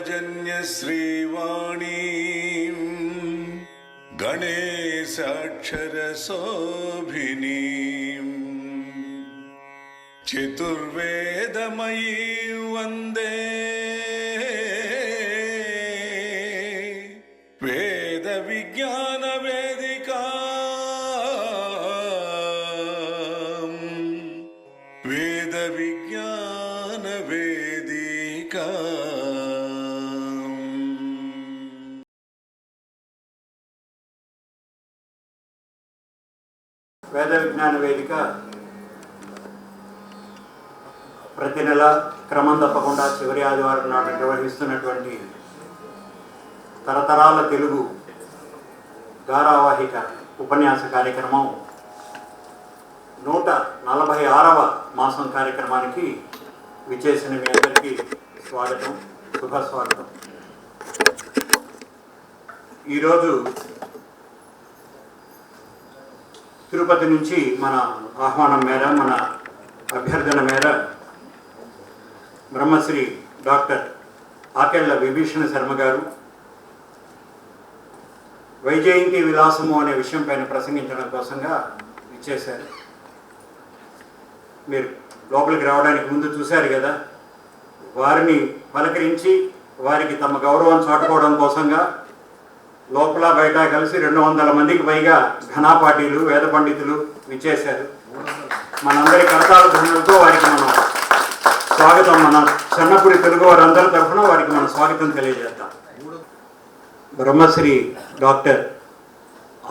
पाञ्चजन्य श्रीवाणीं गणेशाक्षरशोभिनीं चतुर्वेदमयीं वन्दे वेदविज्ञानवेदिकां వేద విజ్ఞాన వేదిక ప్రతి నెల క్రమం తప్పకుండా చివరి ఆదివారం నాడు నిర్వహిస్తున్నటువంటి తరతరాల తెలుగు ధారావాహిక ఉపన్యాస కార్యక్రమం 146వ మాసం కార్యక్రమానికి విచ్చేసిన మీ అందరికీ స్వాగతం, శుభస్వాగతం. ఈరోజు తిరుపతి నుంచి మన ఆహ్వానం మేర, మన అభ్యర్థన మేర బ్రహ్మశ్రీ డాక్టర్ ఆకెళ్ల విభీషణ శర్మ గారు వైజయంతి విలాసము అనే విషయం పైన ప్రసంగించడం కోసంగా ఇచ్చేశారు. మీరు లోపలికి రావడానికి ముందు చూశారు కదా, వారిని పలకరించి వారికి తమ గౌరవం చాటుకోవడం కోసంగా లోపల బయట కలిసి 200 మందికి పైగా ఘనాపాటీలు, వేద పండితులు విచ్చేశారు. మనందరి కరతాళ ధ్వనులతో వారికి మనం స్వాగతం, మన చెన్నపురి తెలుగు వారందరి తరఫున వారికి మనం స్వాగతం తెలియజేద్దాం. బ్రహ్మశ్రీ డాక్టర్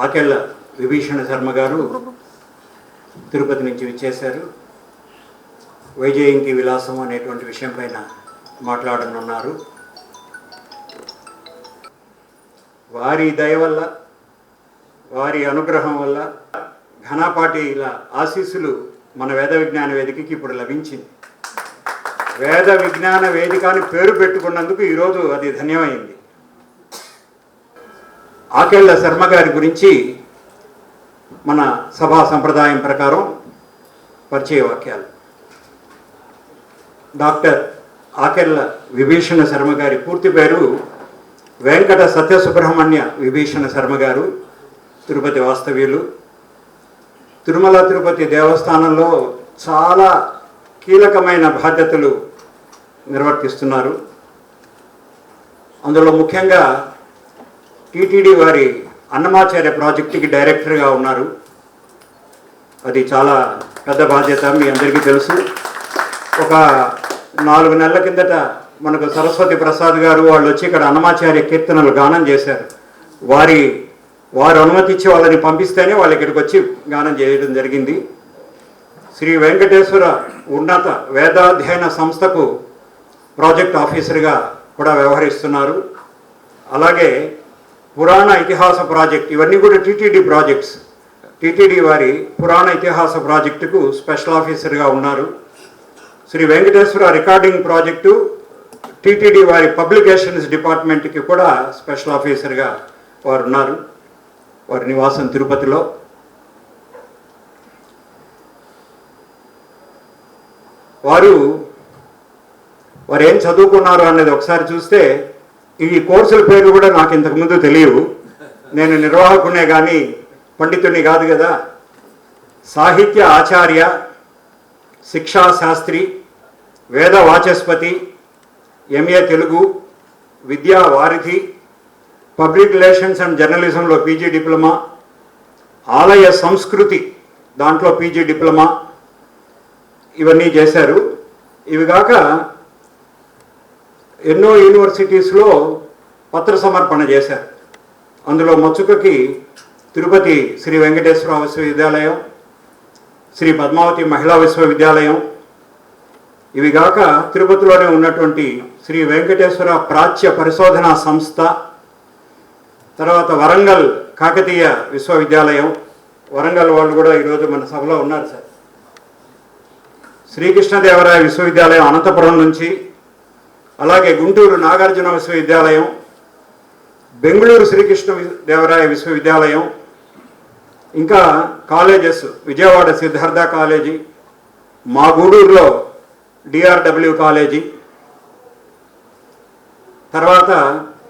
ఆకెళ్ల విభీషణ శర్మ గారు తిరుపతి నుంచి విచ్చేశారు. వైజయంతి విలాసం అనేటువంటి విషయం పైన మాట్లాడనున్నారు. వారి దయ వల్ల, వారి అనుగ్రహం వల్ల ఘనపాటీల ఆశీస్సులు మన వేద విజ్ఞాన వేదికకి ఇప్పుడు లభించింది. వేద విజ్ఞాన వేదిక అని పేరు పెట్టుకున్నందుకు ఈరోజు అది ధన్యమైంది. ఆకెళ్ల శర్మ గారి గురించి మన సభా సంప్రదాయం ప్రకారం పరిచయ వాక్యాలు. డాక్టర్ ఆకెళ్ల విభీషణ శర్మ గారి పూర్తి పేరు వెంకట సత్యసుబ్రహ్మణ్య విభీషణ శర్మ గారు. తిరుపతి వాస్తవ్యులు. తిరుమల తిరుపతి దేవస్థానంలో చాలా కీలకమైన బాధ్యతలు నిర్వర్తిస్తున్నారు. అందులో ముఖ్యంగా టీటీడీ వారి అన్నమాచార్య ప్రాజెక్టుకి డైరెక్టర్గా ఉన్నారు. అది చాలా పెద్ద బాధ్యత, మీ అందరికీ తెలుసు. ఒక 4 నెలల కిందట మనకు సరస్వతి ప్రసాద్ గారు వాళ్ళు వచ్చి ఇక్కడ అన్నమాచార్య కీర్తనలు గానం చేశారు. వారు అనుమతి ఇచ్చి వాళ్ళని పంపిస్తేనే వాళ్ళు ఇక్కడికి వచ్చి గానం చేయడం జరిగింది. శ్రీ వెంకటేశ్వర ఉన్నత వేదాధ్యయన సంస్థకు ప్రాజెక్ట్ ఆఫీసర్గా కూడా వ్యవహరిస్తున్నారు. అలాగే పురాణ ఇతిహాస ప్రాజెక్ట్, ఇవన్నీ కూడా టీటీడీ ప్రాజెక్ట్స్. టీటీడీ వారి పురాణ ఇతిహాస ప్రాజెక్టుకు స్పెషల్ ఆఫీసర్గా ఉన్నారు. Shri Venkateswara recording project TTD వారి పబ్లికేషన్స్ డిపార్ట్మెంట్కి కూడా స్పెషల్ ఆఫీసర్గా వారు ఉన్నారు. వారి నివాసం తిరుపతిలో. వారు ఏం చదువుకున్నారు అన్నది ఒకసారి చూస్తే, ఈ కోర్సుల పేరు కూడా నాకు ఇంతకుముందు తెలియవు. నేను నిర్వాహకునే కానీ పండితుడిని కాదు కదా. సాహిత్య ఆచార్య, శిక్షాశాస్త్రి, వేద వాచస్పతి, ఎంఏ తెలుగు, విద్యా వారిధి, పబ్లిక్ రిలేషన్స్ అండ్ జర్నలిజంలో పీజీ డిప్లొమా, ఆలయ సంస్కృతి దాంట్లో పీజీ డిప్లొమా, ఇవన్నీ చేశారు. ఇవి కాక ఎన్నో యూనివర్సిటీస్లో పత్ర సమర్పణ చేశారు. అందులో మచ్చుకకి తిరుపతి శ్రీ వెంకటేశ్వర విశ్వవిద్యాలయం, శ్రీ పద్మావతి మహిళా విశ్వవిద్యాలయం, ఇవి కాక తిరుపతిలోనే ఉన్నటువంటి శ్రీ వెంకటేశ్వర ప్రాచ్య పరిశోధనా సంస్థ, తర్వాత వరంగల్ కాకతీయ విశ్వవిద్యాలయం, వరంగల్ వాళ్ళు కూడా ఈరోజు మన సభలో ఉన్నారు సార్. శ్రీకృష్ణదేవరాయ విశ్వవిద్యాలయం అనంతపురం నుంచి, అలాగే గుంటూరు నాగార్జున విశ్వవిద్యాలయం, బెంగళూరు శ్రీకృష్ణదేవరాయ విశ్వవిద్యాలయం, ఇంకా కాలేజెస్ విజయవాడ సిద్ధార్థ కాలేజీ, మా గూడూరులో డిఆర్డబ్ల్యూ కాలేజీ, తర్వాత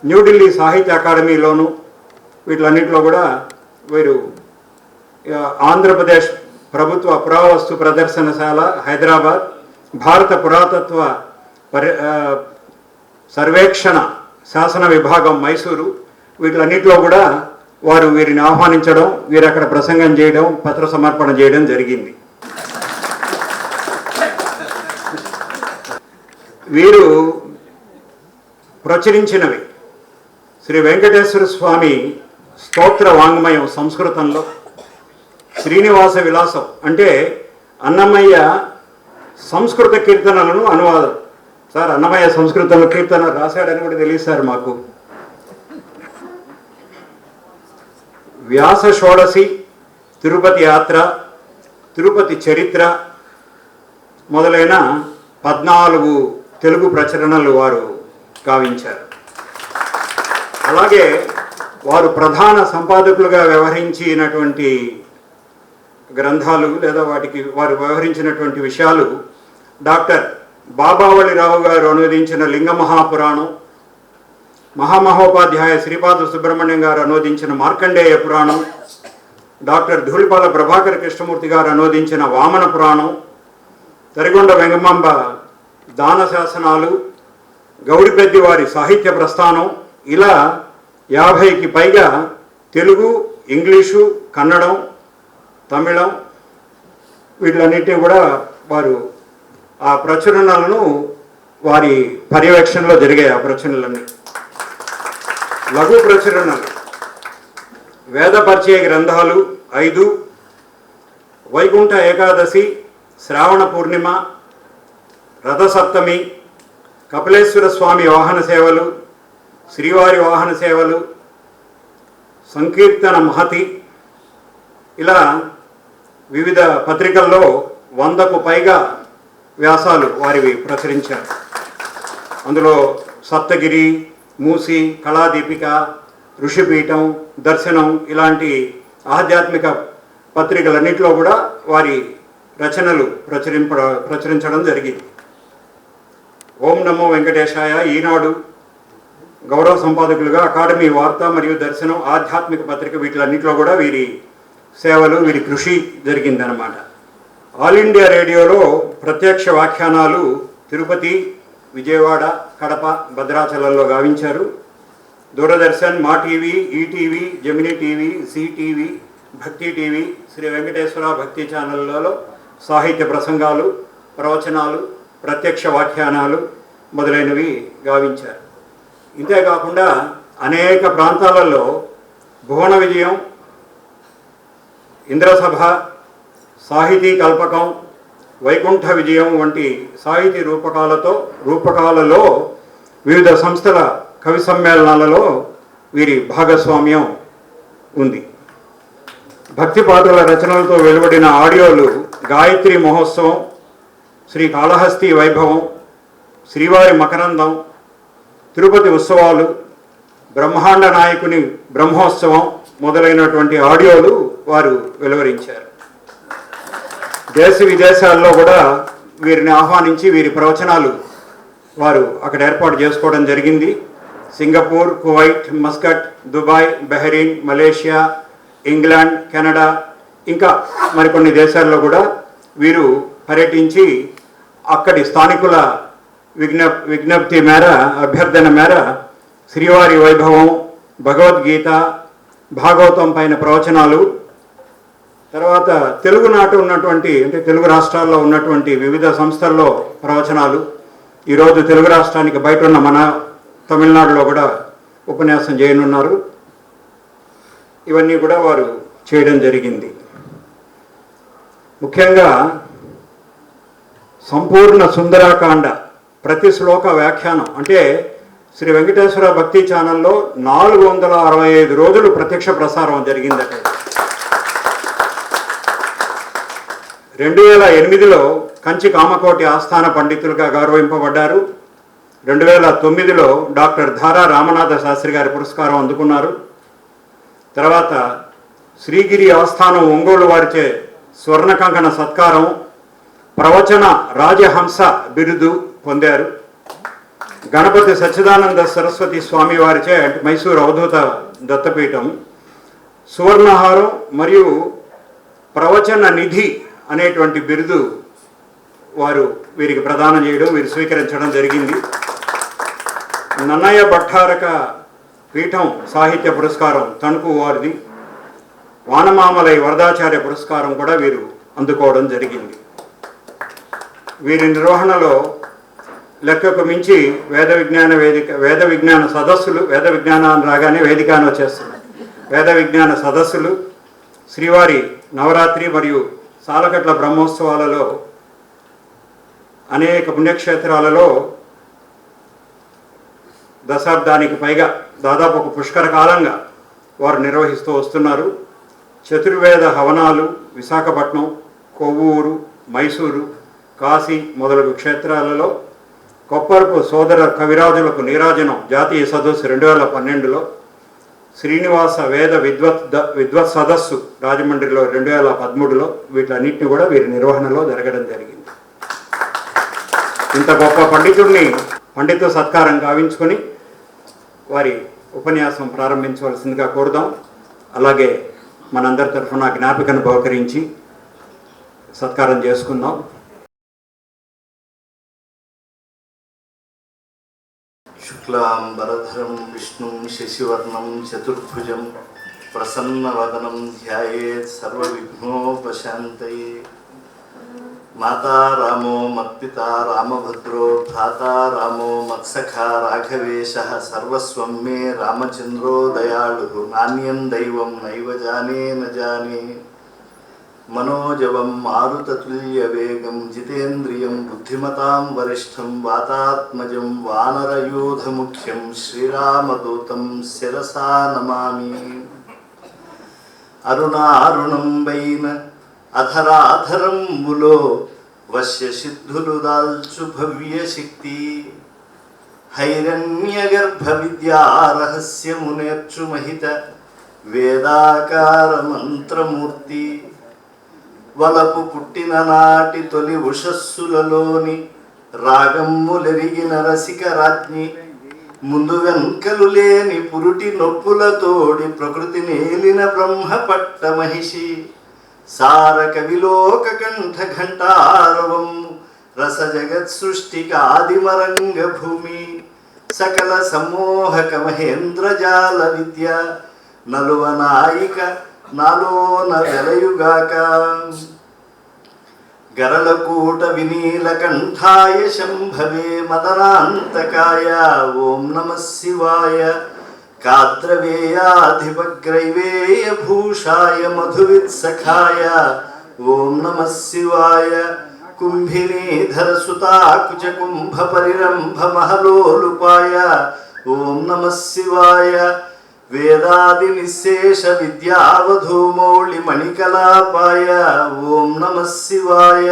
న్యూఢిల్లీ సాహిత్య అకాడమీలోను వీటిలన్నింటిలో కూడా వీరు ఆంధ్రప్రదేశ్ ప్రభుత్వ పురావస్తు ప్రదర్శనశాల హైదరాబాద్, భారత పురాతత్వ సర్వేక్షణ శాసన విభాగం మైసూరు వీటిలన్నింటిలో కూడా వారు వీరిని ఆహ్వానించడం, వీరు అక్కడ ప్రసంగం చేయడం, పత్ర సమర్పణ చేయడం జరిగింది. వీరు ప్రచురించినవి శ్రీ వెంకటేశ్వర స్వామి స్తోత్ర వాంగ్మయం సంస్కృతంలో, శ్రీనివాస విలాసం అంటే అన్నమయ్య సంస్కృత కీర్తనలను అనువాదం. సార్ అన్నమయ్య సంస్కృతంలో కీర్తన రాశాడని కూడా తెలియదు సార్ మాకు. వ్యాస షోడశి, తిరుపతి యాత్ర, తిరుపతి చరిత్ర మొదలైన 14 తెలుగు ప్రచురణలు వారు గావించారు. అలాగే వారు ప్రధాన సంపాదకులుగా వ్యవహరించినటువంటి గ్రంథాలు లేదా వాటికి వారు వ్యవహరించినటువంటి విషయాలు డాక్టర్ బాబావళిరావు గారు అనువదించిన లింగ మహాపురాణం, మహామహోపాధ్యాయ శ్రీపాద సుబ్రహ్మణ్యం గారు అనువదించిన మార్కండేయ పురాణం, డాక్టర్ ధూళిపాల ప్రభాకర్ కృష్ణమూర్తి గారు అనువదించిన వామన పురాణం, తరిగొండ వెంగమాంబ దాన శాసనాలు, గౌడిపెద్ది వారి సాహిత్య ప్రస్థానం, ఇలా 50కి పైగా తెలుగు, ఇంగ్లీషు, కన్నడం, తమిళం వీటిలన్నింటినీ కూడా వారు ఆ ప్రచురణలను వారి పర్యవేక్షణలో జరిగాయి. ఆ ప్రచురణలన్నీ లఘు ప్రచురణలు, వేద పరిచయ గ్రంథాలు 5, వైకుంఠ ఏకాదశి, శ్రావణ పూర్ణిమ, రథసప్తమి, కపిలేశ్వర స్వామి వాహన సేవలు, శ్రీవారి వాహన సేవలు, సంకీర్తన మహతి, ఇలా వివిధ పత్రికల్లో 100కు పైగా వ్యాసాలు వారివి ప్రచురించారు. అందులో సప్తగిరి, మూసి, కళాదీపిక, ఋషిపీఠం, దర్శనం ఇలాంటి ఆధ్యాత్మిక పత్రికలన్నింటిలో కూడా వారి రచనలు ప్రచురించడం జరిగింది. ఓం నమో వెంకటేశాయ, ఈనాడు గౌరవ సంపాదకులుగా అకాడమీ వార్త మరియు దర్శనం ఆధ్యాత్మిక పత్రిక వీటిలన్నింటిలో కూడా వీరి సేవలు, వీరి కృషి జరిగిందనమాట. ఆల్ ఇండియా రేడియోలో ప్రత్యక్ష వ్యాఖ్యానాలు తిరుపతి, విజయవాడ, కడప, భద్రాచలంలో గావించారు. Doordarshan, Maa TV, ETV, Gemini TV, Zee TV, Bhakti TV, Shri Venkateswara Bhakti ఛానళ్లలో సాహిత్య ప్రసంగాలు, ప్రవచనాలు, ప్రత్యక్ష వ్యాఖ్యానాలు మొదలైనవి గావించారు. ఇంతేకాకుండా అనేక ప్రాంతాలలో భువన విజయం, ఇంద్రసభ, సాహితీ కల్పకం, వైకుంఠ విజయం వంటి సాహితీ రూపకాలలో వివిధ సంస్థల కవి సమ్మేళనాలలో వీరి భాగస్వామ్యం ఉంది. భక్తి పాటల రచనలతో వెలువడిన ఆడియోలు గాయత్రి మహోత్సవం, శ్రీ కాళహస్తి వైభవం, శ్రీవారి మకరందం, తిరుపతి ఉత్సవాలు, బ్రహ్మాండ నాయకుని బ్రహ్మోత్సవం మొదలైనటువంటి ఆడియోలు వారు వెలువరించారు. దేశ విదేశాల్లో కూడా వీరిని ఆహ్వానించి వీరి ప్రవచనాలు వారు అక్కడ ఏర్పాటు చేసుకోవడం జరిగింది. Singapore, Kuwait, Muscat, Dubai, Bahrain, Malaysia, England, Canada ఇంకా మరికొన్ని దేశాల్లో కూడా వీరు పర్యటించి అక్కడి స్థానికుల విజ్ఞప్తి మేర, అభ్యర్థన మేర శ్రీవారి వైభవం, భగవద్గీత, భాగవతం పైన ప్రవచనాలు, తర్వాత తెలుగునాట ఉన్నటువంటి అంటే తెలుగు రాష్ట్రాల్లో ఉన్నటువంటి వివిధ సంస్థల్లో ప్రవచనాలు, ఈరోజు తెలుగు రాష్ట్రానికి బయట ఉన్న మన తమిళనాడులో కూడా ఉపన్యాసం చేయనున్నారు. ఇవన్నీ కూడా వారు చేయడం జరిగింది. ముఖ్యంగా సంపూర్ణ సుందరాకాండ ప్రతి శ్లోక వ్యాఖ్యానం అంటే శ్రీ వెంకటేశ్వర భక్తి ఛానల్లో 465 రోజులు ప్రత్యక్ష ప్రసారం జరిగిందట. 2008లో కంచి కామకోటి ఆస్థాన పండితులుగా గౌరవింపబడ్డారు. 2009లో డాక్టర్ ధారా రామనాథ శాస్త్రి గారి పురస్కారం అందుకున్నారు. తర్వాత శ్రీగిరి ఆస్థానం ఒంగోలు వారిచే స్వర్ణ కంకణ సత్కారం, ప్రవచన రాజహంస బిరుదు పొందారు. గణపతి సచ్చిదానంద సరస్వతి స్వామి వారిచే అంటే మైసూరు అవధూత దత్తపీఠం సువర్ణహారం మరియు ప్రవచన నిధి అనేటువంటి బిరుదు వారు వీరికి ప్రదానం చేయడం, వీరు స్వీకరించడం జరిగింది. నన్నయ్య భట్టారక పీఠం సాహిత్య పురస్కారం తణుకు వారిది. వానమామలై వరదాచార్య పురస్కారం కూడా వీరు అందుకోవడం జరిగింది. వీరి నిర్వహణలో లెక్కకు మించి వేద విజ్ఞాన వేదిక, వేద విజ్ఞాన సదస్సులు, వేద విజ్ఞానాన్ని రాగానే వేదిక అని వచ్చేస్తున్నాయి. వేద విజ్ఞాన సదస్సులు, శ్రీవారి నవరాత్రి మరియు సాలకట్ల బ్రహ్మోత్సవాలలో, అనేక పుణ్యక్షేత్రాలలో దశాబ్దానికి పైగా దాదాపు ఒక పుష్కర కాలంగా వారు నిర్వహిస్తూ వస్తున్నారు. చతుర్వేద హవనాలు విశాఖపట్నం, కొవ్వూరు, మైసూరు, కాశీ మొదలగు క్షేత్రాలలో కొప్పరపు సోదర కవిరాజులకు నీరాజనం జాతీయ సదస్సు 2012లో, శ్రీనివాస వేద విద్వత్ సదస్సు రాజమండ్రిలో 2013లో, వీటన్నిటిని కూడా వీరి నిర్వహణలో జరగడం జరిగింది. ఇంత గొప్ప పండితుడిని పండిత సత్కారం గావించుకొని వారి ఉపన్యాసం ప్రారంభించవలసిందిగా కోరుదాం. అలాగే మనందరి తరఫున జ్ఞాపికను బహుకరించి సత్కారం చేసుకుందాం. శుక్లాంబరధరం విష్ణుం శశివర్ణం చతుర్భుజం ప్రసన్నవదనం ధ్యాయేత్ సర్వవిఘ్నోపశాంతయే. మాతా రామో మత్పితా రామభద్రో భ్రాతా రామో మత్సఖా రాఘవేశః సర్వస్వం మే రామచంద్రో దయాళుః నాణ్యం దైవం నైవ జానే న జానే. మనోజవం మారుతతుల్యవేగం జితేంద్రియం బుద్ధిమతాం వరిష్టం వాతాత్మజం వానరయూధముఖ్యం శ్రీరామదూతం శిరసా నమామి. అరుణారుణం వైన అధరాధరంబులో వశ్య సిద్ధులు దాల్చు భవ్య శక్తి. హైరణ్యగర్భ విద్యా రహస్యమునేర్చు మహిత వేదాకార మంత్రమూర్తి. వలపు పుట్టిన నాటి తొలి ఉషస్సులలోని రాగమ్ములెరిగిన రసిక రాజ్ఞి. ముందు వెన్కలు లేని పురుటి నొప్పులతోడి ప్రకృతి నేలిన బ్రహ్మ పట్ట మహిషి. సార కవిలోక కంఠ ఘంటారవం రస జగత్ సృష్టికాదిమరంగ భూమి. సకల సమ్మోహక మహేంద్రజాల విద్య నలువ నాయిక నాలోన వెలయుగాక. గరళకూట వినీల కంఠాయ శంభవే మదనాంతకాయ ఓం నమః శివాయ. కాద్రవేయాధిపగ్రైవేయ భూషాయ మధువిత్సఖాయ ఓం నమః శివాయ. కుంభినీధర సుతాకుచ కుంభ పరిరంభ మహలోలుపాయ ఓం నమః శివాయ. వేదాది నిశేష విద్యావధూమౌళి మణికలాపాయ ఓం నమః శివాయ.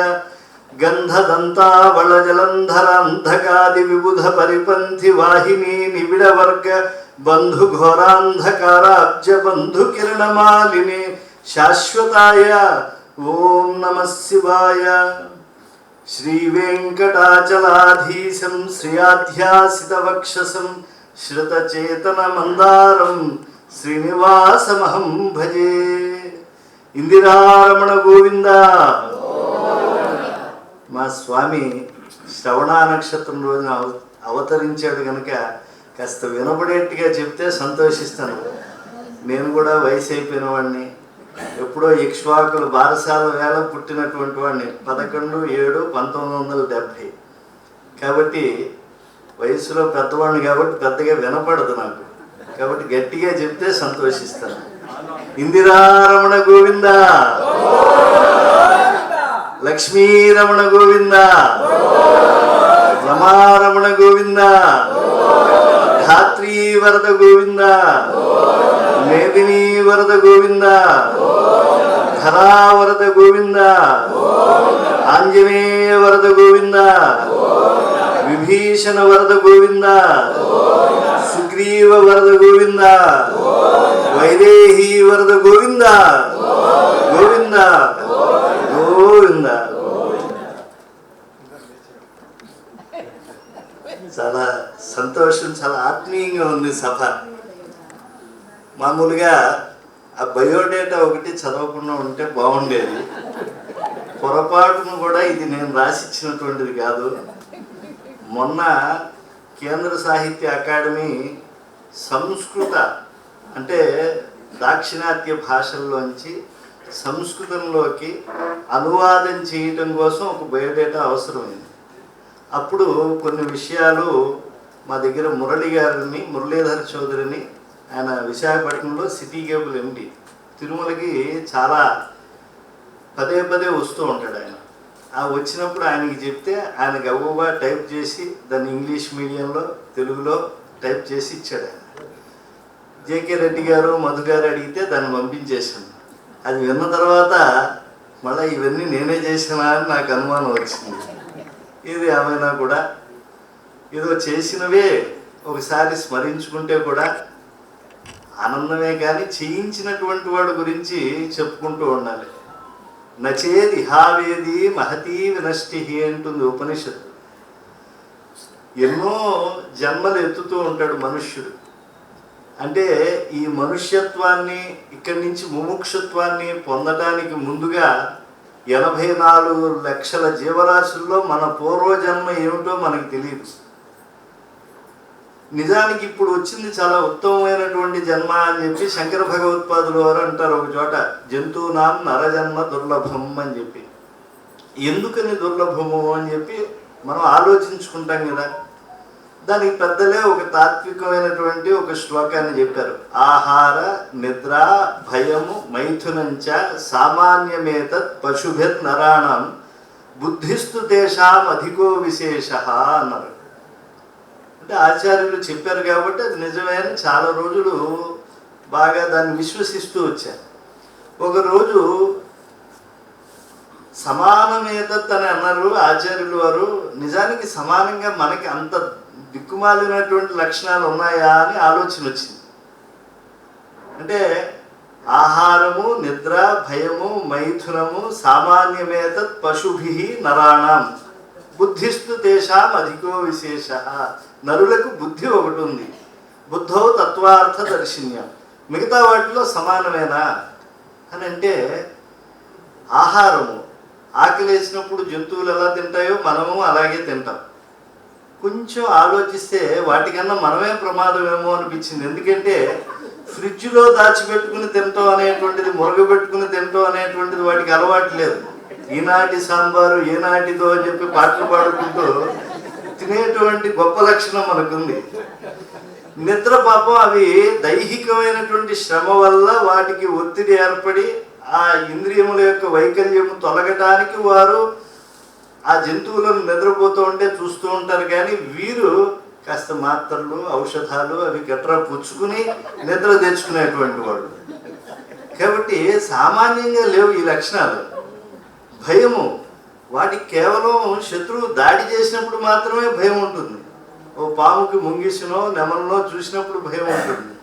గంధదంతావళ జలంధరాంధకాది విబుధ పరిపంథి వాహిని నిబిడ వర్గ బంధు ఘోరాంధకారాబ్జ బంధు కిరణమాలిని శాశ్వతాయ ఓం నమః శివాయ. శ్రీ వెంకటాచలాధీశం శ్రియాధ్యాసిత వక్షసం శ్రుతచేతన మందారం శ్రీనివాసమహం భజే. ఇందిరారమణ గోవింద. మా స్వామి శ్రవణ నక్షత్రం రోజున అవతరించాడు కనుక కాస్త వినపడేట్టుగా చెప్తే సంతోషిస్తాను. నేను కూడా వయసు అయిపోయిన వాడిని, ఎప్పుడో ఇక్ష్వాకుల బారసాల వేళ పుట్టినటువంటి వాడిని, 11/7/1970. కాబట్టి వయసులో పెద్దవాడిని కాబట్టి పెద్దగా వినపడదు నాకు, కాబట్టి గట్టిగా చెప్తే సంతోషిస్తాను. ఇందిరారమణ గోవింద, లక్ష్మీరమణ గోవింద, రమారమణ గోవింద, ధాత్రీ వరద గోవింద, మేదినీ వరద గోవింద, ధరావరద గోవింద, ఆంజనేయ వరద గోవింద, విభీషణ వరద గోవింద, సుగ్రీవ వరద గోవింద, వైదేహీ వరద గోవింద గోవింద గోవింద. చాలా సంతోషం, చాలా ఆత్మీయంగా ఉంది సభ. మామూలుగా ఆ బయోడేటా ఒకటి చదవకుండా ఉంటే బాగుండేది. పొరపాటును కూడా ఇది నేను రాసిచ్చినటువంటిది కాదు. మొన్న కేంద్ర సాహిత్య అకాడమీ సంస్కృత అంటే దాక్షిణాత్య భాషల్లోంచి సంస్కృతంలోకి అనువాదం చేయటం కోసం ఒక బయోడేటా అవసరమైంది. అప్పుడు కొన్ని విషయాలు మా దగ్గర మురళీధర్ చౌదరిని, ఆయన విశాఖపట్నంలో సిటీ కేబుల్ ఎండి, తిరుమలకి చాలా పదే పదే వస్తూ ఉంటాడు ఆయన. ఆ వచ్చినప్పుడు ఆయనకి చెప్తే ఆయన గవ్వగా టైప్ చేసి దాన్ని ఇంగ్లీష్ మీడియంలో తెలుగులో టైప్ చేసి ఇచ్చాడు ఆయన. జేకే రెడ్డి గారు, మధు గారు అడిగితే దాన్ని పంపించేసాను. అది విన్న తర్వాత మళ్ళీ ఇవన్నీ నేనే చేసినా అని నాకు అనుమానం వచ్చింది. ఇది ఏమైనా కూడా ఏదో చేసినవే ఒకసారి స్మరించుకుంటే కూడా ఆనందమే, కానీ చేయించినటువంటి వాడి గురించి చెప్పుకుంటూ ఉండాలి. నచేది హావేది మహతీ వినష్టి అంటుంది ఉపనిషత్తు. ఎన్నో జన్మలు ఎత్తుతూ ఉంటాడు మనుష్యుడు. అంటే ఈ మనుష్యత్వాన్ని, ఇక్కడి నుంచి ముముక్షత్వాన్ని పొందటానికి ముందుగా 84 లక్షల జీవరాశుల్లో మన పూర్వజన్మ ఏమిటో మనకు తెలియదు. నిజానికి ఇప్పుడు వచ్చింది చాలా ఉత్తమమైనటువంటి జన్మ అని చెప్పి శంకర భగవత్పాదులు వారు అంటారు ఒక చోట, జంతువునాం నరజన్మ దుర్లభం అని చెప్పి. ఎందుకని దుర్లభము అని చెప్పి మనం ఆలోచించుకుంటాం కదా. దానికి పెద్దలే ఒక తాత్వికమైనటువంటి ఒక శ్లోకాన్ని చెప్పారు. ఆహార నిద్ర భయము మైథునంచ సామాన్యమేతత్ పశుభిర్ నరాణం బుద్ధిస్తు తేషాం అధికో విశేష అన్నారు. అంటే ఆచార్యులు చెప్పారు కాబట్టి అది నిజమే అని చాలా రోజులు బాగా దాన్ని విశ్వసిస్తూ వచ్చారు. ఒకరోజు సమానమేతత్ అని అన్నారు ఆచార్యులు వారు. నిజానికి సమానంగా మనకి అంత దిక్కుమాలినటువంటి లక్షణాలు ఉన్నాయా అని ఆలోచన వచ్చింది. అంటే ఆహారము నిద్ర భయము మైథునము సామాన్యమేతత్ పశుభి నరాణం బుద్ధిస్తు తేషాం అధికో విశేష. నరులకు బుద్ధి ఒకటి ఉంది, బుద్ధో తత్వార్థ దర్శిన్యం, మిగతా వాటిలో సమానమేనా అని అంటే ఆహారము, ఆకలి వేసినప్పుడు జంతువులు ఎలా తింటాయో మనము అలాగే తింటాం. కొంచెం ఆలోచిస్తే వాటికన్నా మనమే ప్రమాదమేమో అనిపించింది. ఎందుకంటే ఫ్రిడ్జ్లో దాచిపెట్టుకుని తింటాం అనేటువంటిది, మురగబెట్టుకుని తింటాం అనేటువంటిది వాటికి అలవాటు లేదు. ఈనాటి సాంబారు ఏనాటిదో అని చెప్పి పాటలు పాడుకుంటూ తినేటువంటి గొప్ప లక్షణం మనకుంది. నిద్ర పాపం అవి దైహికమైనటువంటి శ్రమ వల్ల వాటికి ఒత్తిడి ఏర్పడి ఆ ఇంద్రియముల యొక్క వైకల్యము తొలగటానికి వారు ఆ జంతువులను నిద్రపోతూ ఉంటే చూస్తూ ఉంటారు. కానీ వీరు కాస్త మాత్రలు ఔషధాలు అవి గట్రా పుచ్చుకుని నిద్ర తెచ్చుకునేటువంటి వాళ్ళు. కాబట్టి సామాన్యంగా లేవు ఈ లక్షణాలు. భయము, వాటికి కేవలం శత్రువు దాడి చేసినప్పుడు మాత్రమే భయం ఉంటుంది. ఓ పాముకి ముంగిసినో నెమలనో చూసినప్పుడు భయం ఉంటుంది.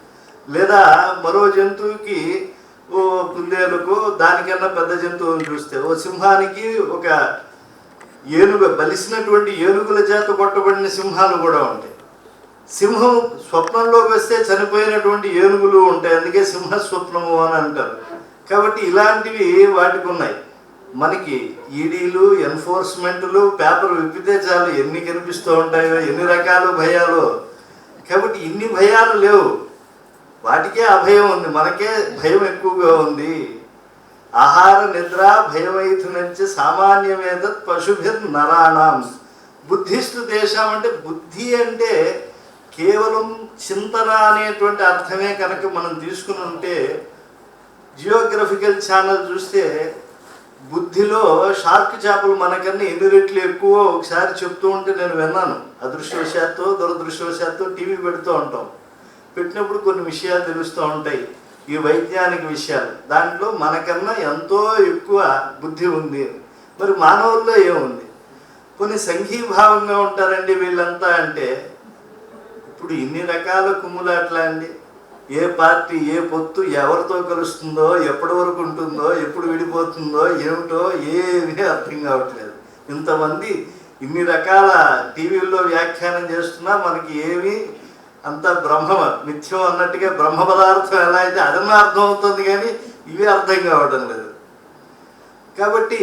లేదా మరో జంతువుకి, ఓ కుందేలుకు దానికన్నా పెద్ద జంతువుని చూస్తే, ఓ సింహానికి ఒక ఏనుగు, బలిసినటువంటి ఏనుగుల చేత కొట్టబడిన సింహాలు కూడా ఉంటాయి. సింహం స్వప్నంలోకి వస్తే చనిపోయినటువంటి ఏనుగులు ఉంటాయి, అందుకే సింహ స్వప్నము అని అంటారు. కాబట్టి ఇలాంటివి వాటికి ఉన్నాయి. మనకి ఈడీలు, ఎన్ఫోర్స్మెంట్లు, పేపర్ విప్పితే చాలు ఎన్ని కనిపిస్తూ ఉంటాయో, ఎన్ని రకాల భయాలు. కాబట్టి ఇన్ని భయాలు లేవు, వాటికే అభయం ఉంది, మనకే భయం ఎక్కువగా ఉంది. ఆహార నిద్ర భయమైతునంచి సామాన్యమేతత్ పశుభిర్ నరాణం బుద్ధిస్తు దేశం. అంటే బుద్ధి అంటే కేవలం చింతన అనేటువంటి అర్థమే కనుక మనం తీసుకుని ఉంటే, జియోగ్రఫికల్ ఛానల్ చూస్తే బుద్ధిలో షార్క్ చేపలు మనకన్నా 8 రెట్లు ఎక్కువ ఒకసారి చెప్తూ ఉంటే నేను విన్నాను. అదృష్టవశాత్తు దురదృష్టవశాత్తు టీవీ పెడుతూ ఉంటాం. పెట్టినప్పుడు కొన్ని విషయాలు తెలుస్తూ ఉంటాయి, ఈ వైజ్ఞానిక విషయాలు. దాంట్లో మనకన్నా ఎంతో ఎక్కువ బుద్ధి ఉంది. మరి మానవుల్లో ఏముంది? కొన్ని సంఘీభావంగా ఉంటారండి వీళ్ళంతా. అంటే ఇప్పుడు ఇన్ని రకాల కుమ్ములాట్లా అండి. ఏ పార్టీ, ఏ పొత్తు ఎవరితో కలుస్తుందో, ఎప్పటి వరకు ఉంటుందో, ఎప్పుడు విడిపోతుందో ఏమిటో ఏమీ అర్థం కావట్లేదు. ఇంతమంది ఇన్ని రకాల టీవీల్లో వ్యాఖ్యానం చేస్తున్నా మనకి ఏమీ అంత బ్రహ్మ మిథ్యం అన్నట్టుగా బ్రహ్మ పదార్థం ఎలా అయితే అదన్నా అర్థం అవుతుంది, కానీ ఇవి అర్థం కావడం లేదు. కాబట్టి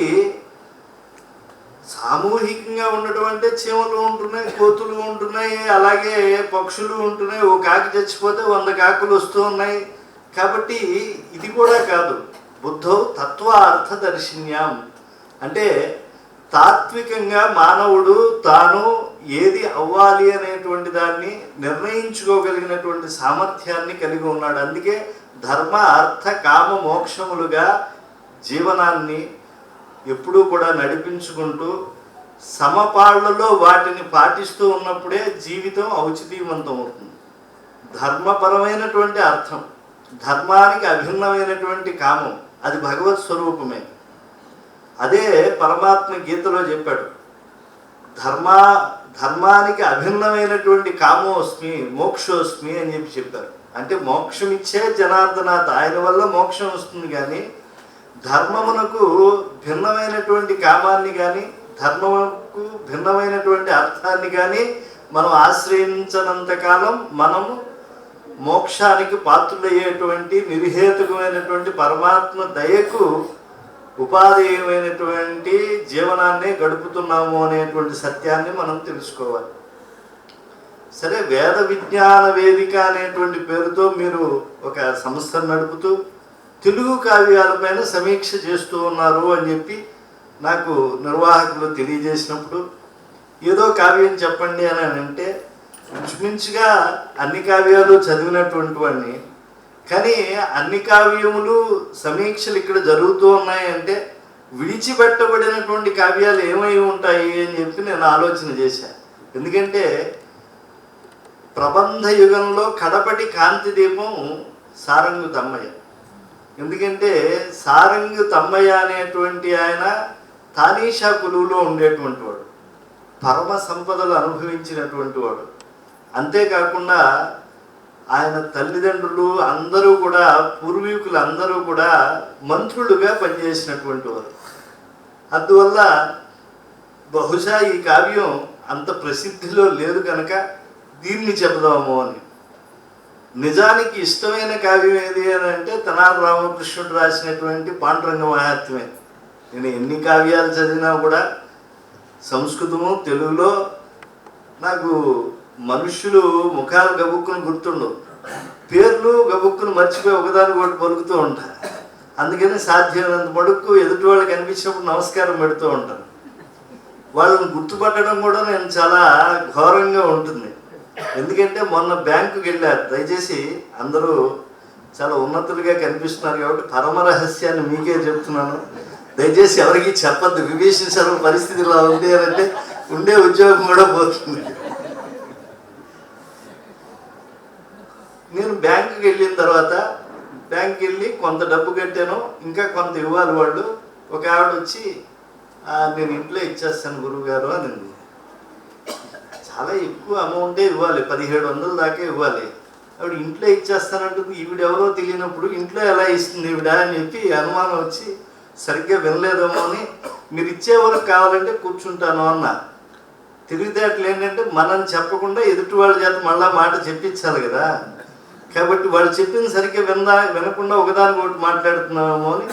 సామూహికంగా ఉండటం అంటే చీమలు ఉంటున్నాయి, కోతులు ఉంటున్నాయి, అలాగే పక్షులు ఉంటున్నాయి. ఓ కాకి చచ్చిపోతే 100 కాకులు వస్తూ ఉన్నాయి. కాబట్టి ఇది కూడా కాదు. బుద్ధౌ తత్వ అర్థదర్శిన్యాం అంటే తాత్వికంగా మానవుడు తాను ఏది అవ్వాలి అనేటువంటి దాన్ని నిర్ణయించుకోగలిగినటువంటి సామర్థ్యాన్ని కలిగి ఉన్నాడు. అందుకే ధర్మ అర్థ కామ మోక్షములుగా జీవనాన్ని ఎప్పుడూ కూడా నడిపించుకుంటూ సమపాళ్లలో వాటిని పాటిస్తూ ఉన్నప్పుడే జీవితం ఔచితీయవంతం అవుతుంది. ధర్మపరమైనటువంటి అర్థం, ధర్మానికి అభిన్నమైనటువంటి కామం, అది భగవత్ స్వరూపమే. అదే పరమాత్మ గీతలో చెప్పాడు. ధర్మానికి అభిన్నమైనటువంటి కామోస్మి మోక్షోస్మి అని చెప్పారు. అంటే మోక్షం ఇచ్చే జనార్దనాథ, ఆయన వల్ల మోక్షం వస్తుంది. కానీ ధర్మమునకు భిన్నమైనటువంటి కామాన్ని కానీ ధర్మమునకు భిన్నమైనటువంటి అర్థాన్ని కానీ మనం ఆశ్రయించనంతకాలం మనము మోక్షానికి పాత్రులయ్యేటువంటి నిర్హేతుకమైనటువంటి పరమాత్మ దయకు ఉపాధేయమైనటువంటి జీవనాన్ని గడుపుతున్నాము అనేటువంటి సత్యాన్ని మనం తెలుసుకోవాలి. సరే, వేద విజ్ఞాన వేదిక అనేటువంటి పేరుతో మీరు ఒక సంస్థను నడుపుతూ తెలుగు కావ్యాలపైన సమీక్ష చేస్తూ ఉన్నారు అని చెప్పి నాకు నిర్వాహకులు తెలియజేసినప్పుడు, ఏదో కావ్యం చెప్పండి అని అంటే ఇంచుమించుగా అన్ని కావ్యాలు చదివినటువంటి వాడిని. కానీ అన్ని కావ్యములు సమీక్షలు ఇక్కడ జరుగుతూ ఉన్నాయంటే విడిచిపెట్టబడినటువంటి కావ్యాలు ఏమై ఉంటాయి అని చెప్పి నేను ఆలోచన చేశాను. ఎందుకంటే ప్రబంధ యుగంలో కడపటి కాంతి దీపం సారంగు తమ్మయ్య. ఎందుకంటే సారంగు తమ్మయ్య అనేటువంటి ఆయన తానీషా కులువులో ఉండేటువంటి వాడు, పరమ సంపదలు అనుభవించినటువంటి వాడు. అంతేకాకుండా ఆయన తల్లిదండ్రులు అందరూ కూడా, పూర్వీకులు అందరూ కూడా మంత్రులుగా పనిచేసినటువంటి వారు. అందువల్ల బహుశా ఈ కావ్యం అంత ప్రసిద్ధిలో లేదు కనుక దీన్ని చెబుదాము అని. నిజానికి ఇష్టమైన కావ్యం ఏది అని అంటే తెనాలి రామకృష్ణుడు రాసినటువంటి పాండురంగ మహాత్మ్యమే. నేను ఎన్ని కావ్యాలు చదివినా కూడా సంస్కృతము తెలుగులో నాకు మనుష్యులు ముఖాలు గబుక్కును గుర్తుండవు, పేర్లు గబుక్కును మర్చిపోయి ఒకదాని ఒకటి పలుకుతూ ఉంటాను. అందుకని సాధ్యమైనంత మడుక్కు ఎదుటి వాళ్ళకి కనిపించినప్పుడు నమస్కారం పెడుతూ ఉంటాను. వాళ్ళని గుర్తుపట్టడం కూడా నేను చాలా ఘోరంగా ఉంటుంది. ఎందుకంటే మొన్న బ్యాంకుకి వెళ్ళారు. దయచేసి అందరూ చాలా ఉన్నతులుగా కనిపిస్తున్నారు కాబట్టి పరమ రహస్యాన్ని మీకే చెప్తున్నాను. దయచేసి ఎవరికి చెప్పద్దు. విభీషణ శర్మ పరిస్థితి ఇలా ఉంది అని అంటే ఉండే ఉద్యోగం కూడా పోతుంది. నేను బ్యాంకుకి వెళ్ళిన తర్వాత బ్యాంక్కి వెళ్ళి కొంత డబ్బు కట్టాను, ఇంకా కొంత ఇవ్వాలి. వాళ్ళు ఒక ఆవిడ వచ్చి నేను ఇంట్లో ఇచ్చేస్తాను గురువు గారు అని. చాలా ఎక్కువ అమౌంటే ఇవ్వాలి, 1700 దాకా ఇవ్వాలి. ఆవిడ ఇంట్లో ఇచ్చేస్తానంటుంది. ఈవిడెవరో తెలియనప్పుడు ఇంట్లో ఎలా ఇస్తుంది ఈవిడ అని చెప్పి అనుమానం వచ్చి సరిగ్గా వినలేదేమో అని, మీరు ఇచ్చే వరకు కావాలంటే కూర్చుంటాను అన్న. తెలివితేటలు ఏంటంటే మనం చెప్పకుండా ఎదుటి వాళ్ళ చేత మళ్ళా మాట చెప్పించాలి కదా. కాబట్టి వాళ్ళు చెప్పింది సరిగ్గా వినకుండా ఒకదానికి ఒకటి మాట్లాడుతున్నామేమో అని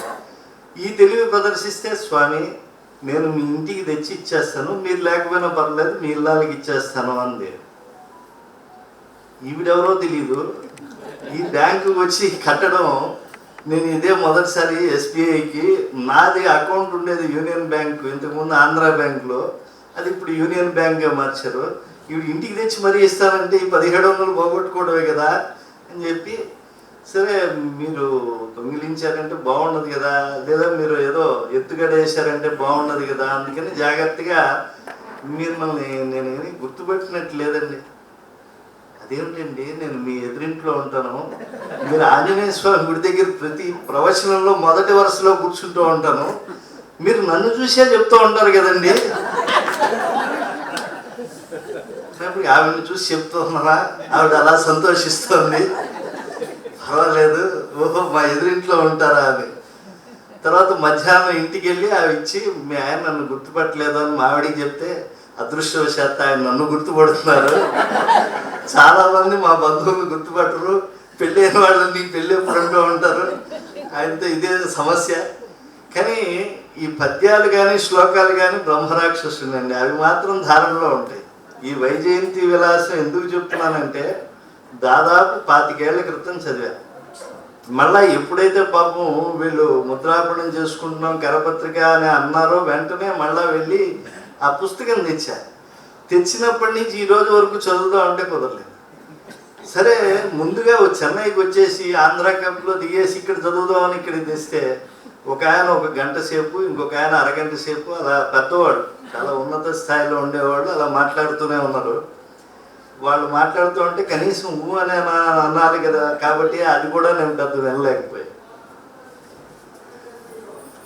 ఈ తెలివి ప్రదర్శిస్తే, స్వామి నేను మీ ఇంటికి తెచ్చి ఇచ్చేస్తాను, మీరు లేకపోయినా పర్లేదు, మీ ఇళ్ళకి ఇచ్చేస్తాను అంది. ఈవిడెవరో తెలియదు. ఈ బ్యాంకుకి వచ్చి కట్టడం నేను ఇదే మొదటిసారి. SBIకి నాది అకౌంట్ ఉండేది యూనియన్ బ్యాంకు, ఇంతకుముందు ఆంధ్ర బ్యాంకులో, అది ఇప్పుడు యూనియన్ బ్యాంక్గా మార్చారు. ఈవిడ ఇంటికి తెచ్చి మరీ ఇస్తానంటే ఈ 1700 పోగొట్టుకోవడమే కదా అని చెప్పి, సరే మీరు దొంగిలించారంటే బాగున్నది కదా, లేదా మీరు ఏదో ఎత్తుగడ వేశారంటే బాగున్నది కదా, అందుకని జాగ్రత్తగా మిమ్మల్ని నేనేమి గుర్తుపెట్టినట్టు లేదండి. అదేమిటండి, నేను మీ ఎదురింట్లో ఉంటాను, మీరు ఆంజనేయ స్వామి గుడి దగ్గర ప్రతి ప్రవచనంలో మొదటి వరుసలో కూర్చుంటూ ఉంటాను, మీరు నన్ను చూసే చెప్తూ ఉంటారు కదండి. ఆవిడని చూసి చెప్తున్నారా, ఆవిడ అలా సంతోషిస్తుంది, పర్వాలేదు, ఓహో మా ఎదురింట్లో ఉంటారా అని. తర్వాత మధ్యాహ్నం ఇంటికి వెళ్ళి అవి ఇచ్చి, మీ ఆయన నన్ను గుర్తుపట్టలేదు అని మా ఆవిడికి చెప్తే, అదృష్టవశాత్తు ఆయన నన్ను గుర్తుపడుతున్నారు. చాలామంది మా బంధువులు గుర్తుపట్టరు, పెళ్ళైన వాళ్ళు నీ పెళ్ళి ఎప్పుడు అంటూ ఉంటారు. ఆయనతో ఇదే సమస్య. కానీ ఈ పద్యాలు కానీ శ్లోకాలు కానీ బ్రహ్మరాక్షసులండి, అవి మాత్రం ధారణలో ఉంటాయి. ఈ వైజయంతి విలాసం ఎందుకు చెప్తున్నానంటే దాదాపు 25 ఏళ్ల క్రితం చదివా. మళ్ళా ఎప్పుడైతే పాపం వీళ్ళు ముద్రాపణం చేసుకుంటున్నాం కరపత్రిక అని అన్నారో వెంటనే మళ్ళా వెళ్ళి ఆ పుస్తకం తెచ్చినప్పటి నుంచి ఈ రోజు వరకు చదువుదాం అంటే కుదరలేదు. సరే ముందుగా చెన్నైకి వచ్చేసి ఆంధ్ర క్యాంప్లో దిగేసి ఇక్కడ చదువుదామని ఇక్కడికి తెస్తే ఒక ఆయన 1 గంట సేపు, ఇంకొక ఆయన అరగంట సేపు, అలా పెద్దవాళ్ళు చాలా ఉన్నత స్థాయిలో ఉండేవాళ్ళు అలా మాట్లాడుతూనే ఉన్నారు. వాళ్ళు మాట్లాడుతూ ఉంటే కనీసం అనే అనాలి కదా, కాబట్టి అది కూడా నేను పెద్ద వినలేకపోయాను.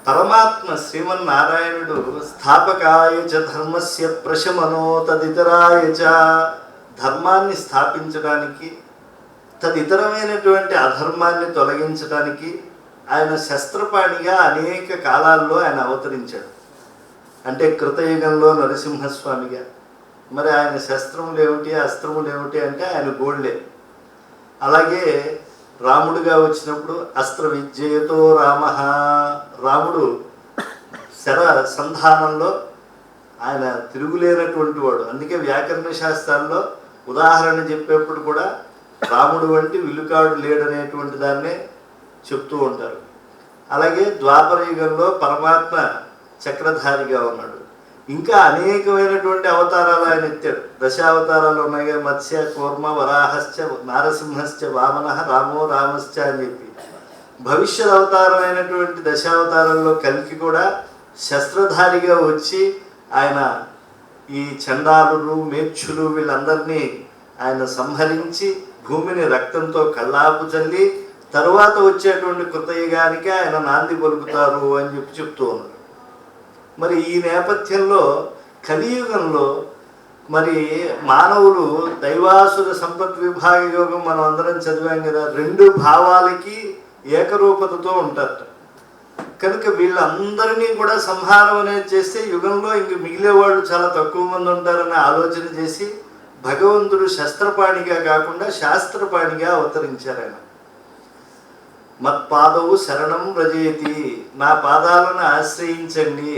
పరమాత్మ శ్రీమన్నారాయణుడు స్థాపకాయ చ ధర్మస్య ప్రశమనో తదితరాయ చ, ధర్మాన్ని స్థాపించడానికి తదితరమైనటువంటి అధర్మాన్ని తొలగించడానికి ఆయన శస్త్రపాణిగా అనేక కాలాల్లో ఆయన అవతరించాడు. అంటే కృతయుగంలో నరసింహస్వామిగా. మరి ఆయన శస్త్రములు ఏమిటి అస్త్రములు ఏమిటి అంటే ఆయన గోళ్ళే. అలాగే రాముడుగా వచ్చినప్పుడు అస్త్ర విద్యతో రామ, రాముడు శర సంధానంలో ఆయన తిరుగులేనటువంటి వాడు. అందుకే వ్యాకరణ శాస్త్రాల్లో ఉదాహరణ చెప్పేప్పుడు కూడా రాముడు వంటి విలుకాడు లేడనేటువంటి దాన్నే చెప్తూ ఉంటారు. అలాగే ద్వాపర యుగంలో పరమాత్మ చక్రధారిగా ఉన్నాడు. ఇంకా అనేకమైనటువంటి అవతారాలు ఆయన ఎత్తాడు. 10 అవతారాలు ఉన్నాయి. మత్స్య, కూర్మ, వరాహశ్చ, నారసింహశ్చ, వామన, రామో రామశ్చ అని చెప్పి భవిష్యత్ అవతారమైనటువంటి 10 అవతారాల్లో కల్కి కూడా శస్త్రధారిగా వచ్చి ఆయన ఈ చండాలులు మేచ్చులు వీళ్ళందరినీ ఆయన సంహరించి భూమిని రక్తంతో కళ్ళాపు చల్లి తరువాత వచ్చేటువంటి కృతయుగానికి ఆయన నాంది పలుకుతారు అని చెప్పి చెప్తూ ఉన్నారు. మరి ఈ నేపథ్యంలో కలియుగంలో మరి మానవులు దైవాసుర సంపత్ విభాగ యోగం మనం అందరం చదివాం కదా, 2 భావాలకి ఏకరూపతతో ఉంటారట. కనుక వీళ్ళందరినీ కూడా సంహారం అనేది చేస్తే యుగంలో ఇంక మిగిలే వాళ్ళు చాలా తక్కువ మంది ఉంటారని ఆలోచన చేసి భగవంతుడు శస్త్రపాణిగా కాకుండా శాస్త్రపాణిగా అవతరించారు. ఆయన మత్పాదవు శరణం వ్రజేతి, నా పాదాలను ఆశ్రయించండి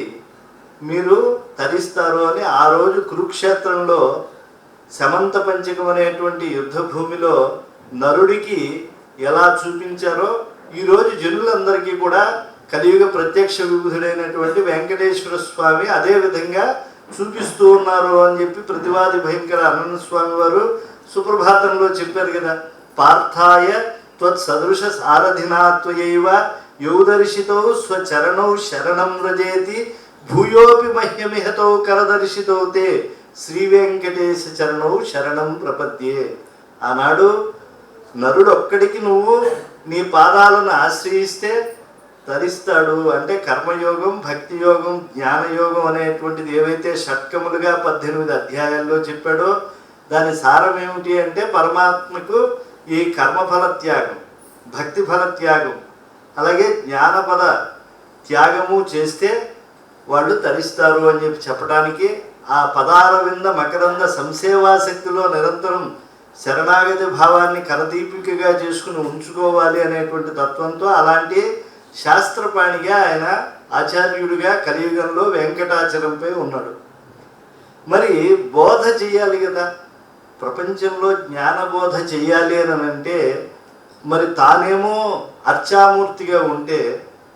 మీరు తరిస్తారు అని ఆ రోజు కురుక్షేత్రంలో సమంత పంచకం అనేటువంటి యుద్ధ భూమిలో నరుడికి ఎలా చూపించారో ఈరోజు జనులందరికీ కూడా కలియుగ ప్రత్యక్ష విభుధుడైనటువంటి వెంకటేశ్వర స్వామి అదే విధంగా చూపిస్తూ ఉన్నారు అని చెప్పి ప్రతివాది భయంకర అనంత స్వామి వారు సుప్రభాతంలో చెప్పారు కదా. పార్థాయ త్వత్సదృశ సారథినాత్వయైవ యోదర్శితో స్వచరణౌ శరణం వ్రజేతి భూయోపి మహ్యమిహతో కరదర్శితో తే శ్రీ వెంకటేశ చరణౌ శరణం ప్రపద్యే. ఆనాడు నరుడు ఒక్కడికి నువ్వు నీ పాదాలను ఆశ్రయిస్తే తరిస్తాడు. అంటే కర్మయోగం, భక్తి యోగం, జ్ఞానయోగం అనేటువంటిది ఏవైతే షట్కములుగా 18 అధ్యాయాల్లో చెప్పాడో దాని సారం ఏమిటి అంటే పరమాత్మకు ఈ కర్మఫల త్యాగం, భక్తి ఫల త్యాగం, అలాగే జ్ఞానపద త్యాగము చేస్తే వాళ్ళు తరిస్తారు అని చెప్పి చెప్పడానికి ఆ పదారవింద మకరంద సంసేవాశక్తిలో నిరంతరం శరణాగతి భావాన్ని కరదీపికగా చేసుకుని ఉంచుకోవాలి అనేటువంటి తత్వంతో అలాంటి శాస్త్రపాణిగా ఆయన ఆచార్యుడిగా కలియుగంలో వెంకటాచలంపై ఉన్నాడు. మరి బోధ చెయ్యాలి కదా, ప్రపంచంలో జ్ఞానబోధ చెయ్యాలి అని అంటే మరి తానేమో అర్చామూర్తిగా ఉంటే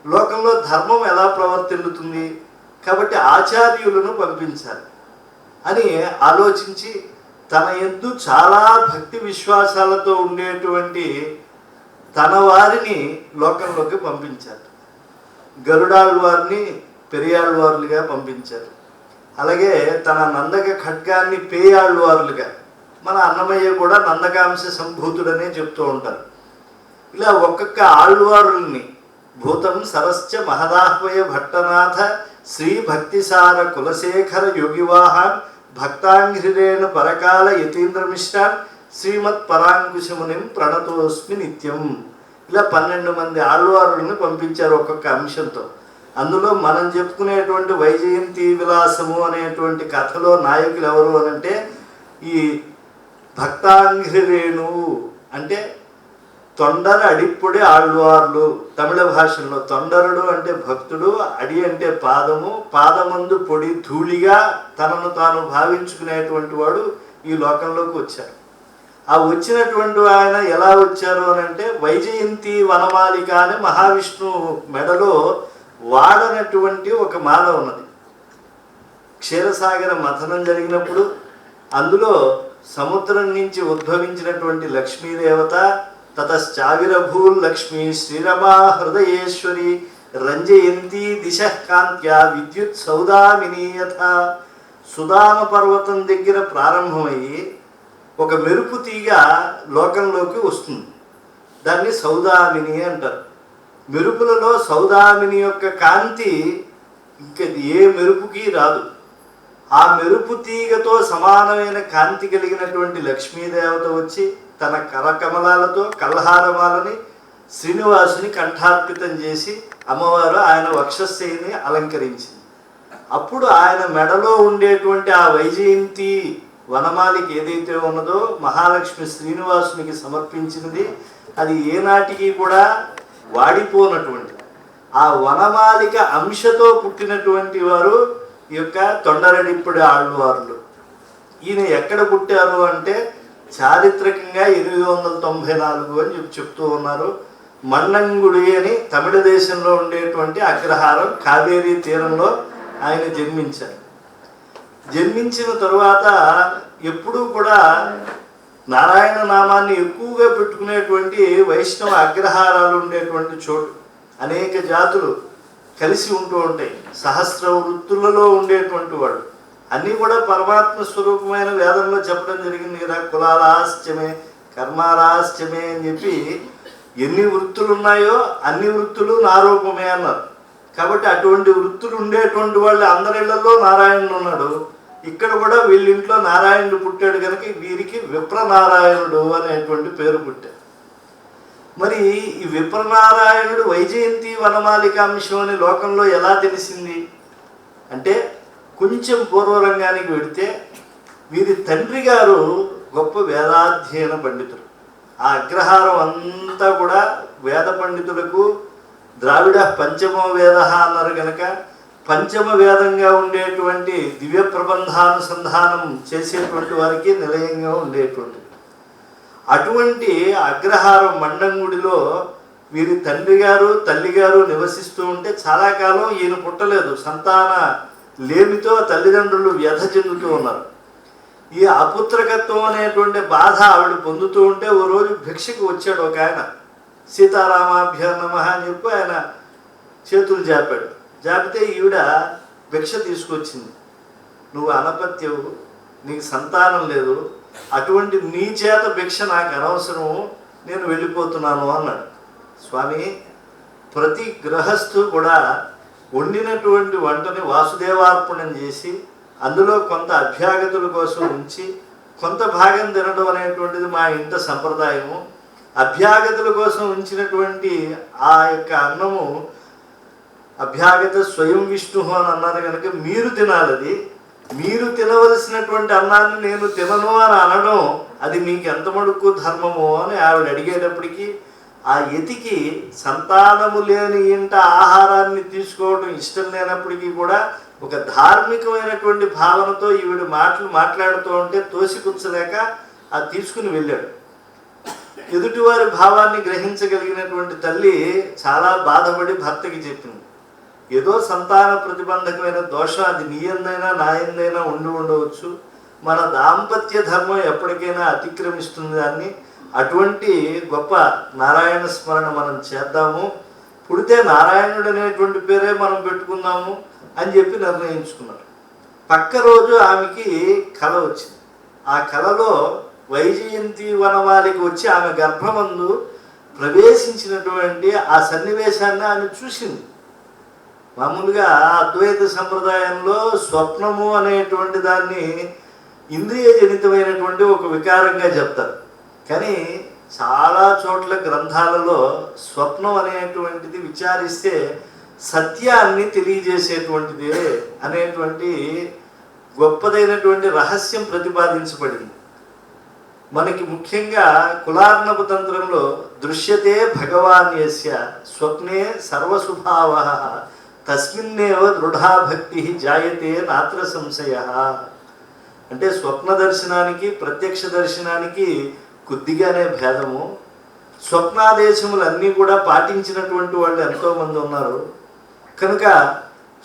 లోకంలో ధర్మం ఎలా ప్రవర్తిల్లుతుంది, కాబట్టి ఆచార్యులను పంపించాలి అని ఆలోచించి తన యందు చాలా భక్తి విశ్వాసాలతో ఉండేటువంటి తన వారిని లోకంలోకి పంపించారు. గరుడాళ్వారిని పెరియాళ్వార్లుగా పంపించారు. అలాగే తన నందక ఖడ్గాన్ని పేయాళ్వార్లుగా, మన అన్నమయ్య కూడా నందకాంశ సంభూతుడనే చెప్తూ ఉంటారు. ఇలా ఒక్కొక్క ఆళ్వారుల్ని భూతం సరస్య మహదాహ్వయ భట్టనాథ శ్రీ భక్తిసార కులశేఖర యోగివాహాన్ భక్తాంఘ్రిరేణ పరకాల యతీంద్రమిష్టాన్ శ్రీమత్ పరాంకుశమునిం ప్రణతోస్మి నిత్యం. ఇలా 12 మంది ఆళ్వారులను పంపించారు ఒక్కొక్క అంశంతో. అందులో మనం చెప్పుకునేటువంటి వైజయంతి విలాసము అనేటువంటి కథలో నాయకులు ఎవరు అని అంటే ఈ భక్తాంఘ్రి రేణువు అంటే తొండర అడిప్పుడే ఆళ్వార్లు. తమిళ భాషలో తొండరుడు అంటే భక్తుడు, అడి అంటే పాదము, పాదమందు పొడి ధూళిగా తనను తాను భావించుకునేటువంటి వాడు ఈ లోకంలోకి వచ్చారు. ఆ వచ్చినటువంటి ఆయన ఎలా వచ్చారు అని అంటే వైజయంతి వనమాలిక అని మహావిష్ణువు మెడలో వాడనటువంటి ఒక మాల ఉన్నది. క్షీరసాగర మథనం జరిగినప్పుడు అందులో సముద్రం నుంచి ఉద్భవించినటువంటి లక్ష్మీదేవత తతశ్చావిరభూల్ లక్ష్మీ శ్రీరమా హృదయేశ్వరి రంజయంతి దిశ కాంత్యా విద్యుత్ సౌదామినీయథ. సుదామ పర్వతం దగ్గర ప్రారంభమయ్యి ఒక మెరుపు తీగ లోకంలోకి వస్తుంది. దాన్ని సౌదామిని అంటారు. మెరుపులలో సౌదామిని యొక్క కాంతి ఇంక ఏ మెరుపుకి రాదు. ఆ మెరుపు తీగతో సమానమైన కాంతి కలిగినటువంటి లక్ష్మీదేవత వచ్చి తన కరకమలాలతో కల్హారమాలని శ్రీనివాసుని కంఠార్పితం చేసి అమ్మవారు ఆయన వక్షస్థిని అలంకరించింది. అప్పుడు ఆయన మెడలో ఉండేటువంటి ఆ వైజయంతి వనమాలిక ఏదైతే ఉన్నదో మహాలక్ష్మి శ్రీనివాసునికి సమర్పించినది. అది ఏనాటికి కూడా వాడిపోనటువంటి ఆ వనమాలిక అంశతో పుట్టినటువంటి వారు ఈ యొక్క తొండరడిప్పుడు ఆళ్వార్లు. ఈయన ఎక్కడ పుట్టారు అంటే చారిత్రకంగా 894 అని చెప్తూ ఉన్నారు. మన్నంగుడి అని తమిళ దేశంలో ఉండేటువంటి అగ్రహారం కావేరీ తీరంలో ఆయన జన్మించారు. జన్మించిన తరువాత ఎప్పుడూ కూడా నారాయణ నామాన్ని ఎక్కువగా పెట్టుకునేటువంటి వైష్ణవ అగ్రహారాలు ఉండేటువంటి చోటు. అనేక జాతులు కలిసి ఉంటూ ఉంటాయి. సహస్ర వృత్తులలో ఉండేటువంటి వాడు అన్నీ కూడా పరమాత్మ స్వరూపమైన వేదంలో చెప్పడం జరిగింది కదా. కులాలాశ్చమే కర్మాలాశ్చమే అని చెప్పి ఎన్ని వృత్తులు ఉన్నాయో అన్ని వృత్తులు నా రూపమే అన్నారు. కాబట్టి అటువంటి వృత్తులు ఉండేటువంటి వాళ్ళు అందరిళ్లలో నారాయణుడు ఉన్నాడు. ఇక్కడ కూడా వీళ్ళింట్లో నారాయణుడు పుట్టాడు కనుక వీరికి విప్రనారాయణుడు అనేటువంటి పేరు పుట్టాడు. మరి ఈ విప్రనారాయణుడు వైజయంతి వనమాలిక అంశం అని లోకంలో ఎలా తెలిసింది అంటే కొంచెం పూర్వరంగానికి వెడితే వీరి తండ్రి గారు గొప్ప వేదాధ్యయన పండితుడు. ఆ అగ్రహారం అంతా కూడా వేద పండితులకు ద్రావిడ పంచమో వేద అన్నారు కనుక పంచమ వేదంగా ఉండేటువంటి దివ్య ప్రబంధానుసంధానం చేసేటువంటి వారికి నిలయంగా ఉండేటువంటిది. అటువంటి అగ్రహారం మండంగుడిలో వీరి తండ్రి గారు తల్లి గారు నివసిస్తూ ఉంటే చాలా కాలం ఈయన పుట్టలేదు. సంతాన లేమితో తల్లిదండ్రులు వ్యధ చెందుతూ ఉన్నారు. ఈ అపుత్రకత్వం అనేటువంటి బాధ ఆవిడ పొందుతూ ఉంటే ఓ రోజు భిక్షకు వచ్చాడు ఒక ఆయన. సీతారామాభ్య నమః అని చెప్పి ఆయన చేతులు జాపాడు. జాపితే ఈవిడ భిక్ష తీసుకొచ్చింది. నువ్వు అనపత్యవు, నీకు సంతానం లేదు, అటువంటి నీ చేత భిక్ష నాకు అనవసరము, నేను వెళ్ళిపోతున్నాను అన్నాడు. స్వామి, ప్రతి గృహస్థు కూడా వండినటువంటి వంటని వాసుదేవార్పణం చేసి అందులో కొంత అభ్యాగతుల కోసం ఉంచి కొంత భాగం తినడం అనేటువంటిది మా ఇంట సంప్రదాయము. అభ్యాగతుల కోసం ఉంచినటువంటి ఆ యొక్క అన్నము అభ్యాగత స్వయం విష్ణు అని అన్నారు కనుక మీరు తినాలి. అది మీరు తినవలసినటువంటి అన్నాన్ని నేను తినను అని అనడం అది మీకు ఎంత మడుకు ధర్మము అని ఆవిడ అడిగేటప్పటికీ ఆ యతికి సంతానము లేని ఇంట ఆహారాన్ని తీసుకోవడం ఇష్టం లేనప్పటికీ కూడా ఒక ధార్మికమైనటువంటి భావనతో ఈవిడ మాట్లాడుతూ ఉంటే తోసిపుచ్చలేక అది తీసుకుని వెళ్ళాడు. ఎదుటివారి భావాన్ని గ్రహించగలిగినటువంటి తల్లి చాలా బాధపడి భర్తకి చెప్పింది, ఏదో సంతాన ప్రతిబంధకమైన దోషం అది నీ ఎందైనా నా ఎందైనా ఉండవచ్చు, మన దాంపత్య ధర్మం ఎప్పటికైనా అతిక్రమిస్తుంది దాన్ని, అటువంటి గొప్ప నారాయణ స్మరణ మనం చేద్దాము, పుడితే నారాయణుడు అనేటువంటి పేరే మనం పెట్టుకుందాము అని చెప్పి నిర్ణయించుకున్నారు. పక్క రోజు ఆమెకి కల వచ్చింది. ఆ కలలో వైజయంతి వనమాలికి వచ్చి ఆమె గర్భమందు ప్రవేశించినటువంటి ఆ సన్నివేశాన్ని ఆమె చూసింది. మామూలుగా అద్వైత సంప్రదాయంలో స్వప్నము అనేటువంటి దాన్ని ఇంద్రియజనితమైనటువంటి ఒక వికారంగా చెప్తారు. కానీ చాలా చోట్ల గ్రంథాలలో స్వప్నం అనేటువంటిది విచారిస్తే సత్యాన్ని తెలియజేసేటువంటిదే అనేటువంటి గొప్పదైనటువంటి రహస్యం ప్రతిపాదించబడింది. మనకి ముఖ్యంగా కులార్ణవ తంత్రంలో దృశ్యతే భగవాన్ యస్య స్వప్నే సర్వశుభావ తస్మిన్నేవ దృఢా భక్తి జాయతే నాత్ర సంశయ. అంటే స్వప్న దర్శనానికి ప్రత్యక్ష దర్శనానికి కొద్దిగానే భేదము. స్వప్నాదేశములన్నీ కూడా పాటించినటువంటి వాళ్ళు ఎంతోమంది ఉన్నారు. కనుక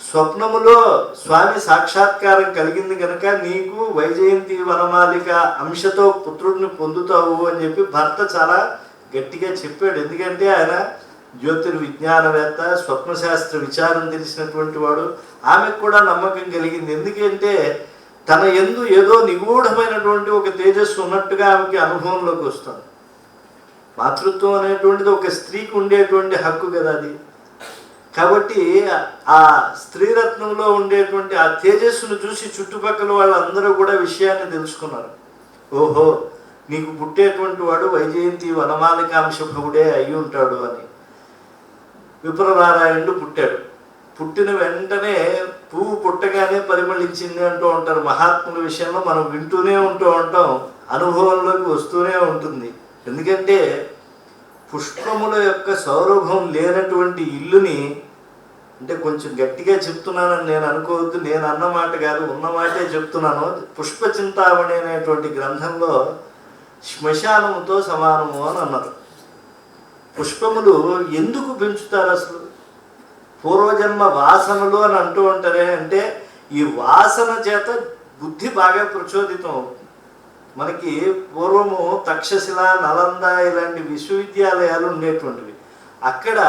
స్వప్నములో స్వామి సాక్షాత్కారం కలిగింది కనుక నీకు వైజయంతి వనమాలిక అంశతో పుత్రుడిని పొందుతావు అని చెప్పి భర్త చాలా గట్టిగా చెప్పాడు. ఎందుకంటే ఆయన జ్యోతిర్విజ్ఞానవేత్త, స్వప్నశాస్త్ర విచారం తెలిసినటువంటి వాడు. ఆమెకు కూడా నమ్మకం కలిగింది. ఎందుకంటే తన యందు ఏదో నిగూఢమైనటువంటి ఒక తేజస్సు ఉన్నట్టుగా ఆమెకి అనుభవంలోకి వస్తుంది. మాతృత్వం అనేటువంటిది ఒక స్త్రీకి ఉండేటువంటి హక్కు కదా అది. కాబట్టి ఆ స్త్రీరత్నంలో ఉండేటువంటి ఆ తేజస్సును చూసి చుట్టుపక్కల వాళ్ళందరూ కూడా విషయాన్ని తెలుసుకున్నారు. ఓహో, నీకు పుట్టేటువంటి వాడు వైజయంతి వనమాలికాంశభవుడే అయి ఉంటాడు అని. విప్రనారాయణుడు పుట్టాడు. పుట్టిన వెంటనే పువ్వు పుట్టగానే పరిమళించింది అంటూ ఉంటారు. మహాత్ముల విషయంలో మనం వింటూనే ఉంటూ ఉంటాం, అనుభవంలోకి వస్తూనే ఉంటుంది. ఎందుకంటే పుష్పముల యొక్క సౌరభం లేనటువంటి ఇల్లుని, అంటే కొంచెం గట్టిగా చెప్తున్నానని నేను అనుకోవద్దు, నేను అన్నమాట కాదు, ఉన్నమాటే చెప్తున్నాను. పుష్పచింతామణి అనేటువంటి గ్రంథంలో శ్మశానముతో సమానము అని అన్నారు. పుష్పములు ఎందుకు పెంచుతారు అసలు? పూర్వజన్మ వాసనలు అని అంటూ ఉంటారే. అంటే ఈ వాసన చేత బుద్ధి బాగా ప్రచోదితం అవుతుంది. మనకి పూర్వము తక్షశిల, నలంద ఇలాంటి విశ్వవిద్యాలయాలు ఉండేటువంటివి. అక్కడ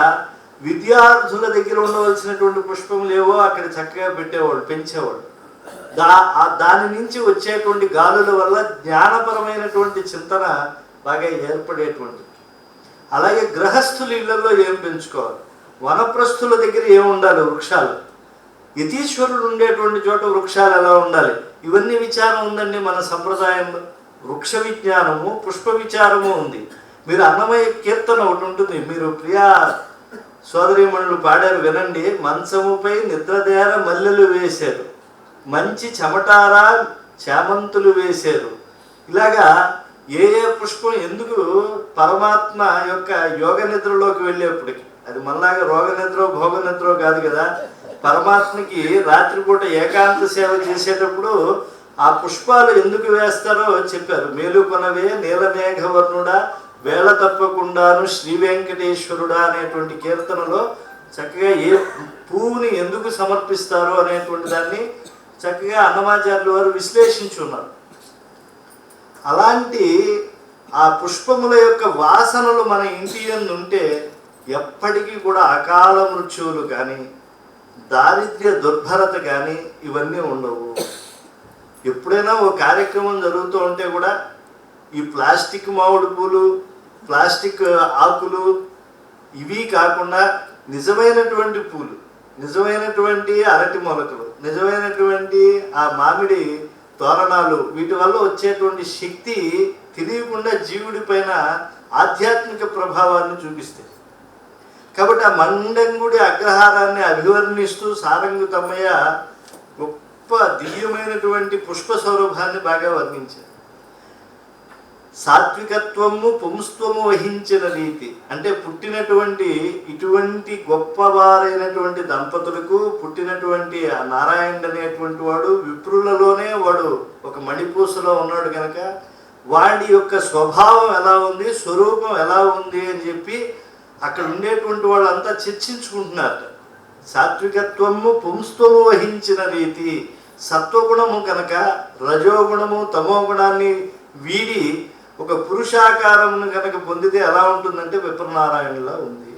విద్యార్థుల దగ్గర ఉండవలసినటువంటి పుష్పములు ఏవో అక్కడ చక్కగా పెట్టేవాళ్ళు, పెంచేవాళ్ళు. దాని నుంచి వచ్చేటువంటి గాలుల వల్ల జ్ఞానపరమైనటువంటి చింతన బాగా ఏర్పడేటువంటిది. అలాగే గృహస్థుల ఇళ్లలో ఏం పెంచుకోవాలి, వనప్రస్థుల దగ్గర ఏం ఉండాలి, వృక్షాలు. యతీశ్వరుడు ఉండేటువంటి చోట వృక్షాలు ఎలా ఉండాలి, ఇవన్నీ విచారం ఉందండి మన సంప్రదాయంలో. వృక్ష విజ్ఞానము, పుష్ప విచారము ఉంది. మీరు అన్నమయ్య కీర్తన ఒకటి ఉంటుంది, మీరు ప్రియా సోదరీమణులు పాడారు వినండి. మంచముపై నిద్రదేర మల్లెలు వేశారు, మంచి చెమటారా చామంతులు వేశారు. ఇలాగా ఏ ఏ పుష్పం ఎందుకు పరమాత్మ యొక్క యోగ నిద్రలోకి వెళ్ళేప్పటికి, అది మనలాగా రోగ నిద్ర భోగ నిద్ర కాదు కదా. పరమాత్మకి రాత్రిపూట ఏకాంత సేవ చేసేటప్పుడు ఆ పుష్పాలు ఎందుకు వేస్తారో చెప్పారు. మేలుకొనవే నీలమేఘవర్ణుడా వేళ తప్పకుండాను శ్రీ వెంకటేశ్వరుడా అనేటువంటి కీర్తనలో చక్కగా ఏ పువ్వుని ఎందుకు సమర్పిస్తారో అనేటువంటి దాన్ని చక్కగా అన్నమాచార్యుల వారు విశ్లేషించున్నారు. అలాంటి ఆ పుష్పముల యొక్క వాసనలు మన ఇంటి యందు ఉంటే ఎప్పటికీ కూడా అకాల మృత్యువులు కానీ, దారిద్ర్య దుర్భరత కానీ ఇవన్నీ ఉండవు. ఎప్పుడైనా ఓ కార్యక్రమం జరుగుతూ ఉంటే కూడా ఈ ప్లాస్టిక్ మామిడి పూలు, ప్లాస్టిక్ ఆకులు ఇవి కాకుండా నిజమైనటువంటి పూలు, నిజమైనటువంటి అరటి మొలకలు, నిజమైనటువంటి ఆ మామిడి తోరణాలు, వీటి వల్ల వచ్చేటువంటి శక్తి తెలియకుండా జీవుడి పైన ఆధ్యాత్మిక ప్రభావాన్ని చూపిస్తాయి. కాబట్టి ఆ మండంగుడి అగ్రహారాన్ని అభివర్ణిస్తూ సారంగు తమ్మయ్య గొప్ప దివ్యమైనటువంటి పుష్ప సౌరభాన్ని బాగా వర్ణించారు. సాత్వికత్వము పుంస్త్వము వహించిన రీతి, అంటే పుట్టినటువంటి ఇటువంటి గొప్పవారైనటువంటి దంపతులకు పుట్టినటువంటి ఆ నారాయణుడు అనేటువంటి వాడు విప్రులలోనే వాడు ఒక మణిపూసలో ఉన్నాడు కనుక వాడి యొక్క స్వభావం ఎలా ఉంది, స్వరూపం ఎలా ఉంది అని చెప్పి అక్కడ ఉండేటువంటి వాళ్ళంతా చర్చించుకుంటున్నారు. సాత్వికత్వము పుంస్త్వము వహించిన రీతి, సత్వగుణము కనుక రజోగుణము తమో గుణాన్ని వీడి ఒక పురుషాకారమును కనుక పొందితే ఎలా ఉంటుందంటే విప్రనారాయణలా ఉంది.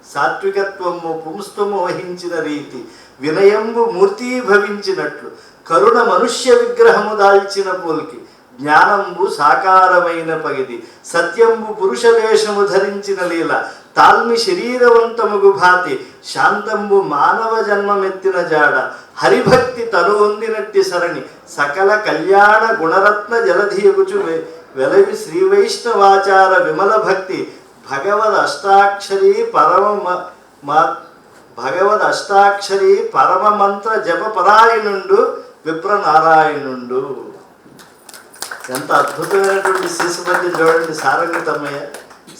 సాత్వికత్వము పుంస్త్వము వహించిన రీతి, వినయంబు మూర్తీభవించినట్లు, కరుణ మనుష్య విగ్రహము దాల్చిన పోల్కి, జ్ఞానంబు సాకారమైన పగిది, సత్యంబు పురుష వేషము ధరించిన లీల, తాల్మి శరీరవంతముగు భాతి, శాంతంబు మానవ జన్మమెత్తిన జాడ, హరిభక్తి తను పొందినట్టి సరణి, సకల కళ్యాణ గుణరత్న జలధియగుచు వెలవి శ్రీ వైష్ణవాచార విమల భక్తి, భగవద్ అష్టాక్షరీ పరమ భగవద్ అష్టాక్షరి పరమ మంత్ర జప పరాయణుండు విప్రనారాయణుండు. ఎంత అద్భుతమైనటువంటి శిశుపద్యం చూడండి. సారంగతమయ్య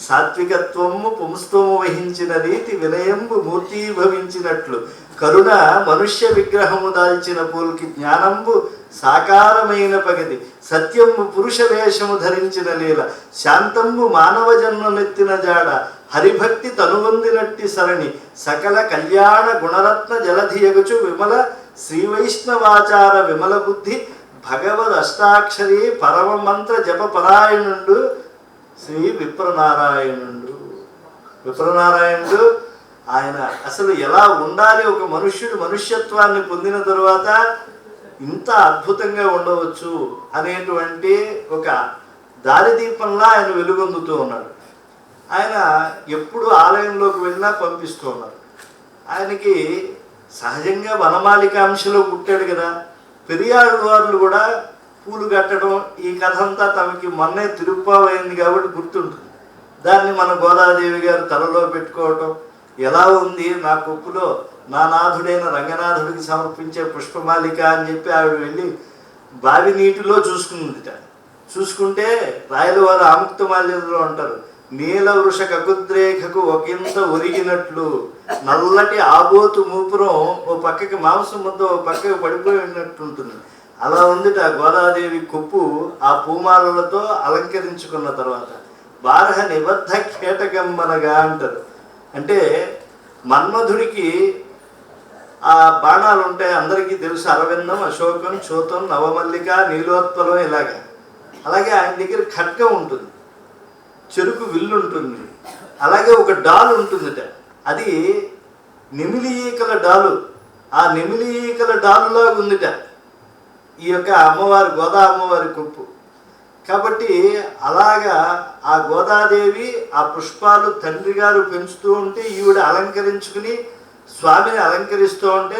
సాత్వికత్వము పుంస్తవము వహించిన రీతి వినయంబు మూర్తీభవించినట్లు కరుణ మనుష్య విగ్రహము దాల్చిన పూల్కి జ్ఞానంబు సాకారమైన పగతి సత్యంబు పురుష వేషము ధరించిన లీల శాంతంబు మానవ జన్మనెత్తిన జాడ హరిభక్తి తనువందినట్టి సరణి సకల కళ్యాణ గుణరత్న జలధియగుచు విమల శ్రీవైష్ణవాచార విమల బుద్ధి భగవద్ అష్టాక్షరి పరమ మంత్ర జప పరాయణుండు శ్రీ విప్రనారాయణుడు. విప్రనారాయణుడు ఆయన అసలు ఎలా ఉండాలి, ఒక మనుష్యుడు మనుష్యత్వాన్ని పొందిన తరువాత ఇంత అద్భుతంగా ఉండవచ్చు అనేటువంటి ఒక దారిదీపంలా ఆయన వెలుగొందుతూ ఉన్నాడు. ఆయన ఎప్పుడు ఆలయంలోకి వెళ్ళినా పంపిస్తూ ఉన్నారు. ఆయనకి సహజంగా వనమాలికాంశలో పుట్టాడు కదా. పెరియాళ్ళవార్లు కూడా పూలు కట్టడం ఈ కథ అంతా తమకి మొన్నే తిరుప్పావైంది కాబట్టి గుర్తుంటుంది. దాన్ని మన గోదాదేవి గారు తలలో పెట్టుకోవటం, ఎలా ఉంది నా కొప్పులో నా నాథుడైన రంగనాథుడికి సమర్పించే పుష్పమాలిక అని చెప్పి ఆవిడ వెళ్ళి బావి నీటిలో చూసుకుందిట. చూసుకుంటే రాయలవారు ఆముక్తమాల్యంలో అంటారు, నీల వృష కకుద్రేఖకు ఒకంత ఒరిగినట్లు నల్లటి ఆబోతు మూపురం ఓ పక్కకి మాంసం ముద్ద ఓ పక్కకి పడిపోయి ఉన్నట్టుంటుంది. అలా ఉందిట గోదాదేవి కొప్పు ఆ పూమాలలతో అలంకరించుకున్న తర్వాత. బారహ నిబద్ధ కేటకమ్మనగా అంటారు. అంటే మన్మధుడికి ఆ బాణాలు ఉంటాయి, అందరికీ తెలుసు, అరవిందం, అశోకం, చోతం, నవమల్లిక, నీలోత్పలం ఇలాగా. అలాగే ఆయన దగ్గర ఖడ్గం ఉంటుంది, చెరుకు విల్లు ఉంటుంది, అలాగే ఒక డాలు ఉంటుందిట. అది నెమిలి ఈకల డాలు. ఆ నెమిలి ఈకల డాలులాగా ఉందిట ఈ యొక్క అమ్మవారి గోదా అమ్మవారి కొప్పు. కాబట్టి అలాగా ఆ గోదాదేవి ఆ పుష్పాలు తండ్రి గారు పెంచుతూ ఉంటే ఈవిడ అలంకరించుకుని స్వామిని అలంకరిస్తూ ఉంటే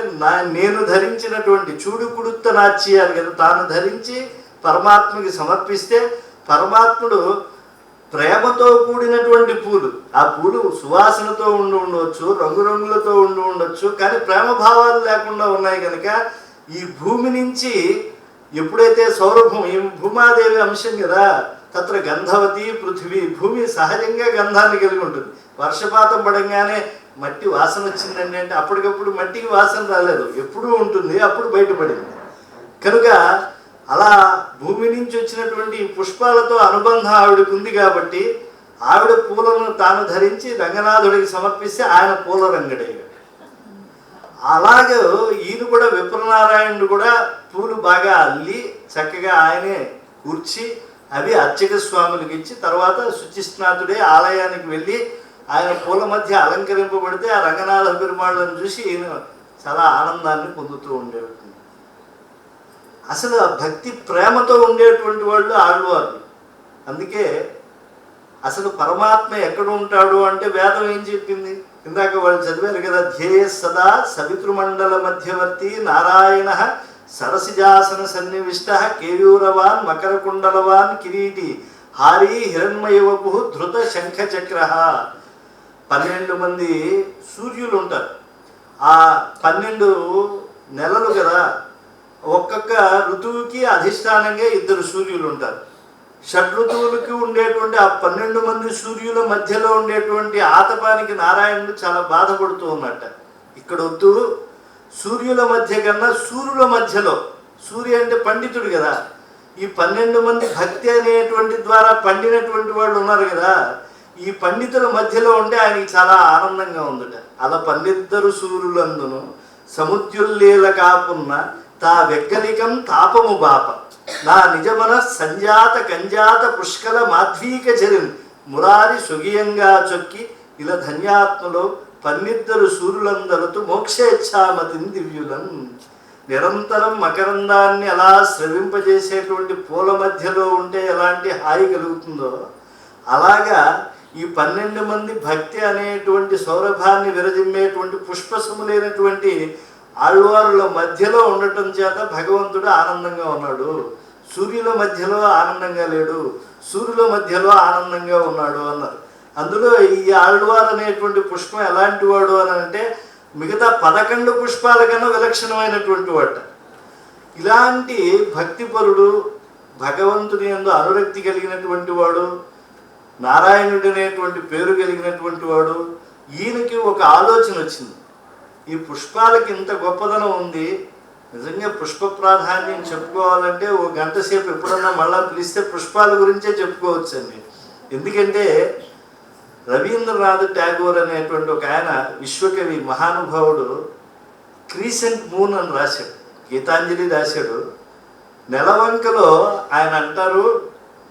నేను ధరించినటువంటి చూడు కుడుత్త నాచ్యాలు కదా తాను ధరించి పరమాత్మకి సమర్పిస్తే పరమాత్ముడు ప్రేమతో కూడినటువంటి పూలు, ఆ పూలు సువాసనతో ఉండవచ్చు, రంగురంగులతో ఉండవచ్చు, కానీ ప్రేమ భావాలు లేకుండా ఉన్నాయి కనుక ఈ భూమి నుంచి ఎప్పుడైతే సౌరభం, ఈ భూమాదేవి అంశం కదా, తత్ర గంధవతి పృథివీ, భూమి సహజంగా గంధాన్ని కలిగి ఉంటుంది. వర్షపాతం పడంగానే మట్టి వాసన వచ్చిందండి అంటే అప్పటికప్పుడు మట్టికి వాసన రాలేదు, ఎప్పుడూ ఉంటుంది, అప్పుడు బయటపడింది. కనుక అలా భూమి నుంచి వచ్చినటువంటి పుష్పాలతో అనుబంధం ఆవిడకు ఉంది కాబట్టి ఆవిడ పూలను తాను ధరించి రంగనాథుడికి సమర్పిస్తే ఆయన పూల రంగడయ్యాడు. అలాగే ఈయన కూడా విప్రనారాయణుడు కూడా పూలు బాగా అల్లి చక్కగా ఆయనే కూర్చి అవి అర్చక స్వాములకు ఇచ్చి తర్వాత శుచిస్నాథుడే ఆలయానికి వెళ్ళి ఆయన పూల మధ్య అలంకరింపబడితే ఆ రంగనాథ పెరుమాళ్ళను చూసి ఈయన చాలా ఆనందాన్ని పొందుతూ ఉండేవాడు. అసలు ఆ భక్తి ప్రేమతో ఉండేటువంటి వాళ్ళు ఆళ్వారు. అందుకే అసలు పరమాత్మ ఎక్కడ ఉంటాడు అంటే వేదం ఏం చెప్పింది, ఇందాక వాళ్ళు చదివారు కదా, ధ్యేయ సదా సవితృమండల మధ్యవర్తి నారాయణ సరసిజాసన సన్నివిష్ట కేయూరవాన్ మకరకుండలవాన్ కిరీటి హారీ హిరణ్మయవపు ధృత శంఖ చక్ర. 12 మంది సూర్యులు ఉంటారు. ఆ 12 నెలలు కదా, ఒక్కొక్క ఋతువుకి అధిష్టానంగా 2 సూర్యులు ఉంటారు. షడ్ఋతువులకి ఉండేటువంటి ఆ 12 మంది సూర్యుల మధ్యలో ఉండేటువంటి ఆతపానికి నారాయణుడు చాలా బాధపడుతూ ఉన్నట్ట. ఇక్కడ వద్దు, సూర్యుల మధ్య కన్నా సూర్యుల మధ్యలో, సూర్య అంటే పండితుడు కదా, ఈ 12 మంది భక్తి అనేటువంటి ద్వారా పండినటువంటి వాళ్ళు ఉన్నారు కదా, ఈ పండితుల మధ్యలో ఉంటే ఆయనకి చాలా ఆనందంగా ఉందట. అలా 12 సూర్యులందును సముద్యుల్లీల కాపున్న తా వెగ్గలికం తాపము బాప నా నిజమన సంజాత కంజాత పుష్కల మాధ్వీక చరిన్ మురారి సుగియంగా చొక్కి ఇలా ధన్యాత్మలో 12 సూర్యులందరూ మోక్షేచ్ఛామతిని దివ్యులం. నిరంతరం మకరందాన్ని అలా స్రవింపజేసేటువంటి పూల మధ్యలో ఉంటే ఎలాంటి హాయి కలుగుతుందో అలాగా ఈ 12 మంది భక్తి అనేటువంటి సౌరభాన్ని విరజిమ్మేటువంటి పుష్పసములైనటువంటి ఆళ్వారుల మధ్యలో ఉండటం చేత భగవంతుడు ఆనందంగా ఉన్నాడు. సూర్యుల మధ్యలో ఆనందంగా లేడు, సూర్యుల మధ్యలో ఆనందంగా ఉన్నాడు అన్నారు. అందులో ఈ ఆళ్వారు అనేటువంటి పుష్పం ఎలాంటి వాడు అని అంటే మిగతా 11 పుష్పాల కన్నా విలక్షణమైనటువంటి వాట. ఇలాంటి భక్తిపరుడు, భగవంతుని యందు అనురక్తి కలిగినటువంటి వాడు, నారాయణుడు అనేటువంటి పేరు కలిగినటువంటి వాడు, ఈయనకి ఒక ఆలోచన వచ్చింది. ఈ పుష్పాలకి ఇంత గొప్పదనం ఉంది, నిజంగా పుష్ప ప్రాధాన్యం చెప్పుకోవాలంటే ఓ గంట సేపు ఎప్పుడన్నా మళ్ళా పిలిస్తే పుష్పాల గురించే చెప్పుకోవచ్చండి. ఎందుకంటే రవీంద్రనాథ్ ఠాగూర్ అనేటువంటి ఒక ఆయన విశ్వకవి మహానుభావుడు క్రీసెంట్ మూన్ అని రాశాడు, గీతాంజలి రాశాడు. నెలవంకలో ఆయన అంటారు,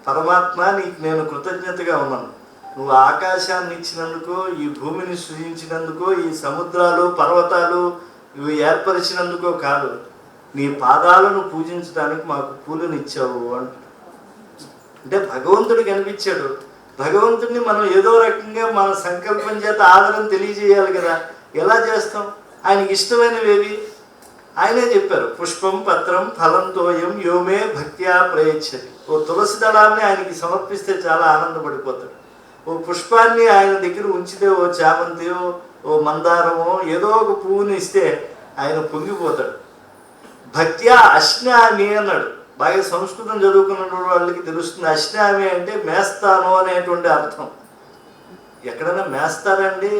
పరమాత్మ నీకు నేను కృతజ్ఞతగా ఉన్నాను, నువ్వు ఆకాశాన్ని ఇచ్చినందుకు, ఈ భూమిని సృజించినందుకు, ఈ సముద్రాలు పర్వతాలు ఇవి ఏర్పరిచినందుకో కాదు, నీ పాదాలను పూజించడానికి మాకు పూలను ఇచ్చావు అంటే భగవంతుడు కనిపించాడు. భగవంతుడిని మనం ఏదో రకంగా మన సంకల్పం చేత ఆదరణ తెలియజేయాలి కదా. ఎలా చేస్తాం? ఆయనకి ఇష్టమైనవేవి ఆయనే చెప్పారు. పుష్పం పత్రం ఫలం తోయం యోమే భక్త్యా ప్రయచ్చతి. ఓ తులసి దళాన్ని ఆయనకి సమర్పిస్తే చాలా ఆనందపడిపోతాడు. ఓ పుష్పాన్ని ఆయన దగ్గర ఉంచితే, ఓ చామంతియో ఓ మందారమో ఏదో ఒక పువ్వుని ఇస్తే ఆయన పొంగిపోతాడు. భక్త్యా అశ్నామి అన్నాడు. బాగా సంస్కృతం చదువుకున్న వాళ్ళకి తెలుస్తుంది. అశ్నామి అంటే మేస్తాను అనేటువంటి అర్థం. ఎక్కడైనా మేస్తారండి?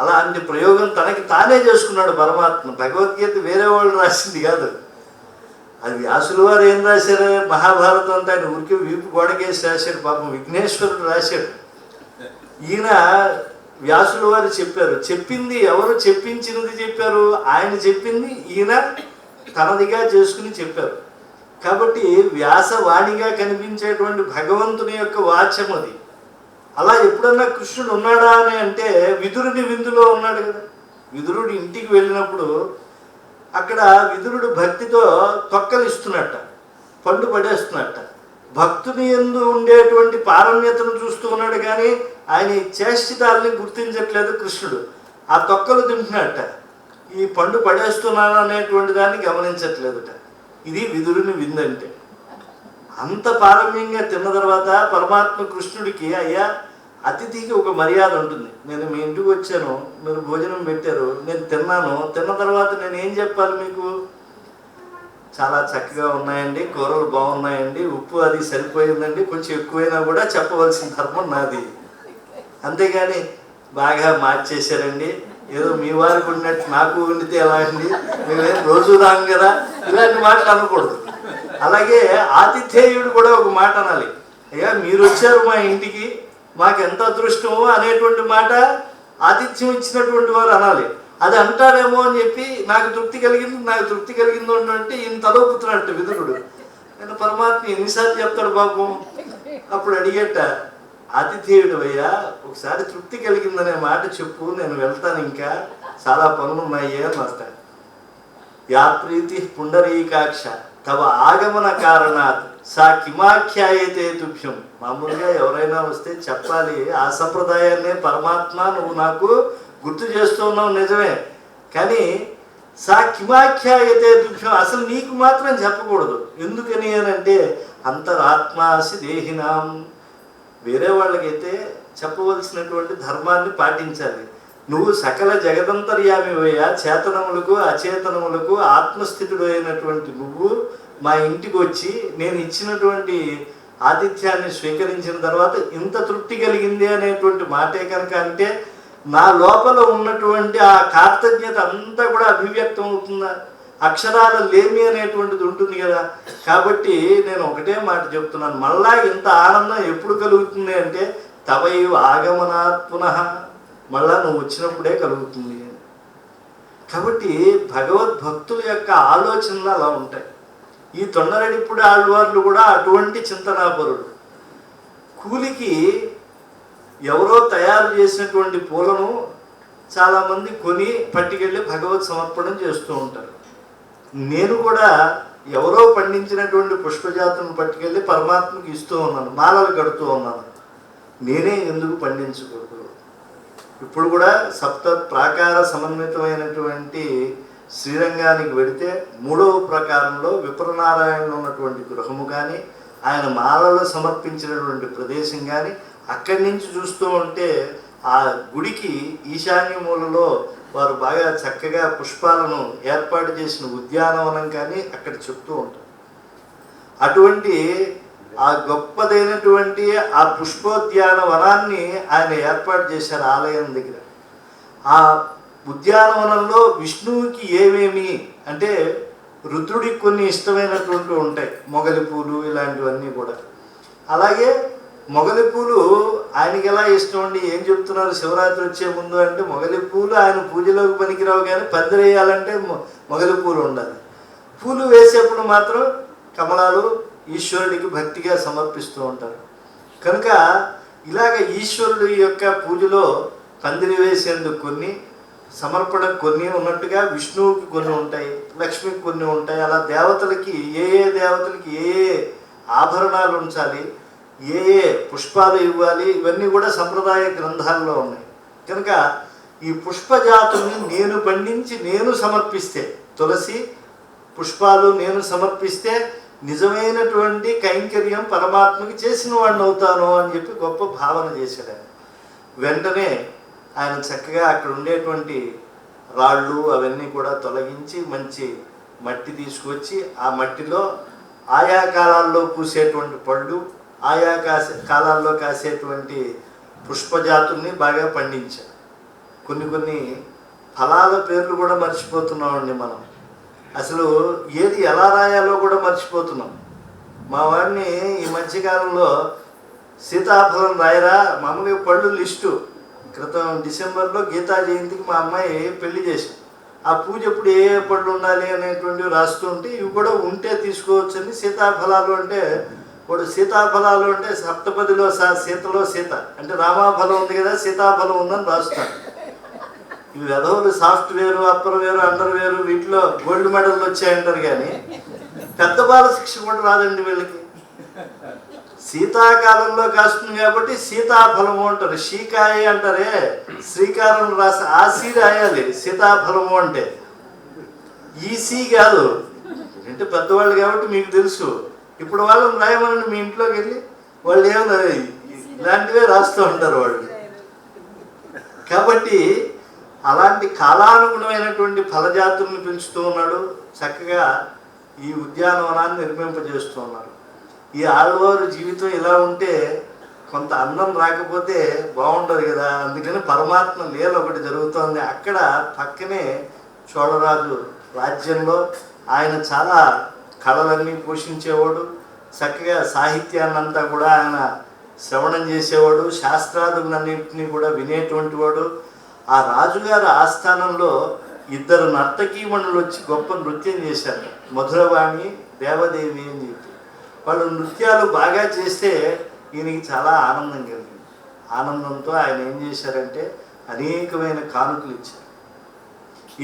అలాంటి ప్రయోగం తనకి తానే చేసుకున్నాడు పరమాత్మ. భగవద్గీత వేరే వాళ్ళు రాసింది కాదు. అది వ్యాసుల వారు ఏం రాశారు? మహాభారతం అంతా ఆయన ఊరికి వీపు గోడకేసి రాశాడు. పాపం విఘ్నేశ్వరుడు రాశాడు. ఈయన వ్యాసుల వారు చెప్పారు. చెప్పింది ఎవరు? చెప్పించినది చెప్పారు. ఆయన చెప్పింది ఈయన తనదిగా చేసుకుని చెప్పారు. కాబట్టి వ్యాసవాణిగా కనిపించేటువంటి భగవంతుని యొక్క వాచ్యం అది. అలా ఎప్పుడన్నా కృష్ణుడు ఉన్నాడా అని అంటే విదురుని విందులో ఉన్నాడు కదా. విదురుడు ఇంటికి వెళ్ళినప్పుడు అక్కడ విదురుడు భక్తితో తొక్కలు ఇస్తున్నట్ట, పండు పడేస్తున్నట్ట. భక్తుని యందు ఉండేటువంటి పారమ్యతను చూస్తూ ఉన్నాడు, కానీ ఆయన చేష్టితాలని గుర్తించట్లేదు కృష్ణుడు. ఆ తొక్కలు తింటున్నట్ట, ఈ పండు పడేస్తున్నాను అనేటువంటి దాన్ని గమనించట్లేదుట. ఇది విదురుని విందంటే. అంత పారమ్యంగా తిన్న తర్వాత పరమాత్మ కృష్ణుడికి, అయ్యా అతిథికి ఒక మర్యాద ఉంటుంది. నేను మీ ఇంటికి వచ్చాను, మీరు భోజనం పెట్టారు, నేను తిన్నాను. తిన్న తర్వాత నేను ఏం చెప్పాలి మీకు? చాలా చక్కగా ఉన్నాయండి, కూరలు బాగున్నాయండి, ఉప్పు అది సరిపోయిందండి, కొంచెం ఎక్కువైనా కూడా చెప్పవలసిన ధర్మం నాది. అంతేగాని బాగా మార్చేశారండి, ఏదో మీ వారికి ఉన్నట్టు నాకు వండితే ఎలా అండి, మేమేం రోజు రాము కదా, ఇలాంటి మాటలు అనకూడదు. అలాగే ఆతిథేయుడు కూడా ఒక మాట అనాలి. అయ్యా మీరు వచ్చారు మా ఇంటికి, మాకు ఎంత అదృష్టమో అనేటువంటి మాట ఆతిథ్యం ఇచ్చినటువంటి వారు అనాలి. అది అంటారేమో అని చెప్పి నాకు తృప్తి కలిగింది అంటే ఈయన తలొప్పుతున్నట్టు విదురుడు. నేను పరమాత్మ ఎన్నిసార్లు చెప్తాడు పాపం. అప్పుడు అడిగేట, ఆతిథేయుడు అయ్యా ఒకసారి తృప్తి కలిగిందనే మాట చెప్పు, నేను వెళ్తాను, ఇంకా చాలా పనులు ఉన్నాయి అని వస్తాడు. యా ప్రీతి పుండరీకాక్ష తవ ఆగమన కారణాత్ సా కిమాఖ్యాయతే తుభ్యం. మామూలుగా ఎవరైనా వస్తే చెప్పాలి ఆ సంప్రదాయాన్నే పరమాత్మ నువ్వు నాకు గుర్తు చేస్తున్నావు నిజమే, కానీ సా కిమాఖ్యాయతే తుభ్యం అసలు నీకు మాత్రం చెప్పకూడదు. ఎందుకని అని అంటే అంతరాత్మాసి దేహినాం, వేరే వాళ్ళకైతే చెప్పవలసినటువంటి ధర్మాన్ని పాటించాలి. నువ్వు సకల జగదంతర్యామివయ్యా, చేతనములకు అచేతనములకు ఆత్మస్థితుడు అయినటువంటి నువ్వు మా ఇంటికి వచ్చి నేను ఇచ్చినటువంటి ఆతిథ్యాన్ని స్వీకరించిన తర్వాత ఇంత తృప్తి కలిగింది అనేటువంటి మాటే కనుక అంటే నా లోపల ఉన్నటువంటి ఆ కార్తజ్ఞత అంతా కూడా అభివ్యక్తం అవుతుందా? అక్షరాల లేమి అనేటువంటిది ఉంటుంది కదా. కాబట్టి నేను ఒకటే మాట చెప్తున్నాను, మళ్ళా ఇంత ఆనందం ఎప్పుడు కలుగుతుంది అంటే తవైవ ఆగమనాత్ పునః, మళ్ళా నువ్వు వచ్చినప్పుడే కలుగుతుంది. కాబట్టి భగవద్భక్తుల యొక్క ఆలోచనలు అలా ఉంటాయి. ఈ తొండరెడ్డిప్పుడు ఆళ్వార్లు కూడా అటువంటి చింతనాపరుడు. కూలికి ఎవరో తయారు చేసినటువంటి పూలను చాలామంది కొని పట్టుకెళ్ళి భగవత్ సమర్పణం చేస్తూ ఉంటారు. నేను కూడా ఎవరో పండించినటువంటి పుష్పజాతులను పట్టుకెళ్ళి పరమాత్మకి ఇస్తూ ఉన్నాను, మాలలు కడుతూ ఉన్నాను. నేనే ఎందుకు పండించకూడదు? ఇప్పుడు కూడా సప్త ప్రాకార సమన్వితమైనటువంటి శ్రీరంగానికి వెడితే 3వ ప్రకారంలో విప్రనారాయణలో ఉన్నటువంటి గృహము కానీ, ఆయన మాలలు సమర్పించినటువంటి ప్రదేశం కానీ, అక్కడి నుంచి చూస్తూ ఉంటే ఆ గుడికి ఈశాన్య మూలలో వారు బాగా చక్కగా పుష్పాలను ఏర్పాటు చేసిన ఉద్యానవనం కానీ అక్కడ చెప్తూ ఉంటారు. అటువంటి ఆ గొప్పదైనటువంటి ఆ పుష్పోద్యానవనాన్ని ఆయన ఏర్పాటు చేశారు ఆలయం దగ్గర. ఆ ఉద్యానవనంలో విష్ణువుకి ఏమేమి అంటే రుద్రుడికి కొన్ని ఇష్టమైనటువంటి ఉంటాయి, మొగలి పూలు ఇలాంటివన్నీ కూడా. అలాగే మొగలి పూలు ఆయనకి ఎలా ఇష్టం అండి, ఏం చెప్తున్నారు శివరాత్రి వచ్చే ముందు అంటే మొగలి పూలు ఆయన పూజలోకి పనికిరావు, కానీ పందిరేయాలంటే మొగలి పూలు ఉండాలి. పూలు వేసేప్పుడు మాత్రం కమలాలు ఈశ్వరుడికి భక్తిగా సమర్పిస్తూ ఉంటారు. కనుక ఇలాగ ఈశ్వరుడి యొక్క పూజలో పందిరి వేసేందుకు కొన్ని, సమర్పణకు కొన్ని ఉన్నట్టుగా విష్ణువుకి కొన్ని ఉంటాయి, లక్ష్మికి కొన్ని ఉంటాయి. అలా దేవతలకి ఏ దేవతలకి ఏ ఆభరణాలు ఉంచాలి, ఏ పుష్పాలు ఇవ్వాలి, ఇవన్నీ కూడా సంప్రదాయ గ్రంథాల్లో ఉన్నాయి. కనుక ఈ పుష్పజాతుల్ని నేను పండించి నేను సమర్పిస్తే, తులసి పుష్పాలు నేను సమర్పిస్తే నిజమైనటువంటి కైంకర్యం పరమాత్మకి చేసిన వాడిని అవుతాను అని చెప్పి గొప్ప భావన చేశాడు ఆయన. వెంటనే ఆయన చక్కగా అక్కడ ఉండేటువంటి రాళ్ళు అవన్నీ కూడా తొలగించి మంచి మట్టి తీసుకొచ్చి ఆ మట్టిలో ఆయా కాలాల్లో పూసేటువంటి పళ్ళు, ఆయా కాలాల్లో కాసేటువంటి పుష్పజాతుల్ని బాగా పండించారు. కొన్ని ఫలాల పేర్లు కూడా మర్చిపోతున్నామండి మనం. అసలు ఏది ఎలా రాయాలో కూడా మర్చిపోతున్నాం. మా వాడిని ఈ మధ్యకాలంలో సీతాఫలం రాయరా, మామూలుగా పళ్ళు లిస్టు క్రితం డిసెంబర్లో గీతా జయంతికి మా అమ్మాయి పెళ్లి చేసి ఆ పూజ ఎప్పుడు ఏ పళ్ళు ఉండాలి అనేటువంటివి రాస్తూ ఉంటే ఇవి కూడా ఉంటే తీసుకోవచ్చని. సీతాఫలాలు అంటే వాడు సీతాఫలాలు అంటే సప్తపదిలో సీతలో సీత అంటే రామాఫలం ఉంది కదా, సీతాఫలం ఉందని రాస్తాడు. ఇవి వెధవులు సాఫ్ట్వేరు, అప్పర్వేరు, అండర్వేరు వీటిలో గోల్డ్ మెడల్ వచ్చాయంటారు, కానీ పెద్ద బాల శిక్ష కూడా రాదండి వీళ్ళకి. శీతాకాలంలో కాస్తుంది కాబట్టి సీతాఫలము అంటారు. షీకాయ అంటారే, శ్రీకారం రాసి ఆసీ రాయాలి సీతాఫలము అంటే, ఈసీ కాదు. అంటే పెద్దవాళ్ళు కాబట్టి మీకు తెలుసు. ఇప్పుడు వాళ్ళని రాయమనండి మీ ఇంట్లోకి వెళ్ళి, వాళ్ళు ఏమన్నా ఇలాంటివే రాస్తూ ఉంటారు వాళ్ళు. కాబట్టి అలాంటి కాలానుగుణమైనటువంటి ఫలజాతుల్ని పెంచుతూ ఉన్నాడు. చక్కగా ఈ ఉద్యానవనాన్ని నిర్మింపజేస్తూ ఉన్నాడు. ఈ ఆళ్వారు జీవితం ఇలా ఉంటే కొంత అందం రాకపోతే బాగుండదు కదా. అందుకని పరమాత్మ లీల ఒకటి జరుగుతోంది. అక్కడ పక్కనే చోళరాజు రాజ్యంలో ఆయన చాలా కళలన్నీ పోషించేవాడు. చక్కగా సాహిత్యాన్నంతా కూడా ఆయన శ్రవణం చేసేవాడు, శాస్త్రాదులన్నింటినీ కూడా వినేటువంటి వాడు. ఆ రాజుగారి ఆస్థానంలో ఇద్దరు నర్తకీమణులు వచ్చి గొప్ప నృత్యం చేశారు, మధురవాణి, దేవదేవి అని చెప్పి. వాళ్ళు నృత్యాలు బాగా చేస్తే ఈయనకి చాలా ఆనందం కలిగింది. ఆనందంతో ఆయన ఏం చేశారంటే అనేకమైన కానుకలు ఇచ్చారు.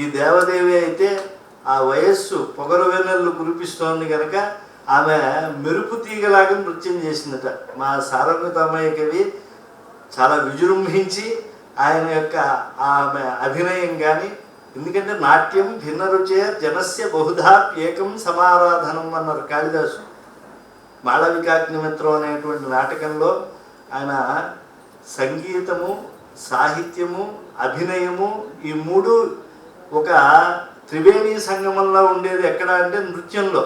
ఈ దేవదేవి అయితే ఆ వయస్సు పొగరు వెన్నెళ్ళు కురిపిస్తోంది కనుక ఆమె మెరుపు తీగలాగా నృత్యం చేసిందట. మా సారంగతమయ్య కవి చాలా విజృంభించి ఆయన యొక్క ఆమె అభినయం కానీ, ఎందుకంటే నాట్యం భిన్న రుచే జనస్య బహుధా ఏకం సమారాధనం అన్నారు కాళిదాసు. మాళవికాగ్నిమిత్రం అనేటువంటి నాటకంలో ఆయన సంగీతము, సాహిత్యము, అభినయము ఈ మూడు ఒక త్రివేణి సంగమంలో ఉండేది ఎక్కడ అంటే నృత్యంలో.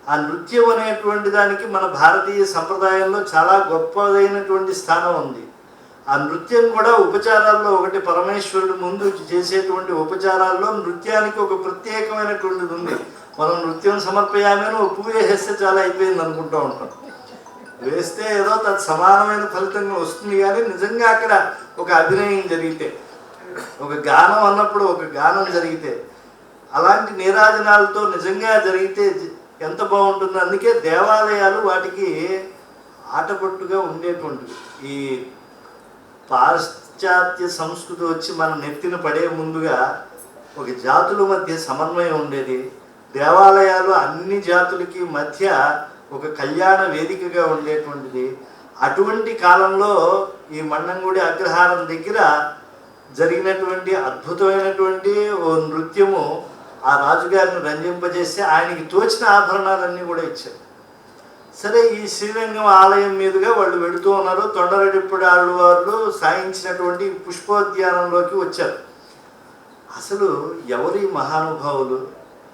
ఆ నృత్యం అనేటువంటి దానికి మన భారతీయ సంప్రదాయంలో చాలా గొప్పదైనటువంటి స్థానం ఉంది. ఆ నృత్యం కూడా ఉపచారాల్లో ఒకటి, పరమేశ్వరుడు ముందు చేసేటువంటి ఉపచారాల్లో నృత్యానికి ఒక ప్రత్యేకమైనటువంటిది ఉంది. మనం నృత్యం సమర్పయామని ఒక పువ్వు వేస్తే చాలా అయిపోయింది అనుకుంటూ ఉంటాం. వేస్తే ఏదో తది సమానమైన ఫలితంగా వస్తుంది, కానీ నిజంగా అక్కడ ఒక అభినయం జరిగితే, ఒక గానం అన్నప్పుడు ఒక గానం జరిగితే, అలాంటి నీరాజనాలతో నిజంగా జరిగితే ఎంత బాగుంటుందో. అందుకే దేవాలయాలు వాటికి ఆటపట్టుగా ఉండేటువంటివి. ఈ పాశ్చాత్య సంస్కృతి వచ్చి మన నెత్తిన పడే ముందుగా ఒక జాతుల మధ్య సమన్వయం ఉండేది. దేవాలయాలు అన్ని జాతులకి మధ్య ఒక కళ్యాణ వేదికగా ఉండేటువంటిది. అటువంటి కాలంలో ఈ మన్నంగుడి అగ్రహారం దగ్గర జరిగినటువంటి అద్భుతమైనటువంటి ఓ నృత్యము ఆ రాజుగారిని రంజింపజేసి ఆయనకి తోచిన ఆభరణాలన్నీ కూడా ఇచ్చారు. సరే, ఈ శ్రీరంగం ఆలయం మీదుగా వాళ్ళు వెళుతూ ఉన్నారు. తొండరెడ్డిప్పుడు వాళ్ళు సాయించినటువంటి పుష్పోద్యానంలోకి వచ్చారు. అసలు ఎవరి మహానుభావులు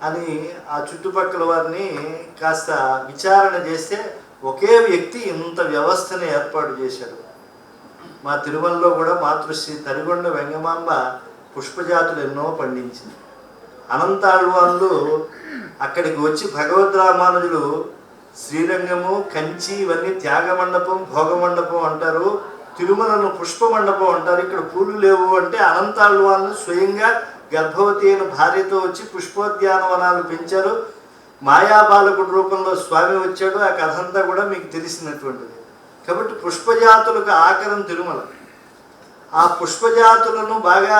అని ఆ చుట్టుపక్కల వారిని కాస్త విచారణ చేస్తే ఒకే వ్యక్తి ఇంత వ్యవస్థను ఏర్పాటు చేశాడు. మా తిరుమలలో కూడా మాతృశ్రీ తరిగొండ వెంగమాంబ పుష్పజాతులు ఎన్నో పండించింది. అనంతాళ్వాన్లు అక్కడికి వచ్చి భగవద్ రామానుజులు శ్రీరంగము, కంచి ఇవన్నీ త్యాగమండపం, భోగమండపం అంటారు, తిరుమలను పుష్పమండపం అంటారు, ఇక్కడ పూలు లేవు అంటే అనంతాళ్వాన్లు స్వయంగా గర్భవతి అయిన భార్యతో వచ్చి పుష్పోద్యానవనాలు పెంచారు. మాయాబాలకుడి రూపంలో స్వామి వచ్చాడు. ఆ కథ అంతా కూడా మీకు తెలిసినటువంటిది. కాబట్టి పుష్పజాతులకు ఆకరం తిరుమల. ఆ పుష్పజాతులను బాగా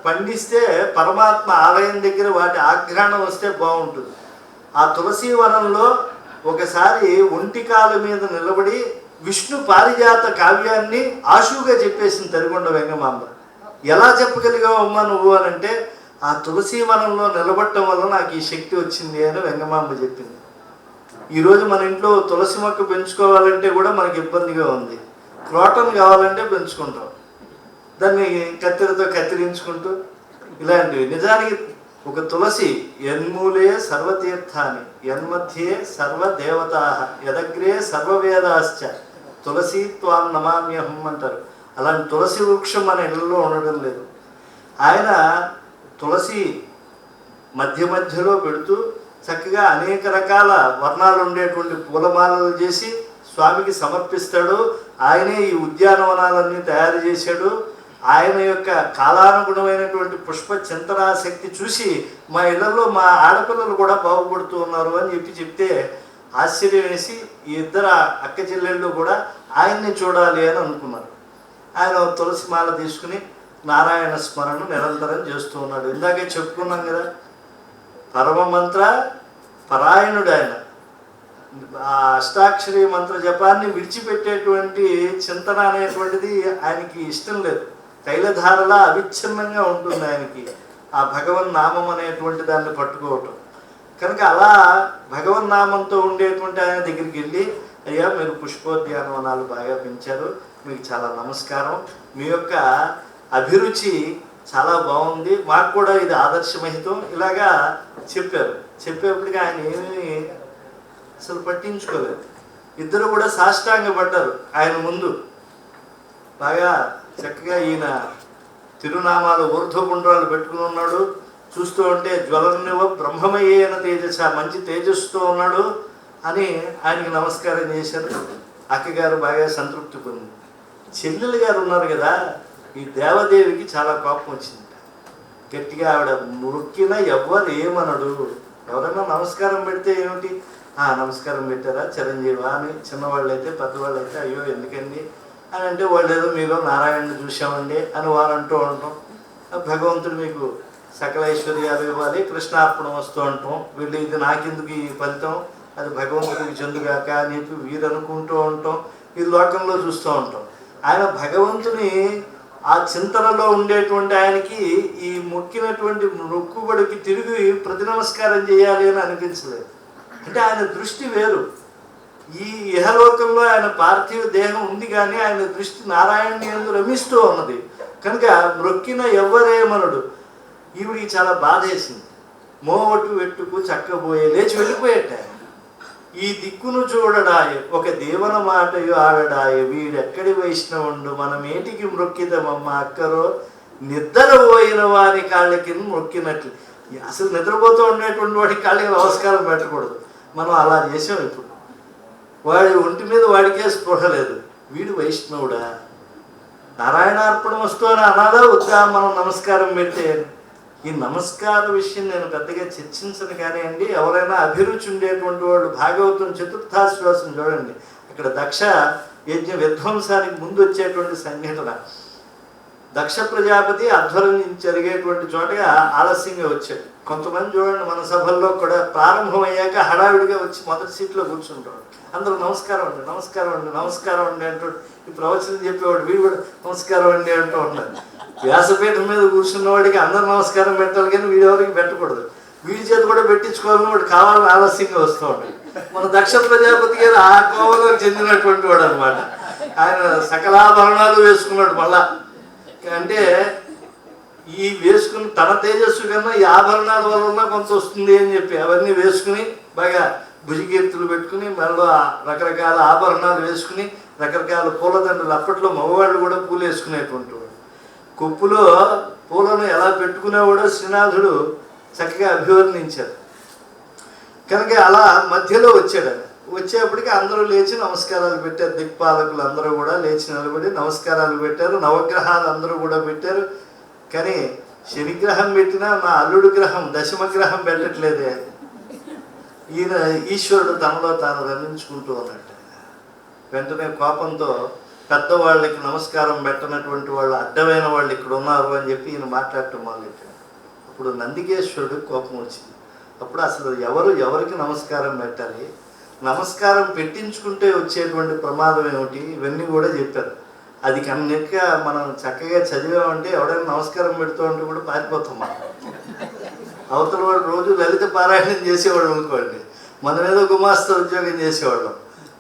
పండిస్తే పరమాత్మ ఆలయం దగ్గర వాటి ఆఘ్రాణం వస్తే బాగుంటుంది. ఆ తులసి వనంలో ఒకసారి ఒంటికాల మీద నిలబడి విష్ణు పారిజాత కావ్యాన్ని ఆశువుగా చెప్పేసింది తరిగొండ వెంగమాంబ. ఎలా చెప్పగలిగావు అమ్మా నువ్వు అని అంటే, ఆ తులసి వనంలో నిలబడటం వల్ల నాకు ఈ శక్తి వచ్చింది అని వెంగమాంబ చెప్పింది. ఈరోజు మన ఇంట్లో తులసి మొక్క పెంచుకోవాలంటే కూడా మనకి ఇబ్బందిగా ఉంది. క్రోటన్ కావాలంటే పెంచుకుంటాం, దాన్ని కత్తెరతో కత్తిరించుకుంటూ ఇలాంటివి. నిజానికి ఒక తులసి యన్మూలే సర్వతీర్థాన్ని యన్మధ్యే సర్వదేవతా యదగ్రే సర్వవేదాశ్చ తులసి త్వాం నమామ్యహం అంటారు. అలాంటి తులసి వృక్షం మన ఇళ్ళలో ఉండడం లేదు. ఆయన తులసి మధ్య మధ్యలో పెడుతూ చక్కగా అనేక రకాల వర్ణాలు ఉండేటువంటి పూలమాలలు చేసి స్వామికి సమర్పిస్తాడు. ఆయనే ఈ ఉద్యానవనాలన్నీ తయారు చేశాడు. ఆయన యొక్క కాలానుగుణమైనటువంటి పుష్ప చింతనాశక్తి చూసి మా ఇళ్లలో మా ఆడపిల్లలు కూడా బాగుపడుతూ ఉన్నారు అని చెప్తే ఆశ్చర్యం వేసి ఈ ఇద్దరు అక్క చెల్లెళ్ళు కూడా ఆయన్ని చూడాలి అని అనుకున్నారు. ఆయన తులసి మాల తీసుకుని నారాయణ స్మరణ నిరంతరం చేస్తూ ఉన్నాడు. ఇందాకే చెప్పుకున్నాం కదా, పరమమంత్ర పరాయణుడు ఆయన. ఆ అష్టాక్షరి మంత్ర జపాన్ని విడిచిపెట్టేటువంటి చింతన అనేటువంటిది ఆయనకి ఇష్టం లేదు. తైలధారలా అవిచ్ఛిన్నంగా ఉంటుంది ఆయనకి ఆ భగవన్నామం అనేటువంటి దాన్ని పట్టుకోవటం. కనుక అలా భగవన్నామంతో ఉండేటువంటి ఆయన దగ్గరికి వెళ్ళి, అయ్యా మీరు పుష్పోద్యానవనాలు బాగా పెంచారు, మీకు చాలా నమస్కారం, మీ యొక్క అభిరుచి చాలా బాగుంది, మాకు కూడా ఇది ఆదర్శమహితం ఇలాగా చెప్పారు. చెప్పేప్పటికీ ఆయన ఏమీ అసలు పట్టించుకోలేదు. ఇద్దరు కూడా సాష్టాంగపడ్డారు ఆయన ముందు. బాగా చక్కగా ఈయన తిరునామాలు ఊర్ధ్వపుండ్రాలు పెట్టుకుని ఉన్నాడు. చూస్తూ ఉంటే జ్వలనివ బ్రహ్మమయ్యేన తేజస్స, మంచి తేజస్సుతో ఉన్నాడు అని ఆయనకి నమస్కారం చేశారు. అక్కగారు బాగా సంతృప్తి పొంది. చెల్లెలు గారు ఉన్నారు కదా, ఈ దేవదేవికి చాలా కోపం వచ్చింది. గట్టిగా ఆవిడ మొక్కిన ఎవ్వరు ఏమనడు, ఎవరైనా నమస్కారం పెడితే ఏమిటి, నమస్కారం పెట్టారా చిరంజీవా అని, చిన్నవాళ్ళు అయితే పెద్దవాళ్ళు అయితే అయ్యో ఎందుకండి అని అంటే, వాళ్ళు ఏదో మీలో నారాయణని చూసామండి అని వాళ్ళు అంటూ ఉంటాం. భగవంతుడు మీకు సకల ఐశ్వర్యాలు ఇవ్వాలి, కృష్ణార్పణం వస్తూ ఉంటాం. వీళ్ళు ఇది నాకెందుకు ఈ ఫలితం, అది భగవంతుడికి చెందుగాక అని చెప్పి వీరు అనుకుంటూ ఉంటాం. ఈ లోకంలో చూస్తూ ఉంటాం. ఆయన భగవంతుని ఆ చింతనలో ఉండేటువంటి ఆయనకి ఈ మొక్కినటువంటి మొక్కుబడికి తిరిగి ప్రతి నమస్కారం చేయాలి అని అనిపించలేదు. అంటే ఆయన దృష్టి వేరు. ఈ ఇహలోకంలో ఆయన పార్థివ దేహం ఉంది కానీ ఆయన దృష్టి నారాయణుని యందు రమిస్తూ ఉన్నది. కనుక మొక్కిన ఎవ్వరేమనుడు. ఈవిడికి చాలా బాధ వేసింది. మోవటు వెట్టుకు చక్కబోయే లేచి వెళ్ళిపోయేట. ఈ దిక్కును చూడడాయ ఒక దేవన మాటయు ఆడడాయ, వీడెక్కడి వైష్ణవుండు మనమేటికి మొక్కిదమమ్మ అక్కరో, నిద్రపోయిన వారి కాళ్ళకి మొక్కినట్లు. అసలు నిద్రపోతూ ఉండేటువంటి వాడికి కాళ్ళకి నమస్కారం పెట్టకూడదు. మనం అలా చేసాం. ఇప్పుడు వాడి ఒంటి మీద వాడికే స్పృహ లేదు. వీడు వైష్ణవుడా, నారాయణార్పణ వస్తూ అని అనాదా వద్దా మనం నమస్కారం పెట్టే. ఈ నమస్కార విషయం నేను పెద్దగా చర్చించను కానీ అండి, ఎవరైనా అభిరుచి ఉండేటువంటి వాళ్ళు భాగవతం చతుర్థాశ్వాసం చూడండి. అక్కడ దక్ష యజ్ఞ విధ్వంసానికి ముందు వచ్చేటువంటి సంఘటన. దక్ష ప్రజాపతి అధ్వరం జరిగేటువంటి చోటగా ఆలస్యంగా వచ్చాడు. కొంతమంది చూడండి మన సభల్లో కూడా ప్రారంభం అయ్యాక హడావిడిగా వచ్చి మొదటి సీట్లో కూర్చుంటాడు. అందరూ నమస్కారం అండి, నమస్కారం అండి, నమస్కారం అండి అంటూ ఈ ప్రవచనం చెప్పేవాడు వీడు కూడా నమస్కారం అండి అంటూ ఉంటాడు. వ్యాసపీఠం మీద కూర్చున్న వాడికి అందరూ నమస్కారం పెట్టాలి కానీ వీడెవరికి పెట్టకూడదు. వీడి చేతి కూడా పెట్టించుకోవాలని వాడు కావాలని ఆలస్యంగా వస్తూ ఉంటాడు. మన దక్ష ప్రజాపతి గారు ఆ కోవలోకి చెందినటువంటి వాడు అనమాట. ఆయన సకలాభరణాలు వేసుకున్నాడు. మళ్ళా అంటే ఈ వేసుకుని తన తేజస్సు కన్నా ఈ ఆభరణాల వల్ల కొంత వస్తుంది అని చెప్పి అవన్నీ వేసుకుని బాగా భుజకీర్తులు పెట్టుకుని మెడలో రకరకాల ఆభరణాలు వేసుకుని రకరకాల పూలదండలు, అప్పట్లో మగవాళ్ళు కూడా పూలు వేసుకునేటువంటి వాడు. కొప్పులో పూలను ఎలా పెట్టుకునేవాడో శ్రీనాథుడు చక్కగా అభివర్ణించారు. కనుక అలా మధ్యలో వచ్చాడు. వచ్చేప్పటికి అందరూ లేచి నమస్కారాలు పెట్టారు. దిక్పాలకులు అందరూ కూడా లేచి నిలబడి నమస్కారాలు పెట్టారు. నవగ్రహాలు అందరూ కూడా పెట్టారు. కానీ శనిగ్రహం పెట్టినా నా అల్లుడు గ్రహం దశమగ్రహం పెట్టట్లేదే. ఈయన ఈశ్వరుడు తనలో తాను రంజించుకుంటూ ఉన్నట్టు. వెంటనే కోపంతో పెద్దవాళ్ళకి నమస్కారం పెట్టనటువంటి వాళ్ళు అడ్డమైన వాళ్ళు ఇక్కడ ఉన్నారు అని చెప్పి ఈయన మాట్లాడటం మొదలెట్టాడు. అప్పుడు నందికేశ్వరుడు కోపం వచ్చింది. అప్పుడు అసలు ఎవరికి నమస్కారం పెట్టాలి, నమస్కారం పెట్టించుకుంటే వచ్చేటువంటి ప్రమాదం ఏమిటి, ఇవన్నీ కూడా చెప్పారు. అది కనుక మనం చక్కగా చదివామంటే ఎవడైనా నమస్కారం పెడుతూ ఉంటే కూడా పారిపోతాం. మనం అవతల వాడు రోజు లలిత పారాయణం చేసేవాళ్ళు అనుకోండి, మనం ఏదో గుమాస్తా ఉద్యోగం చేసేవాళ్ళం.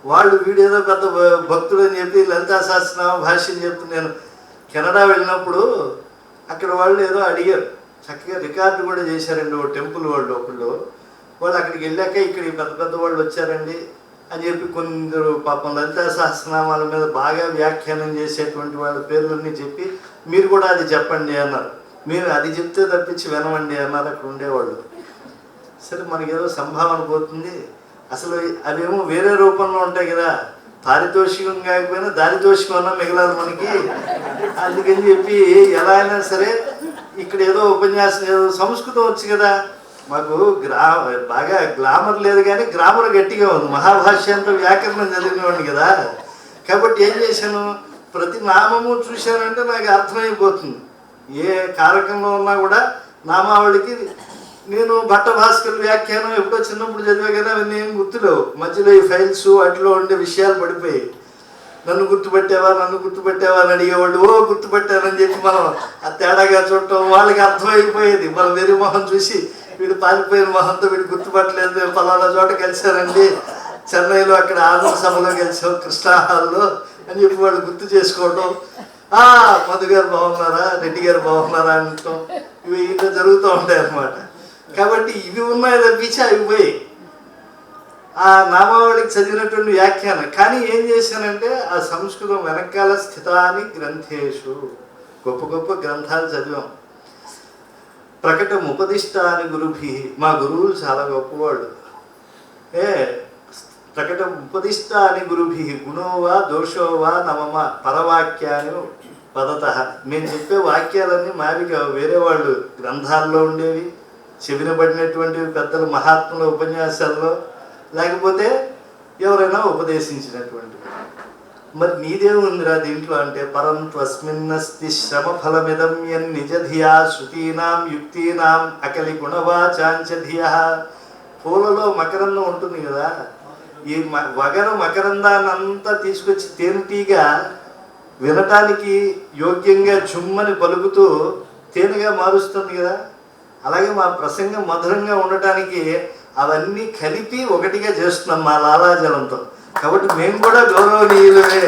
వాళ్ళు వీడేదో పెద్ద భక్తుడు అని చెప్పి లలితా సహస్రనామ భాష్యం చెప్తూ నేను కెనడా వెళ్ళినప్పుడు అక్కడ వాళ్ళు ఏదో అడిగారు, చక్కగా రికార్డు కూడా చేశారండి. ఓ టెంపుల్ వాళ్ళు వాళ్ళు అక్కడికి వెళ్ళాక ఇక్కడికి పెద్ద పెద్ద వాళ్ళు వచ్చారండి అని చెప్పి కొందరు పాపం లలితా సహస్రనామాల మీద బాగా వ్యాఖ్యానం చేసేటువంటి వాళ్ళ పేర్లన్నీ చెప్పి మీరు కూడా అది చెప్పండి అన్నారు. మీరు అది చెప్తే తప్పించి వినమండి అన్నారు అక్కడ ఉండేవాళ్ళు. సరే మనకేదో సంభావన పోతుంది. అసలు అవేమో వేరే రూపంలో ఉంటాయి కదా, పారితోషికం కాకపోయినా దారితోషికం అన్నా మిగలాలి మనకి. అందుకని చెప్పి ఎలా అయినా సరే ఇక్కడ ఏదో ఉపన్యాసం ఏదో సంస్కృతం వచ్చు కదా, మాకు బాగా గ్లామర్ లేదు కానీ గ్రామర్ గట్టిగా ఉంది. మహాభాష్యంతో వ్యాకరణం చదివినవాడిని కదా. కాబట్టి ఏం చేశాను, ప్రతి నామము చూశానంటే నాకు అర్థమైపోతుంది. ఏ కారకంలో ఉన్నా కూడా నామావళికి నేను భట్ట భాస్కర్ వ్యాఖ్యానం ఎప్పుడో చిన్నప్పుడు చదివా కదా, అవన్నీ ఏం గుర్తులేవు. మధ్యలో ఈ ఫైల్స్ వాటిలో ఉండే విషయాలు పడిపోయాయి. నన్ను గుర్తుపెట్టావా అని అడిగేవాళ్ళు. ఓ గుర్తుపెట్టానని చెప్పి మనం ఆ తేడాగా చూడటం, వాళ్ళకి అర్థమైపోయేది. మనం వెరి మొహం చూసి వీడు పారిపోయిన మొహంతో వీడు గుర్తుపట్టలేదు, నేను ఫలానా చోట కలిశానండి, చెన్నైలో అక్కడ ఆనంద సభలో కలిసాం కృష్ణా హాల్లో అని చెప్పి వాళ్ళు గుర్తు చేసుకోవడం. మధు గారు బాగున్నారా, రెడ్డి గారు బాగున్నారా అనటం, ఇవి ఇంకా జరుగుతూ ఉంటాయి అన్నమాట. కాబట్టి ఇవి ఉన్నాయి తప్పించి అవి పోయి ఆ నామావళికి చదివినటువంటి వ్యాఖ్యానం. కానీ ఏం చేశానంటే ఆ సంస్కృతం వెనకాల స్థితాని గ్రంథేషు గొప్ప గొప్ప గ్రంథాలు చదివాం. ప్రకటం ఉపదిష్టాని గురుభి, మా గురువులు చాలా గొప్పవాళ్ళు. ప్రకటం ఉపదిష్టాని గురుభి గుణోవా దోషోవా నమమ పరవాక్యాన్ని పదత. నేను చెప్పే వాక్యాలన్నీ మావిగా వేరే వాళ్ళు గ్రంథాల్లో ఉండేవి, చెవినబడినటువంటివి పెద్దల మహాత్ముల ఉపన్యాసాల్లో, లేకపోతే ఎవరైనా ఉపదేశించినటువంటివి. మరి నీదేముందిరా దీంట్లో అంటే పరంత్వస్మిన్నస్తి శ్రమ ఫలమిదం నిజధియా శృతీనాం యుక్తీనాం అకలి గుణవాచాంచధియ. పూలలో మకరందం ఉంటుంది కదా, ఈ వగరు మకరందాన్నంతా తీసుకొచ్చి తేనెటీగా వినటానికి యోగ్యంగా చుమ్మని పలుకుతూ తేనెగా మారుస్తుంది కదా, అలాగే మా ప్రసంగం మధురంగా ఉండటానికి అవన్నీ కలిపి ఒకటిగా చేస్తున్నాం మా లాలాజలంతో. కాబట్టి మేము కూడా గౌరవనీయులమే.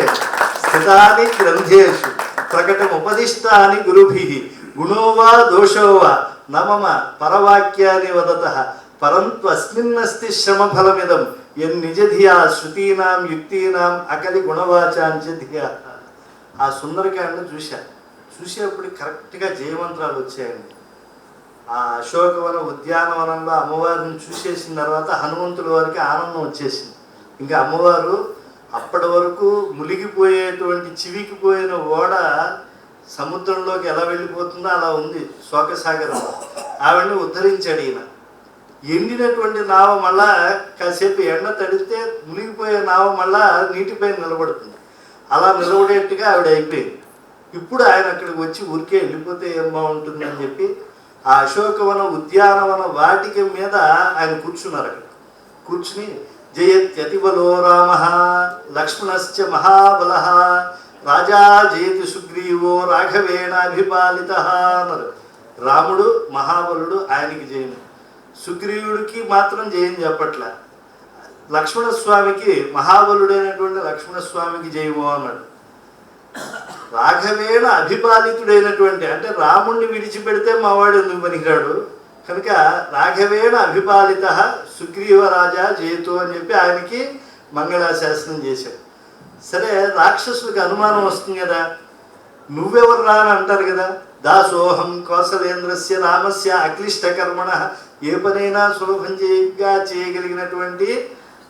స్థితాని గ్రంథేషు ప్రకటం ఉపదిష్టాని గురుభి గుణోవా దోషోవా నమమ పరవాక్యాన్ని వదత పరంతు అస్మిన్నస్తి శ్రమఫలమిదం నిజధియా శృతీనాం యుక్తీనాం అకలి గుణవాచాంచ ధియా. ఆ సుందరకాండ చూసేప్పుడు కరెక్ట్గా జయమంత్రాలు వచ్చాయండి. ఆ అశోకవన ఉద్యానవనంలో అమ్మవారిని చూసేసిన తర్వాత హనుమంతుల వారికి ఆనందం వచ్చేసింది. ఇంకా అమ్మవారు అప్పటి వరకు మునిగిపోయేటువంటి చివికిపోయిన ఓడ సముద్రంలోకి ఎలా వెళ్ళిపోతుందో అలా ఉంది శోకసాగరంలో. ఆవిడని ఉద్ధరించాడు ఈయన. ఎండినటువంటి నావ మళ్ళా కాసేపు ఎండ తడితే మునిగిపోయే నావ మళ్ళా నీటిపై నిలబడుతుంది. అలా నిలబడేట్టుగా ఆవిడ అయిపోయింది. ఇప్పుడు ఆయన అక్కడికి వచ్చి ఊరికే వెళ్ళిపోతే ఏం బాగుంటుంది అని చెప్పి ఆ అశోకవన ఉద్యానవన వాటిక మీద ఆయన కూర్చున్నారు. అక్కడ కూర్చుని జయత్యతిబలో రామ లక్ష్మణశ్చ మహాబల రాజా జయతి సుగ్రీవో రాఘవేణాభిపాలిత అన్నారు. రాముడు మహాబలుడు, ఆయనకి జయము. సుగ్రీవుడికి మాత్రం జయం చెప్పట్ల. లక్ష్మణస్వామికి మహాబలుడైనటువంటి లక్ష్మణస్వామికి జయము అన్నాడు. రాఘవేణ అభిపాలితుడైనటువంటి, అంటే రాముణ్ణి విడిచిపెడితే మావాడు ఎందుకు పనికిరాడు కనుక రాఘవేణ అభిపాలిత సుగ్రీవరాజా జయతు అని చెప్పి ఆయనకి మంగళాశాసనం చేశాడు. సరే, రాక్షసులకు అనుమానం వస్తుంది కదా, నువ్వెవరు రా అని అంటారు కదా. దాసోహం కౌసలేంద్రస్య రామస్య అక్లిష్ట కర్మణ, ఏ పనైనా సులభంగా చేయగలిగినటువంటి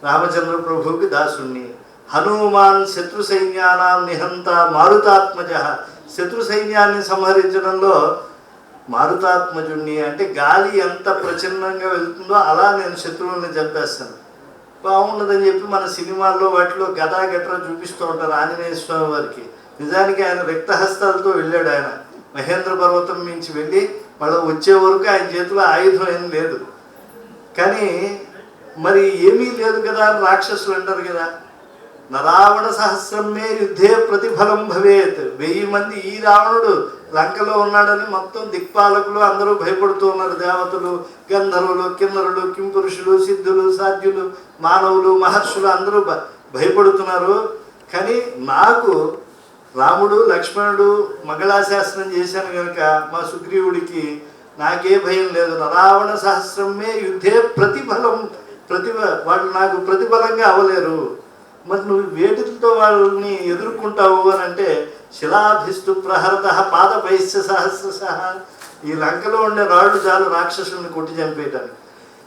రామచంద్ర ప్రభువుకి దాసుణ్ణి. హనుమాన్ శత్రు సైన్యానాం నిహంత మారుతాత్మజ, శత్రు సైన్యాన్ని సంహరించడంలో మారుతాత్మజుణ్ణి, అంటే గాలి ఎంత ప్రచండంగా వెళ్తుందో అలా నేను శత్రువుల్ని చంపేస్తాను. బాగుండదని చెప్పి మన సినిమాల్లో వాటిలో గదా గట్రా చూపిస్తూ ఉంటారు ఆంజనేయ స్వామి వారికి. నిజానికి ఆయన రిక్తహస్తాలతో వెళ్ళాడు. ఆయన మహేంద్ర పర్వతం నుంచి వెళ్ళి మళ్ళీ వచ్చే వరకు ఆయన చేతిలో ఆయుధం ఏం లేదు. కానీ మరి ఏమీ లేదు కదా అని రాక్షసులు అంటారు కదా. నరావణ సహస్రమే యుద్ధే ప్రతిఫలం భవేత్, 1000 మంది ఈ రావణుడు లంకలో ఉన్నాడని మొత్తం దిక్పాలకులు అందరూ భయపడుతూ ఉన్నారు. దేవతలు, గంధర్వులు, కిన్నరులు, కింపురుషులు, సిద్ధులు, సాధ్యులు, మానవులు, మహర్షులు అందరూ భయపడుతున్నారు. కానీ నాకు రాముడు లక్ష్మణుడు మంగళాశాసనం చేశాను కనుక మా సుగ్రీవుడికి నాకే భయం లేదు. నరావణ సహస్రమే యుద్ధే ప్రతిఫలం, వాళ్ళు నాకు ప్రతిఫలంగా అవ్వలేరు. మరి నువ్వు వేటితో వాళ్ళని ఎదుర్కొంటావు అని అంటే, శిలాభిస్తు ప్రహరత పాదపైశ్చ సహస్రశ, ఈ లంకలో ఉండే రాళ్ళు చాలు రాక్షసుల్ని కొట్టి చంపేయటానికి.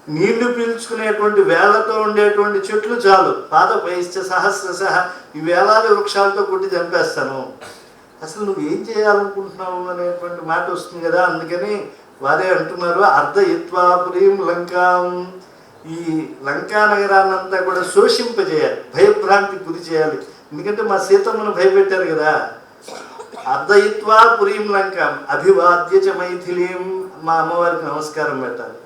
నీళ్లు పీల్చుకునేటువంటి వేళ్లతో ఉండేటువంటి చెట్లు చాలు, పాదపైశ్చ సహస్రశ, ఈ వేలాది వృక్షాలతో కొట్టి చంపేస్తాను. అసలు నువ్వు ఏం చేయాలనుకుంటున్నావు అనేటువంటి మాట వస్తుంది కదా. అందుకని వారే అంటున్నారు, అర్ధయిత్వా పురీం లంకాం, ఈ లంకా నగరాన్నంతా కూడా శోషింపజేయాలి, భయభ్రాంతి గురి చేయాలి. ఎందుకంటే మా సీతమ్మను భయపెట్టారు కదా. అర్ధయిత్వా పురీం లంకాం అభివాద్య చ మైథిలీం, మా అమ్మవారికి నమస్కారం పెట్టాలి.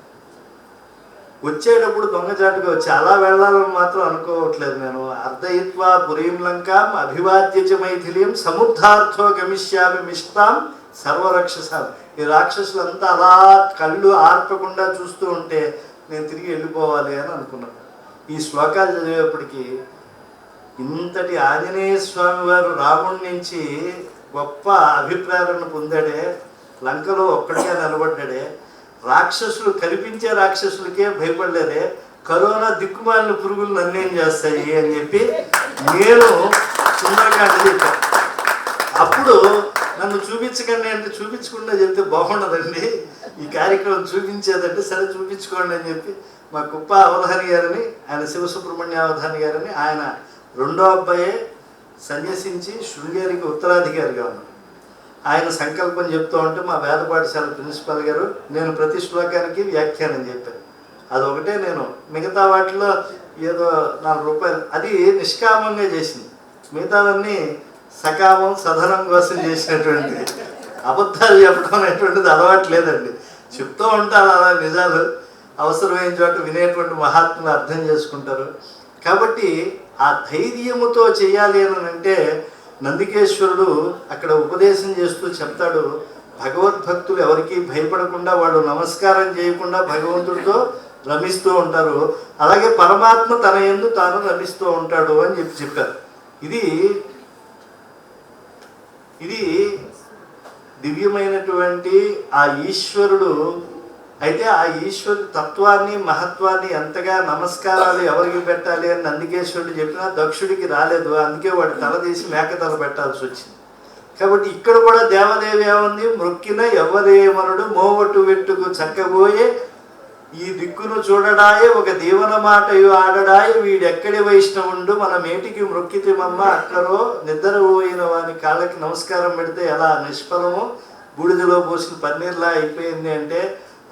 వచ్చేటప్పుడు దొంగచాటుగా వచ్చి అలా వెళ్ళాలని మాత్రం అనుకోవట్లేదు నేను. అర్ధయిత్వా పురీం లంకాం అభివాద్య చ మైథిలీం సముద్ధార్థో గమిష్యామి మిష్టాం సర్వరక్షసాం. ఈ రాక్షసులంతా అలా కళ్ళు ఆర్పకుండా చూస్తూ ఉంటే నేను తిరిగి వెళ్ళిపోవాలి అని అనుకున్నాను. ఈ శ్లోకాలు చదివేప్పటికీ ఇంతటి ఆంజనేయ స్వామి వారు రాముడి నుంచి గొప్ప అభిప్రాయాలను పొందాడే, లంకలో ఒక్కడిగా నిలబడ్డాడే, రాక్షసులు కనిపించే రాక్షసులకే భయపడలేదే, కరోనా దిక్కుమాలిన పురుగులు నన్నేం చేస్తాయి అని చెప్పి నేను సుందరకాండ చెప్పాను. అప్పుడు నన్ను చూపించకండి అంటే, చూపించకుండా చెప్తే బాగుండదండి, ఈ కార్యక్రమం చూపించేదంటే సరే చూపించుకోండి అని చెప్పి మా కుప్ప అవధాని గారని, ఆయన శివసుబ్రహ్మణ్య అవధాని గారని, ఆయన 2వ అబ్బాయే సన్యసించి శృంగేరికి ఉత్తరాధికారిగా ఉన్నాడు. ఆయన సంకల్పం చెప్తూ ఉంటే మా వేద పాఠశాల ప్రిన్సిపాల్ గారు నేను ప్రతి శ్లోకానికి వ్యాఖ్యానం చెప్పాను. అదొకటే నేను, మిగతా వాటిలో ఏదో 4 రూపాయలు అది నిష్కామంగా చేసింది, మిగతావన్నీ సకామం సధనం కోసం చేసినటువంటి అబద్ధాలు చెప్పడం అనేటువంటిది అలవాటు లేదండి. చెప్తూ ఉంటాను అలా నిజాలు, అవసరమైన చోట వినేటువంటి మహాత్ములు అర్థం చేసుకుంటారు. కాబట్టి ఆ ధైర్యముతో చేయాలి అని అంటే నందికేశ్వరుడు అక్కడ ఉపదేశం చేస్తూ చెప్తాడు, భగవద్భక్తులు ఎవరికి భయపడకుండా వాళ్ళు నమస్కారం చేయకుండా భగవంతుడితో రమిస్తూ ఉంటారు, అలాగే పరమాత్మ తన యందు తాను రమిస్తూ ఉంటాడు అని చెప్పారు. ఇది దివ్యమైనటువంటి ఆ ఈశ్వరుడు. అయితే ఆ ఈశ్వరుడు తత్వాన్ని మహత్వాన్ని ఎంతగా నమస్కారాలు ఎవరికి పెట్టాలి అని నందికేశ్వరుడు చెప్పినా దక్షుడికి రాలేదు, అందుకే వాడి తల తీసి మేక తల పెట్టాల్సి వచ్చింది. కాబట్టి ఇక్కడ కూడా దేవదేవి ఏముంది, మృక్కిన ఎవరేమనుడు మోవటు వెట్టుకు చక్కబోయే ఈ దిక్కును చూడడాయే ఒక దీవన మాటయు ఆడడాయ వీడెక్కడి వైష్ణవుండు మన మేటికి మృక్కితిమమ్మ అక్కడో నిద్రపోయిన వాని కాళ్ళకి నమస్కారం పెడితే ఎలా నిష్ఫలమో బూడిదలో పోసిన పన్నీర్లా అయిపోయింది అంటే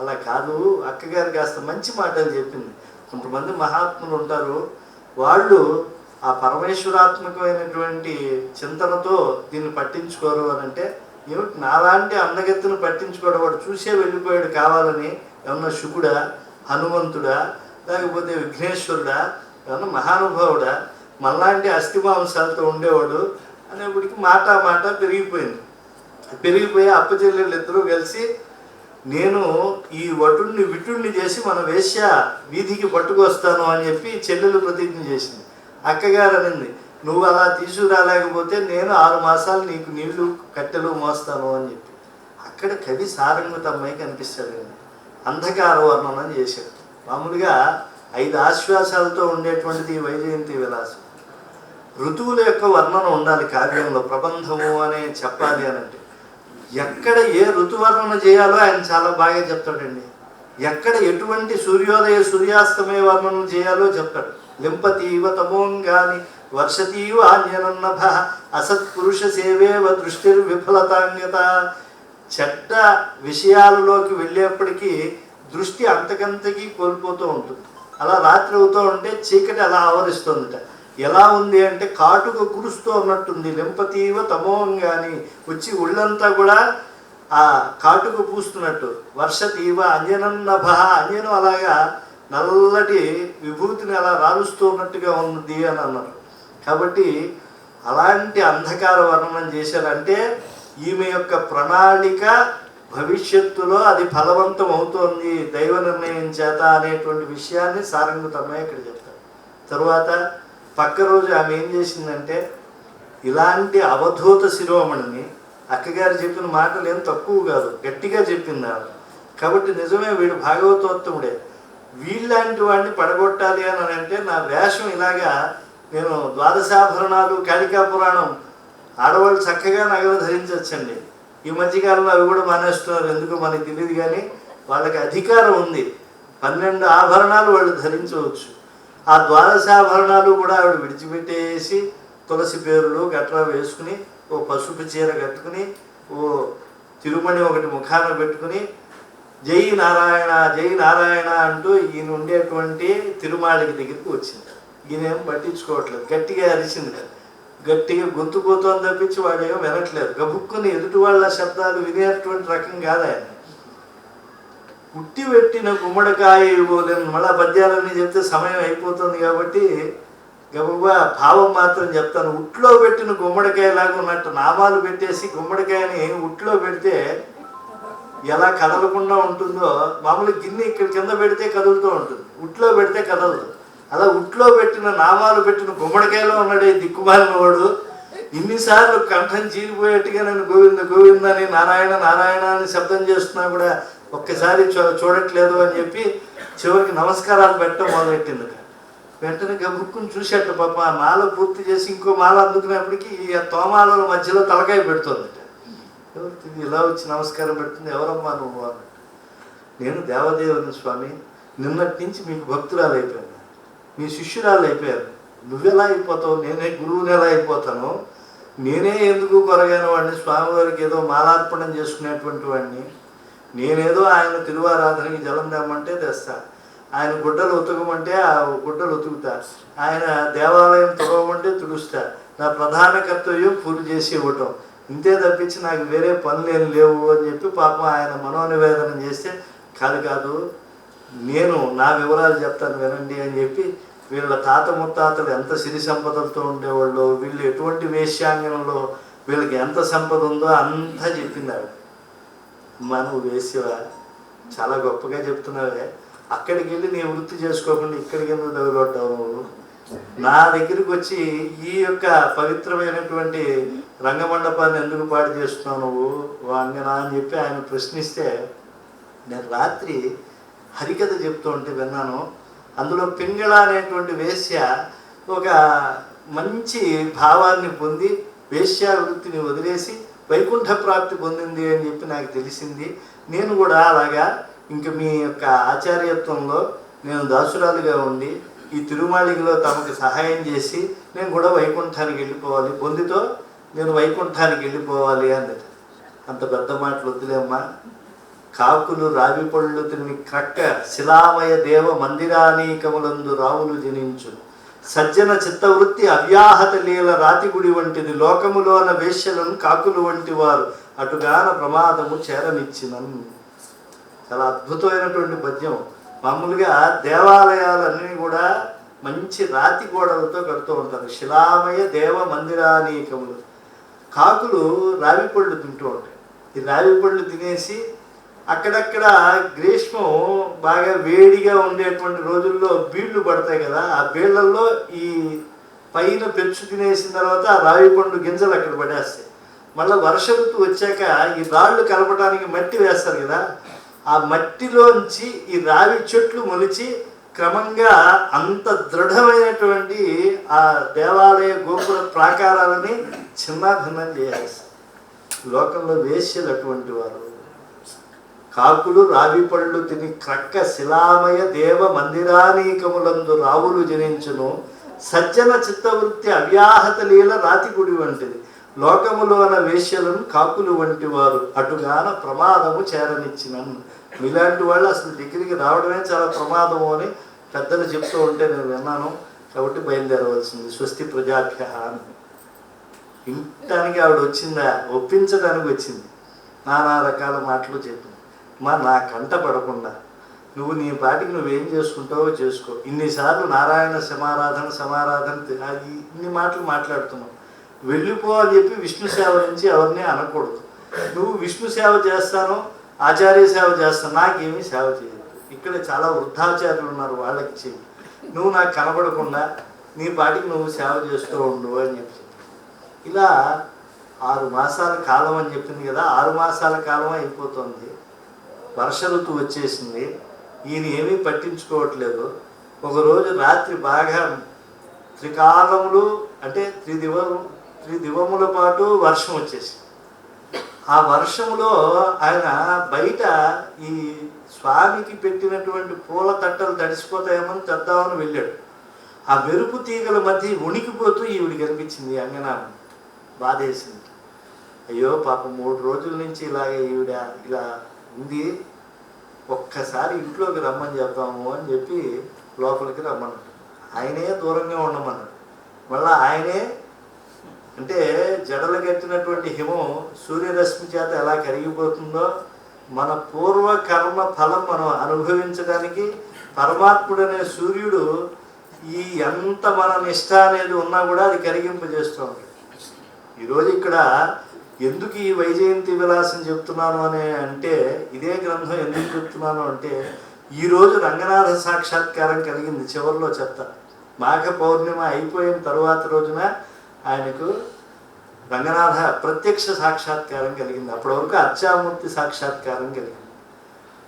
అలా కాదు. అక్కగారు కాస్త మంచి మాటలు చెప్పింది. కొంతమంది మహాత్ములు ఉంటారు, వాళ్ళు ఆ పరమేశ్వరాత్మకమైనటువంటి చింతనతో దీన్ని పట్టించుకోరు అని అంటే, ఏమిటి నాలాంటి అందగెత్తును పట్టించుకోవడం, వాడు చూసే వెళ్ళిపోయాడు కావాలని, ఏమన్నా శుకుడా, హనుమంతుడా, లేకపోతే విఘ్నేశ్వరుడా, ఏమన్నా మహానుభావుడా, మనలాంటి అస్థిమాంసాలతో ఉండేవాడు అనేప్పటికీ మాట పెరిగిపోయి అప్పచెల్లెళ్ళు ఇద్దరూ కలిసి నేను ఈ వటుణ్ణి విటుణ్ణి చేసి మన వేశ్య వీధికి పట్టుకొస్తాను అని చెప్పి చెల్లెలు ప్రతిజ్ఞ చేసింది. అక్కగారు అనింది, నువ్వు అలా తీసుకురాలేకపోతే నేను 6 మాసాలు నీకు నీళ్లు కట్టెలు మోస్తాను అని చెప్పి అక్కడ కవి సారంగతమ్మయ్య కనిపిస్తాడు. అంధకార వర్ణనం చేశాడు. మామూలుగా 5 ఆశ్వాసాలతో ఉండేటువంటిది వైజయంతి విలాసం. ఋతువుల యొక్క వర్ణన ఉండాలి కావ్యంలో, ప్రబంధము అనే చెప్పాలి అని అంటే ఎక్కడ ఏ ఋతువర్ణన చేయాలో ఆయన చాలా బాగా చెప్తాడండి. ఎక్కడ ఎటువంటి సూర్యోదయ సూర్యాస్తమయ వర్ణన చేయాలో చెప్తాడు. లింపతీవ తమోంగాని వర్షతీవ ఆన్యనన్నభ అసత్పురుష సేవేవ దృష్టిర్ విఫలతాన్యత. చెడ్డ విషయాలలోకి వెళ్ళేప్పటికీ దృష్టి అంతకంతకీ కోల్పోతూ ఉంటుంది. అలా రాత్రి అవుతూ ఉంటే చీకటి అలా ఆవరిస్తుందట. ఎలా ఉంది అంటే కాటుక కురుస్తూ ఉన్నట్టుంది. లింపతీవ తమోంగాని వచ్చి ఒళ్ళంతా కూడా ఆ కాటుక పూస్తున్నట్టు. వర్షతీవ అంజనన్నభ అంజనం అలాగా నల్లటి విభూతిని అలా రాలుస్తూ ఉన్నట్టుగా ఉంది అని అన్నారు. కాబట్టి అలాంటి అంధకార వర్ణనం చేశారంటే ఈమె యొక్క ప్రణాళిక భవిష్యత్తులో అది ఫలవంతం అవుతోంది దైవ నిర్ణయం చేత అనేటువంటి విషయాన్ని సారంగతమ్మయ్య ఇక్కడ చెప్తారు. తరువాత పక్క రోజు ఆమె ఏం చేసిందంటే ఇలాంటి అవధూత శిరోమణిని, అక్కగారు చెప్పిన మాటలు ఏం తక్కువ కాదు, గట్టిగా చెప్పింది ఆమె. కాబట్టి నిజమే వీడు భాగవతోత్తముడే. వీళ్ళలాంటి వాడిని పడగొట్టాలి అని అంటే నా వేషం ఇలాగా, నేను ద్వాదశాభరణాలు కాళికా పురాణం ఆడవాళ్ళు చక్కగా నగలు ధరించవచ్చండి. ఈ మధ్యకాలంలో అవి కూడా మానేస్తున్నారు, ఎందుకు మనకి తెలియదు. కానీ వాళ్ళకి అధికారం ఉంది, 12 ఆభరణాలు వాళ్ళు ధరించవచ్చు. ఆ ద్వాదశాభరణాలు కూడా ఆవిడ విడిచిపెట్టేసి తులసి పేరులు గట్రా వేసుకుని ఓ పసుపు చీర కట్టుకుని ఓ తిరుమణి ఒకటి ముఖాన పెట్టుకుని జై నారాయణ జై నారాయణ అంటూ ఈయన ఉండేటువంటి తిరుమాళికి దగ్గరికి వచ్చింది. ఈయనేం పట్టించుకోవట్లేదు, గట్టిగా అరిచింది కదా, గట్టిగా గొంతుపోతోని తప్పించి వాడేమో వినట్లేదు. గబుక్కుని ఎదుటి వాళ్ళ శబ్దాలు వినేటువంటి రకం కాదు ఆయన. ఉట్టి పెట్టిన గుమ్మడికాయ ఇవ్వలేను, మళ్ళీ పద్యాలన్నీ చెప్తే సమయం అయిపోతుంది కాబట్టి గబుగా భావం మాత్రం చెప్తాను. ఉట్లో పెట్టిన గుమ్మడికాయలాగా ఉన్నట్టు నామాలు పెట్టేసి గుమ్మడికాయని ఉట్లో పెడితే ఎలా కదలకుండా ఉంటుందో, మామూలు గిన్నె ఇక్కడ కింద పెడితే కదులుతూ ఉంటుంది, ఉట్లో పెడితే కదలదు. అలా ఉట్లో పెట్టిన నామాలు పెట్టిన గుమ్మడికాయలో ఉన్నాడు ఈ దిక్కుమాలిన వాడు. ఇన్నిసార్లు కంఠం చీలిపోయేట్టుగా నన్ను గోవింద గోవింద అని నారాయణ నారాయణ అని శబ్దం చేస్తున్నా కూడా ఒక్కసారి చూడట్లేదు అని చెప్పి చివరికి నమస్కారాలు పెట్టడం మొదలెట్టింది. వెంటనే గబుక్కుని చూసేట పాప ఆ మాల పూర్తి చేసి ఇంకో మాల అందుకునేప్పటికీ ఈ తోమాల మధ్యలో తలకాయ పెడుతుందట. ఎవరికి ఇలా వచ్చి నమస్కారం పెడుతుంది, ఎవరమ్మా నువ్వు అని. నేను దేవదేవుని స్వామి, నిన్నటి నుంచి మీకు భక్తురాలు అయిపోయాను, మీ శిష్యురాలు అయిపోయారు. నువ్వెలా అయిపోతావు, నేనే గురువుని ఎలా అయిపోతాను, నేనే ఎందుకు కొరగాని వాడిని, స్వామివారికి ఏదో మాలార్పణం చేసుకునేటువంటి వాడిని, నేనేదో ఆయన తిరువారాధనకి జలం తెమ్మంటే తెస్తా, ఆయన గుడ్డలు ఉతకమంటే ఆ గుడ్డలు ఉతుకుతా, ఆయన దేవాలయం తుడవమంటే తుడుస్తా, నా ప్రధాన కర్తవ్యం పూర్తి చేసి ఇవ్వటం, ఇంతే తప్పించి నాకు వేరే పనులు ఏం లేవు అని చెప్పి పాపం ఆయన మనోనివేదన చేస్తే కాదు నేను నా వివరాలు చెప్తాను వినండి అని చెప్పి వీళ్ళ తాత ముత్తాతలు ఎంత సిరి సంపదలతో ఉండేవాళ్ళు, వీళ్ళు ఎటువంటి వేశ్యాంగంలో వీళ్ళకి ఎంత సంపద ఉందో అంతా చెప్పింది ఆవిడ. నువ్వు వేసేవా, చాలా గొప్పగా చెప్తున్నావే, అక్కడికి వెళ్ళి నీ వృత్తి చేసుకోకుండా ఇక్కడికి ఎందుకు తగులొట్టావు నువ్వు, నా దగ్గరికి వచ్చి ఈ యొక్క పవిత్రమైనటువంటి రంగమండపాన్ని ఎందుకు పాడు చేస్తున్నావు నువ్వు అంగనా అని చెప్పి ఆయన ప్రశ్నిస్తే, నేను రాత్రి హరికథ చెప్తూ ఉంటే విన్నాను. అందులో పింగళ అనేటువంటి వేశ్య ఒక మంచి భావాన్ని పొంది వేశ్యా వృత్తిని వదిలేసి వైకుంఠ ప్రాప్తి పొందింది అని చెప్పి నాకు తెలిసింది. నేను కూడా అలాగా ఇంక మీ యొక్క ఆచార్యత్వంలో నేను దాసురాలుగా ఉండి ఈ తిరుమాళికలో తమకు సహాయం చేసి నేను కూడా వైకుంఠానికి వెళ్ళిపోవాలి, పొందితో నేను వైకుంఠానికి వెళ్ళిపోవాలి అన్నది. అంత పెద్ద మాటలు వద్దులేమ్మా, కాకులు రావి పళ్ళు తిని క్రక్క శిలామయ దేవ మందిరానీకములందు రావులు జనించు, సజ్జన చిత్తవృత్తి అవ్యాహత లీల రాతిగుడి వంటిది, లోకములోన వేశ్యలను కాకులు వంటి వారు అటుగాన ప్రమాదము చేరనిచ్చినను. చాలా అద్భుతమైనటువంటి పద్యం. మామూలుగా దేవాలయాలన్నీ కూడా మంచి రాతి గోడలతో కడుతూ ఉంటారు. శిలామయ దేవ మందిరానీకములు, కాకులు రావి పళ్ళు తింటూ ఉంటాయి. ఈ రావి పళ్ళు తినేసి అక్కడక్కడ గ్రీష్మం బాగా వేడిగా ఉండేటువంటి రోజుల్లో బీళ్లు పడతాయి కదా, ఆ బీళ్లలో ఈ పైన పెంచు తినేసిన తర్వాత ఆ రావి పండు గింజలు అక్కడ పడేస్తాయి. మళ్ళీ వర్ష ఋతువు వచ్చాక ఈ రాళ్ళు కలపడానికి మట్టి వేస్తారు కదా, ఆ మట్టిలోంచి ఈ రావి చెట్లు మొలిచి క్రమంగా అంత దృఢమైనటువంటి ఆ దేవాలయ గోపుర ప్రాకారాలని చిన్నాభిన్నం చేసేస్తారు. లోకంలో వేశ్యలు అటువంటి వారు. కాకులు రావి పళ్ళు తిని క్రక్క శిలామయ దేవ మందిరానీకములందు రావులు జనించును, సజ్జన చిత్తవృత్తి అవ్యాహత లీల రాతిగుడి వంటిది, లోకములోన వేశ్యలను కాకులు వంటి వారు అటుగాన ప్రమాదము చేరనిచ్చినను. ఇలాంటి వాళ్ళు అసలు దగ్గరికి రావడమే చాలా ప్రమాదము అని పెద్దలు చెప్తూ ఉంటే నేను విన్నాను, కాబట్టి బయలుదేరవలసింది. స్వస్తి ప్రజాభ్య అని వినటానికి ఆవిడ వచ్చిందా, ఒప్పించడానికి వచ్చింది. నానా రకాల మాటలు చెప్పింది. నా కంట పడకుండా నువ్వు నీ పాటికి నువ్వేం చేసుకుంటావో చేసుకో. ఇన్నిసార్లు నారాయణ సమారాధన అది ఇన్ని మాటలు మాట్లాడుతున్నావు. వెళ్ళిపో అని చెప్పి విష్ణు సేవ నుంచి ఎవరిని అనకూడదు. నువ్వు విష్ణు సేవ చేస్తాను, ఆచార్య సేవ చేస్తాను, నాకేమీ సేవ చేయదు. ఇక్కడ చాలా వృద్ధాచార్యులు ఉన్నారు, వాళ్ళకి చెయ్యి. నువ్వు నాకు కనపడకుండా నీ పాటికి నువ్వు సేవ చేస్తూ ఉండు అని చెప్పి ఇలా 6 మాసాల కాలం అని చెప్పింది కదా. 6 మాసాల కాలం అయిపోతుంది. వర్ష ఋతువు వచ్చేసింది. ఈయన ఏమీ పట్టించుకోవట్లేదు. ఒకరోజు రాత్రి బాగా త్రికాలములు అంటే త్రిదివముల పాటు వర్షం వచ్చేసింది. ఆ వర్షంలో ఆయన బయట ఈ స్వామికి పెట్టినటువంటి పూల తట్టలు తడిసిపోతాయేమని తెద్దామని వెళ్ళాడు. ఆ మెరుపు తీగల మధ్య ఉనికిపోతూ ఈవిడికి కనిపించింది. అంగనామ బాధేసింది. అయ్యో పాపం 3 రోజుల నుంచి ఇలాగే ఈవిడ ఇలా ఉంది, ఒక్కసారి ఇంట్లోకి రమ్మని చెప్తాము అని చెప్పి లోపలికి రమ్మన్నాడు. ఆయనే దూరంగా ఉండమన్నాడు. మళ్ళీ ఆయనే అంటే జడలు కట్టినటువంటి హిమం సూర్యరశ్మి చేత ఎలా కరిగిపోతుందో మన పూర్వ కర్మ ఫలం మనం అనుభవించడానికి పరమాత్ముడు అనే సూర్యుడు ఈ ఎంత మన నిష్ఠ అనేది ఉన్నా కూడా అది కరిగింపజేస్తూ ఉంటాడు. ఈరోజు ఇక్కడ ఎందుకు ఈ వైజయంతి విలాసం చెప్తున్నాను అని అంటే, ఇదే గ్రంథం ఎందుకు చెప్తున్నాను అంటే, ఈరోజు రంగనాథ సాక్షాత్కారం కలిగింది. చివరిలో చెప్తా, మాఘ పౌర్ణిమ అయిపోయిన తరువాత రోజున ఆయనకు రంగనాథ ప్రత్యక్ష సాక్షాత్కారం కలిగింది. అప్పటి వరకు అర్చామూర్తి సాక్షాత్కారం కలిగింది.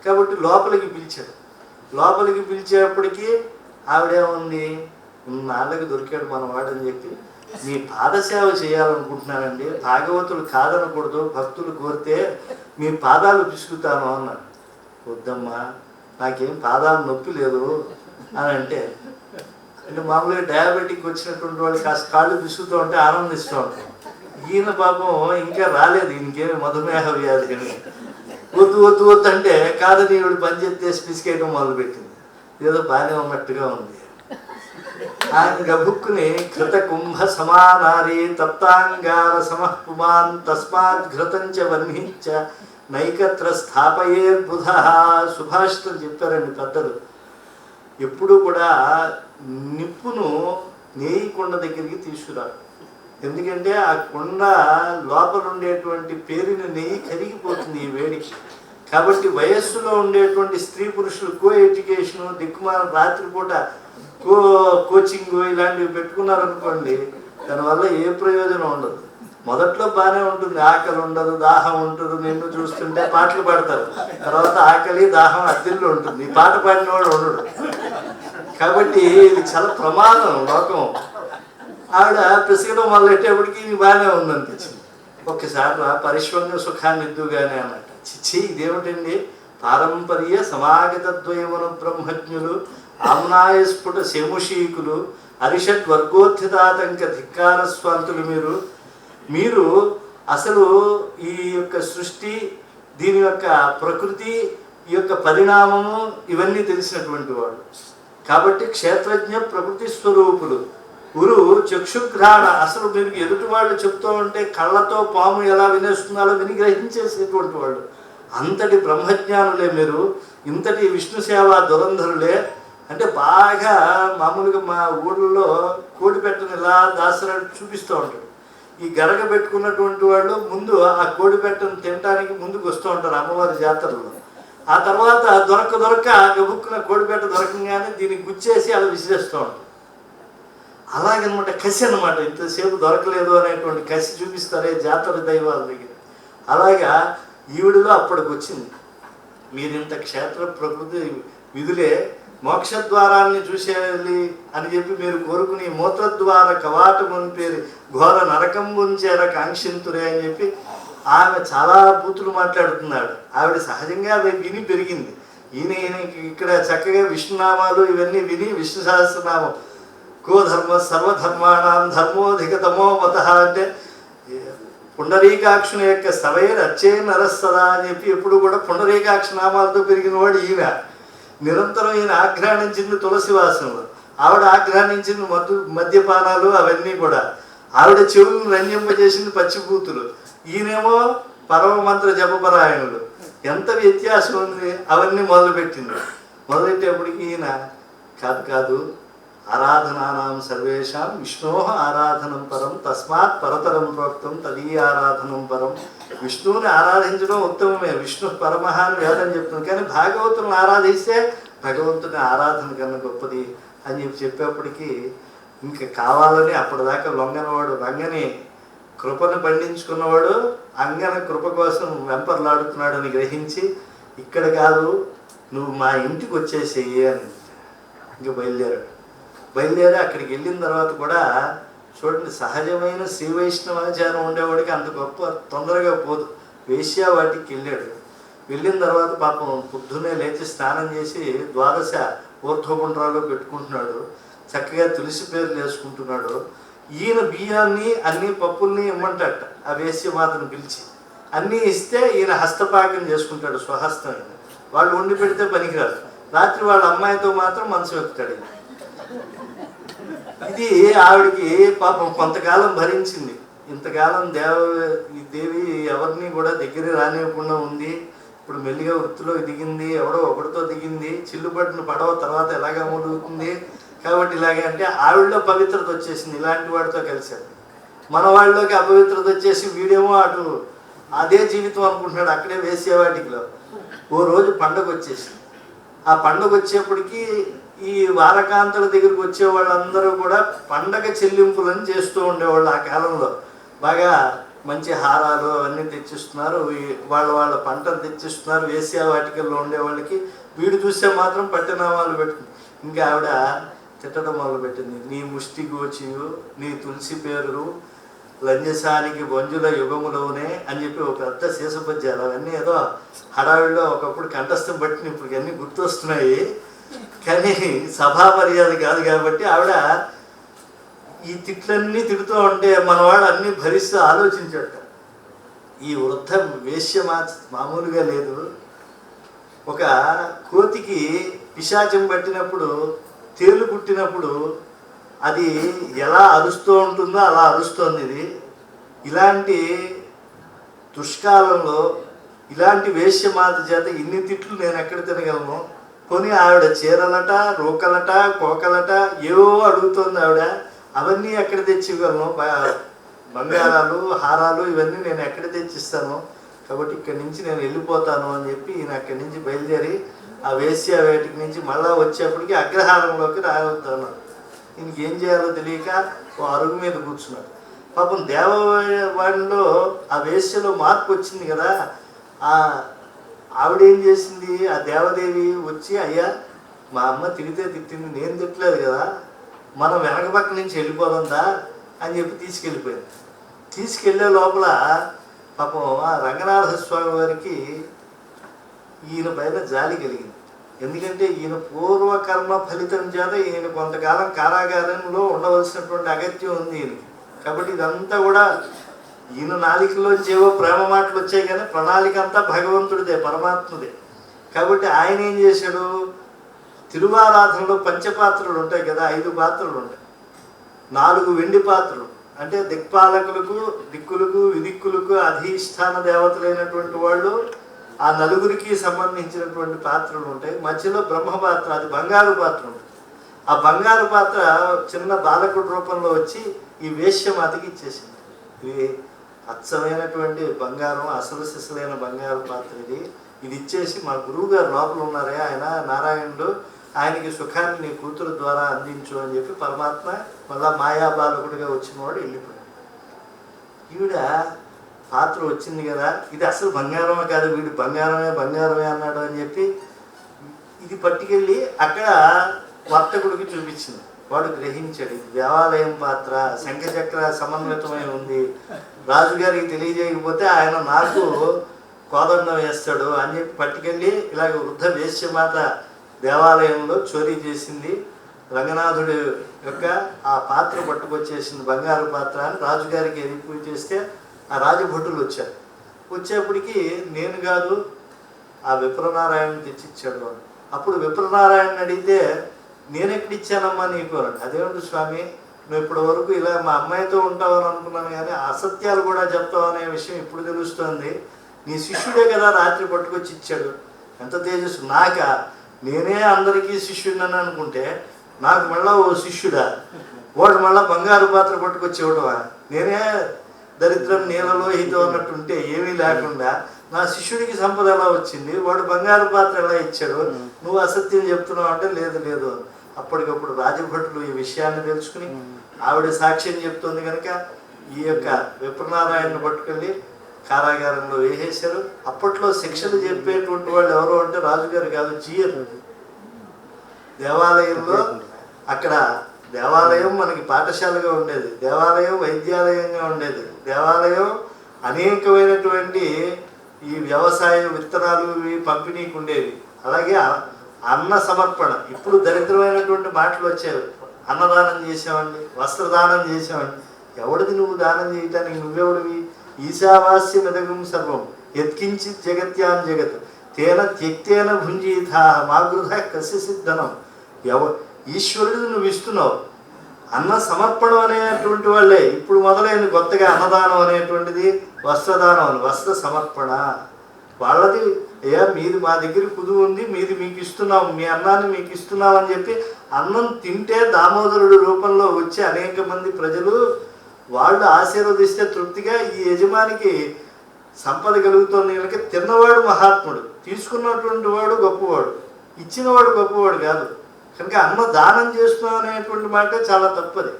కాబట్టి లోపలికి పిలిచాడు. లోపలికి పిలిచేప్పటికీ ఆవిడేముంది, నాళ్ళకి దొరికాడు మనవాడని చెప్పి, మీ పాదసేవ చేయాలనుకుంటున్నానండి, భాగవతులు కాదనకూడదు, భక్తులు కోరితే మీ పాదాలు పిసుకుతాను అన్నాడు. వద్దమ్మా, నాకేం పాదాలు నొప్పి లేదు అని అంటే మామూలుగా డయాబెటిక్ వచ్చినటువంటి వాళ్ళు కాస్త కాళ్ళు పిసుకుతూ ఉంటే ఆనందిస్తూ ఉంటాం. ఈయన పాపం ఇంకా రాలేదు, ఈయనకేమి మధుమేహ వ్యాధి అని. వద్దు వద్దు వద్దు అంటే కాదని ఈవిడ పనిచేసి పిసికేయడం మొదలుపెట్టింది. ఏదో బాగానే ఉన్నట్టుగా ఉంది. ఆయన గబుక్కుని కృత కుంభ సమానారి తప్తాంగార సమఃపుమాన్ తస్మాత్ ఘృతంచ వన్నించ నైకత్ర స్థాపయే బుధ. సుభాషితం చెప్పారండి పెద్దలు. ఎప్పుడు కూడా నిప్పును నేయి కొండ దగ్గరికి తీసుకురాడు. ఎందుకంటే ఆ కొండ లోపల ఉండేటువంటి పేరుని నెయ్యి కరిగిపోతుంది ఈ వేడికి. కాబట్టి వయస్సులో ఉండేటువంటి స్త్రీ పురుషులు కో ఎడ్యుకేషను, దిక్కుమాల రాత్రిపూట కోచింగ్ ఇలాంటివి పెట్టుకున్నారనుకోండి, దానివల్ల ఏ ప్రయోజనం ఉండదు. మొదట్లో బాగానే ఉంటుంది, ఆకలి ఉండదు, దాహం ఉంటుంది, నిన్ను చూస్తుంటే పాటలు పాడతారు. తర్వాత ఆకలి దాహం అద్దెల్లో ఉంటుంది, ఈ పాట పాడినవాడు ఉండడు. కాబట్టి ఇది చాలా ప్రమాదం లోకం. ఆవిడ పిసగడం మొదలెట్టేప్పటికి ఇది బాగానే ఉందనిపించింది. ఒక్కసారి పరిశ్వంగ సుఖాన్ని ఎద్దుగానే అన్నట్టు. చిచ్చి ఇదేమిటండి, పారంపర్య సమాగత ద్వయమును బ్రహ్మజ్ఞులు ఆమ్నాయ స్ఫుట శముషీకులు అరిషట్ వర్గోత్థితాతంక ధిక్కార స్వాంతులు మీరు అసలు ఈ యొక్క సృష్టి, దీని యొక్క ప్రకృతి, ఈ యొక్క పరిణామము ఇవన్నీ తెలిసినటువంటి వాడు. కాబట్టి క్షేత్రజ్ఞ ప్రకృతి స్వరూపులు. గురు చక్షుఘ్రాణ, అసలు మీరు ఎదుటి వాళ్ళు చెప్తూ ఉంటే కళ్ళతో పాము ఎలా వినేస్తున్నారో విని గ్రహించేసేటువంటి వాళ్ళు. అంతటి బ్రహ్మజ్ఞానులే మీరు, ఇంతటి విష్ణు సేవా దురంధరులే. అంటే బాగా మామూలుగా మా ఊళ్ళలో కోడి పెట్టను ఇలా దాసరాడు చూపిస్తూ ఉంటాడు. ఈ గరగ పెట్టుకున్నటువంటి వాళ్ళు ముందు ఆ కోడి పెట్టను తినడానికి ముందుకు వస్తూ ఉంటారు అమ్మవారి జాతరలో. ఆ తర్వాత దొరక్క గబుక్కున కోడిపెట్ట దొరకంగానే దీనికి గుచ్చేసి అలా విసిరేస్తూ ఉంటారు. అలాగనమాట కసి అనమాట, ఇంతసేపు దొరకలేదు అనేటువంటి కసి చూపిస్తారే జాతర దైవాల దగ్గర. అలాగా ఈవిడిలో అప్పటికి వచ్చింది, మీరింత క్షేత్ర ప్రకృతి విధులే మోక్షద్వారాన్ని చూసేయాలి అని చెప్పి మీరు కోరుకుని మూత్రద్వార కవాటముని పేరు ఘోర నరకంబుంచేర కాంక్షింతురే అని చెప్పి ఆమె చాలా బూతులు మాట్లాడుతున్నాడు. ఆవిడ సహజంగా అవి విని పెరిగింది. ఈయనకి ఇక్కడ చక్కగా విష్ణునామాలు ఇవన్నీ విని విష్ణు సహస్రనామం కో ధర్మ సర్వధర్మాణం ధర్మోధికతమో మత అంటే పుండరీకాక్షుని యొక్క సవై రచ్చే నరస్తదా అని చెప్పి ఎప్పుడు కూడా పుండరీకాక్ష నామాలతో పెరిగిన వాడు ఈయన. నిరంతరం ఈయన ఆఘ్రానించింది తులసి వాసనలు, ఆవిడ ఆఘ్రానించింది మద్యపానాలు అవన్నీ కూడా. ఆవిడ చెవులను రంజింపజేసింది పచ్చిపూతులు, ఈయనేమో పరమమంత్ర జపపరాయణులు. ఎంత వ్యత్యాసం ఉంది. అవన్నీ మొదలుపెట్టింది. మొదలెట్టేప్పటికి ఈయన కాదు ఆరాధనానాం సర్వేషాం విష్ణో ఆరాధనం పరం తస్మాత్ పరతరం ప్రోక్తం తదీయ ఆరాధనం పరం. విష్ణువుని ఆరాధించడం ఉత్తమమే, విష్ణు పరమహ అని వేదం చెప్తుంది. కానీ భాగవతులను ఆరాధిస్తే భగవంతుని ఆరాధన కన్నా గొప్పది అని చెప్పేప్పటికీ ఇంకా కావాలని అప్పటిదాకా లొంగనవాడు రంగని కృపను పండించుకున్నవాడు అంగన కృప కోసం వెంపర్లాడుతున్నాడని గ్రహించి ఇక్కడ కాదు నువ్వు మా ఇంటికి వచ్చేసేయి అని ఇంకా బయలుదేరి అక్కడికి వెళ్ళిన తర్వాత కూడా చూడండి, సహజమైన శ్రీ వైష్ణవాచారం ఉండేవాడికి అంత గొప్ప తొందరగా పోదు. వేశ్యా వాటికి వెళ్ళాడు. వెళ్ళిన తర్వాత పాపం పొద్దున్నే లేచి స్నానం చేసి ద్వాదశ ఊర్ధ్వపుండ్రాల్లో పెట్టుకుంటున్నాడు. చక్కగా తులసి పేర్లు వేసుకుంటున్నాడు. ఈయన బియ్యాన్ని అన్ని పప్పుల్ని ఇమ్మంటట ఆ వేశ్యమాతను పిలిచి. అన్నీ ఇస్తే ఈయన హస్తపాకం చేసుకుంటాడు స్వహస్తం. వాళ్ళు వండి పెడితే పనికిరాదు. రాత్రి వాళ్ళ అమ్మాయితో మాత్రం మనసు ఎక్కుతాడు. ఇది ఆవిడికి పాపం కొంతకాలం భరించింది. ఇంతకాలం దేవి ఎవరిని కూడా దగ్గర రానివ్వకుండా ఉంది. ఇప్పుడు మెల్లిగా వృత్తిలో దిగింది, ఎవడో ఒకటితో దిగింది. చిల్లుపట్టిన పడవ తర్వాత ఎలాగా ముడుగుతుంది కాబట్టి ఇలాగే అంటే ఆవిడలో పవిత్రత వచ్చేసింది. ఇలాంటి వాడితో కలిశాడు. మన వాళ్ళలోకి అపవిత్రత వచ్చేసి వీడేమో అటు అదే జీవితం అనుకుంటున్నాడు. అక్కడే వేసేవాటికిలో ఓ రోజు పండగ వచ్చేసింది. ఆ పండగ వచ్చేప్పటికి ఈ వారకాంతల దగ్గరికి వచ్చే వాళ్ళందరూ కూడా పండగ చెల్లింపులను చేస్తూ ఉండేవాళ్ళు. ఆ కాలంలో బాగా మంచి హారాలు అవన్నీ తెచ్చిస్తున్నారు, వాళ్ళ పంటలు తెచ్చిస్తున్నారు. వేశ్యా వాటికల్లో ఉండేవాళ్ళకి వీడు చూస్తే మాత్రం పట్టెనామాలు పెట్టుకుంది. ఇంకా ఆవిడ తిట్టడం మొదలుపెట్టింది. నీ ముష్టి గోచియు నీ తులసి పేరు లంజసానికి వంజుల యుగములోనే అని చెప్పి ఒక పెద్ద శేషపద్యాలు. అవన్నీ ఏదో హడావిడిలో ఒకప్పుడు కంఠస్థం పట్టిన ఇప్పుడు అన్నీ గుర్తొస్తున్నాయి. కానీ సభా మర్యాద కాదు కాబట్టి ఆవిడ ఈ తిట్లన్నీ తిడుతూ ఉంటే మనవాడు అన్నీ భరిస్తూ ఆలోచించాడు. ఈ వృద్ధ వేశ్య మామూలుగా లేదు. ఒక కోతికి పిశాచం పట్టినప్పుడు తేలు పుట్టినప్పుడు అది ఎలా అరుస్తూ ఉంటుందో అలా అరుస్తోంది. ఇది ఇలాంటి దుష్కాలంలో ఇలాంటి వేశ్యమాత చేత ఇన్ని తిట్లు నేను ఎక్కడ తినగలను. కొని ఆవిడ చీరలట, రోకలట, కోకలట ఏవో అడుగుతోంది ఆవిడ. అవన్నీ ఎక్కడ తెచ్చివ్వగలను? బంగారాలు, హారాలు ఇవన్నీ నేను ఎక్కడ తెచ్చిస్తాను? కాబట్టి ఇక్కడి నుంచి నేను వెళ్ళిపోతాను అని చెప్పి ఈయన అక్కడి నుంచి బయలుదేరి ఆ వేశ్య వేటికి నుంచి మళ్ళా వచ్చేప్పటికి అగ్రహారంలోకి రావుతాను. ఈయనకి ఏం చేయాలో తెలియక ఓ అరుగు మీద కూర్చున్నాడు. పాపం దేవవాడిలో ఆ వేశ్యలో మార్పు వచ్చింది కదా. ఆవిడేం చేసింది, ఆ దేవదేవి వచ్చి అయ్యా మా అమ్మ తిడితే తిట్టింది, నేను తిట్టలేదు కదా, మనం వెనక పక్క నుంచి వెళ్ళిపోదా అని చెప్పి తీసుకెళ్ళిపోయింది. తీసుకెళ్లే లోపల పాపం ఆ రంగనాథ స్వామి వారికి ఈయన పైన జాలి కలిగింది. ఎందుకంటే ఈయన పూర్వకర్మ ఫలితం చేత ఈయన కొంతకాలం కారాగారంలో ఉండవలసినటువంటి అగత్యం ఉంది ఈయనకి. కాబట్టి ఇదంతా కూడా ఈయన నాలికలోంచి ఏవో ప్రేమ మాటలు వచ్చాయి, కానీ ప్రణాళిక అంతా భగవంతుడిదే, పరమాత్ముదే. కాబట్టి ఆయన ఏం చేశాడు, తిరువారాధనలో పంచపాత్రలు ఉంటాయి కదా, 5 పాత్రలు ఉంటాయి. 4 వెండి పాత్రలు అంటే దిక్కులకు విదిక్కులకు అధిష్టాన దేవతలైనటువంటి వాళ్ళు ఆ నలుగురికి సంబంధించినటువంటి పాత్రలు ఉంటాయి. మధ్యలో బ్రహ్మపాత్ర, అది బంగారు పాత్ర ఉంటుంది. ఆ బంగారు పాత్ర చిన్న బాలకుడి రూపంలో వచ్చి ఈ వేశ్యమాతకి ఇచ్చేసింది. ఇది అచ్చమైనటువంటి బంగారం, అసలు సిసలైన బంగారు పాత్ర ఇది ఇచ్చేసి మా గురువు గారు లోపల ఉన్నారే, ఆయన నారాయణుడు, ఆయనకి సుఖాన్ని నీ కూతురు ద్వారా అందించు అని చెప్పి పరమాత్మ మళ్ళా మాయాబాలకుడిగా వచ్చినవాడు వెళ్ళిపోయాడు. ఈవిడ పాత్ర వచ్చింది కదా, ఇది అసలు బంగారమే కాదు, వీడు బంగారమే అన్నాడు అని చెప్పి ఇది పట్టుకెళ్ళి అక్కడ వర్తకుడికి చూపించింది. వాడు గ్రహించాడు, ఇది దేవాలయం పాత్ర, శంఖచక్ర సమన్వితమై ఉంది, రాజుగారికి తెలియజేయకపోతే ఆయన నాకు కోదండం వేస్తాడు అని చెప్పి పట్టుకెళ్ళి ఇలాగ వృద్ధ వేశ్యమాత దేవాలయంలో చోరీ చేసింది. రంగనాథుడి యొక్క ఆ పాత్ర పట్టుకొచ్చేసింది, బంగారు పాత్ర అని రాజుగారికి పూజ చేస్తే ఆ రాజభటులు వచ్చారు. వచ్చేప్పటికి నేను కాదు ఆ విప్రనారాయణ తెచ్చిచ్చాడు అని. అప్పుడు విప్రనారాయణ అడిగితే నేను ఎక్కడిచ్చానమ్మా నీకు అని. అదేమిటి స్వామి, నువ్వు ఇప్పటి వరకు ఇలా మా అమ్మాయితో ఉంటావని అనుకున్నాను కానీ అసత్యాలు కూడా చెప్తావు అనే విషయం ఇప్పుడు తెలుస్తోంది. నీ శిష్యుడే కదా రాత్రి పట్టుకొచ్చి ఇచ్చాడు. ఎంత తేజస్సు! నేనే అందరికీ శిష్యుడిని అనుకుంటే నాకు మళ్ళా ఓ శిష్యుడా, వాడు మళ్ళా బంగారు పాత్ర పట్టుకొచ్చి ఇవ్వడమా? నేనే దరిద్రం నీలలోహితం అన్నట్టుంటే ఏమీ లేకుండా నా శిష్యుడికి సంపద ఎలా వచ్చింది, వాడు బంగారు పాత్ర ఎలా ఇచ్చాడు, నువ్వు అసత్యం చెప్తున్నావు అంటే లేదు. అప్పటికప్పుడు రాజభటులు ఈ విషయాన్ని తెలుసుకుని ఆవిడ సాక్ష్యం చెప్తోంది కనుక ఈ యొక్క విప్రనారాయణను పట్టుకెళ్ళి కారాగారంలో వేసేశారు. అప్పట్లో శిక్షలు చెప్పేటువంటి వాళ్ళు ఎవరు అంటే రాజుగారు కాదు, జీయర్. దేవాలయంలో అక్కడ దేవాలయం మనకి పాఠశాలగా ఉండేది, దేవాలయం వైద్యాలయంగా ఉండేది, దేవాలయం అనేకమైనటువంటి ఈ వ్యవసాయ విత్తనాలు పంపిణీకి ఉండేవి. అలాగే అన్న సమర్పణ. ఇప్పుడు దరిద్రమైనటువంటి మాటలు వచ్చేవి, అన్నదానం చేసామండి, వస్త్రదానం చేసామండి. ఎవడిది నువ్వు దానం చేయటానికి? నువ్వెవడివి? ఈశావాస్య మెదగం సర్వం యత్కించి జగత్యాన్ జగత్ తేన త్యక్తేన భుంజీథా మాగృధ కస్య సిద్ధనం. ఈశ్వరుడు నువ్వు ఇస్తున్నావు. అన్న సమర్పణం అనేటువంటి వాళ్ళే ఇప్పుడు మొదలైన కొత్తగా అన్నదానం అనేటువంటిది, వస్త్రదానం అని, వస్త్ర సమర్పణ వాళ్ళది. మీది మా దగ్గర కుదువు ఉంది, మీది మీకు ఇస్తున్నాం, మీ అన్నాన్ని మీకు ఇస్తున్నాం అని చెప్పి అన్నం తింటే దామోదరుడు రూపంలో వచ్చి అనేక మంది ప్రజలు వాళ్ళు ఆశీర్వదిస్తే తృప్తిగా ఈ యజమానికి సంపద కలుగుతుంది కనుక తిన్నవాడు మహాత్ముడు, తీసుకున్నటువంటి వాడు గొప్పవాడు, ఇచ్చినవాడు గొప్పవాడు కాదు. కనుక అన్న దానం చేస్తున్నాం అనేటువంటి మాట చాలా తప్పది.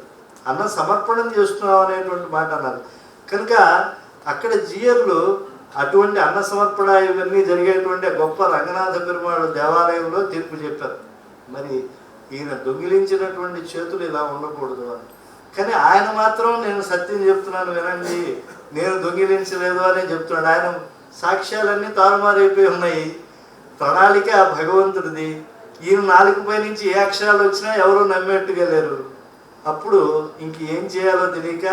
అన్న సమర్పణం చేస్తున్నాం అనేటువంటి మాట అన్నారు. కనుక అక్కడ జీయర్లు అటువంటి అన్న సమర్పణ ఇవన్నీ జరిగేటువంటి గొప్ప రంగనాథ పెరుమాళ్ దేవాలయంలో తీర్పు చెప్పారు. మరి ఈయన దొంగిలించినటువంటి చేతులు ఇలా ఉండకూడదు అని. కానీ ఆయన మాత్రం నేను సత్యం చెప్తున్నాను వినండి, నేను దొంగిలించలేదు అనే చెప్తున్నాడు. ఆయన సాక్ష్యాలన్నీ తారుమారైపోయి ఉన్నాయి. ప్రణాళిక భగవంతుడిది. ఈయన నాలుగుపై నుంచి ఏ అక్షరాలు వచ్చినా ఎవరూ నమ్మేట్టుగా లేరు. అప్పుడు ఇంక ఏం చేయాలో తెలియక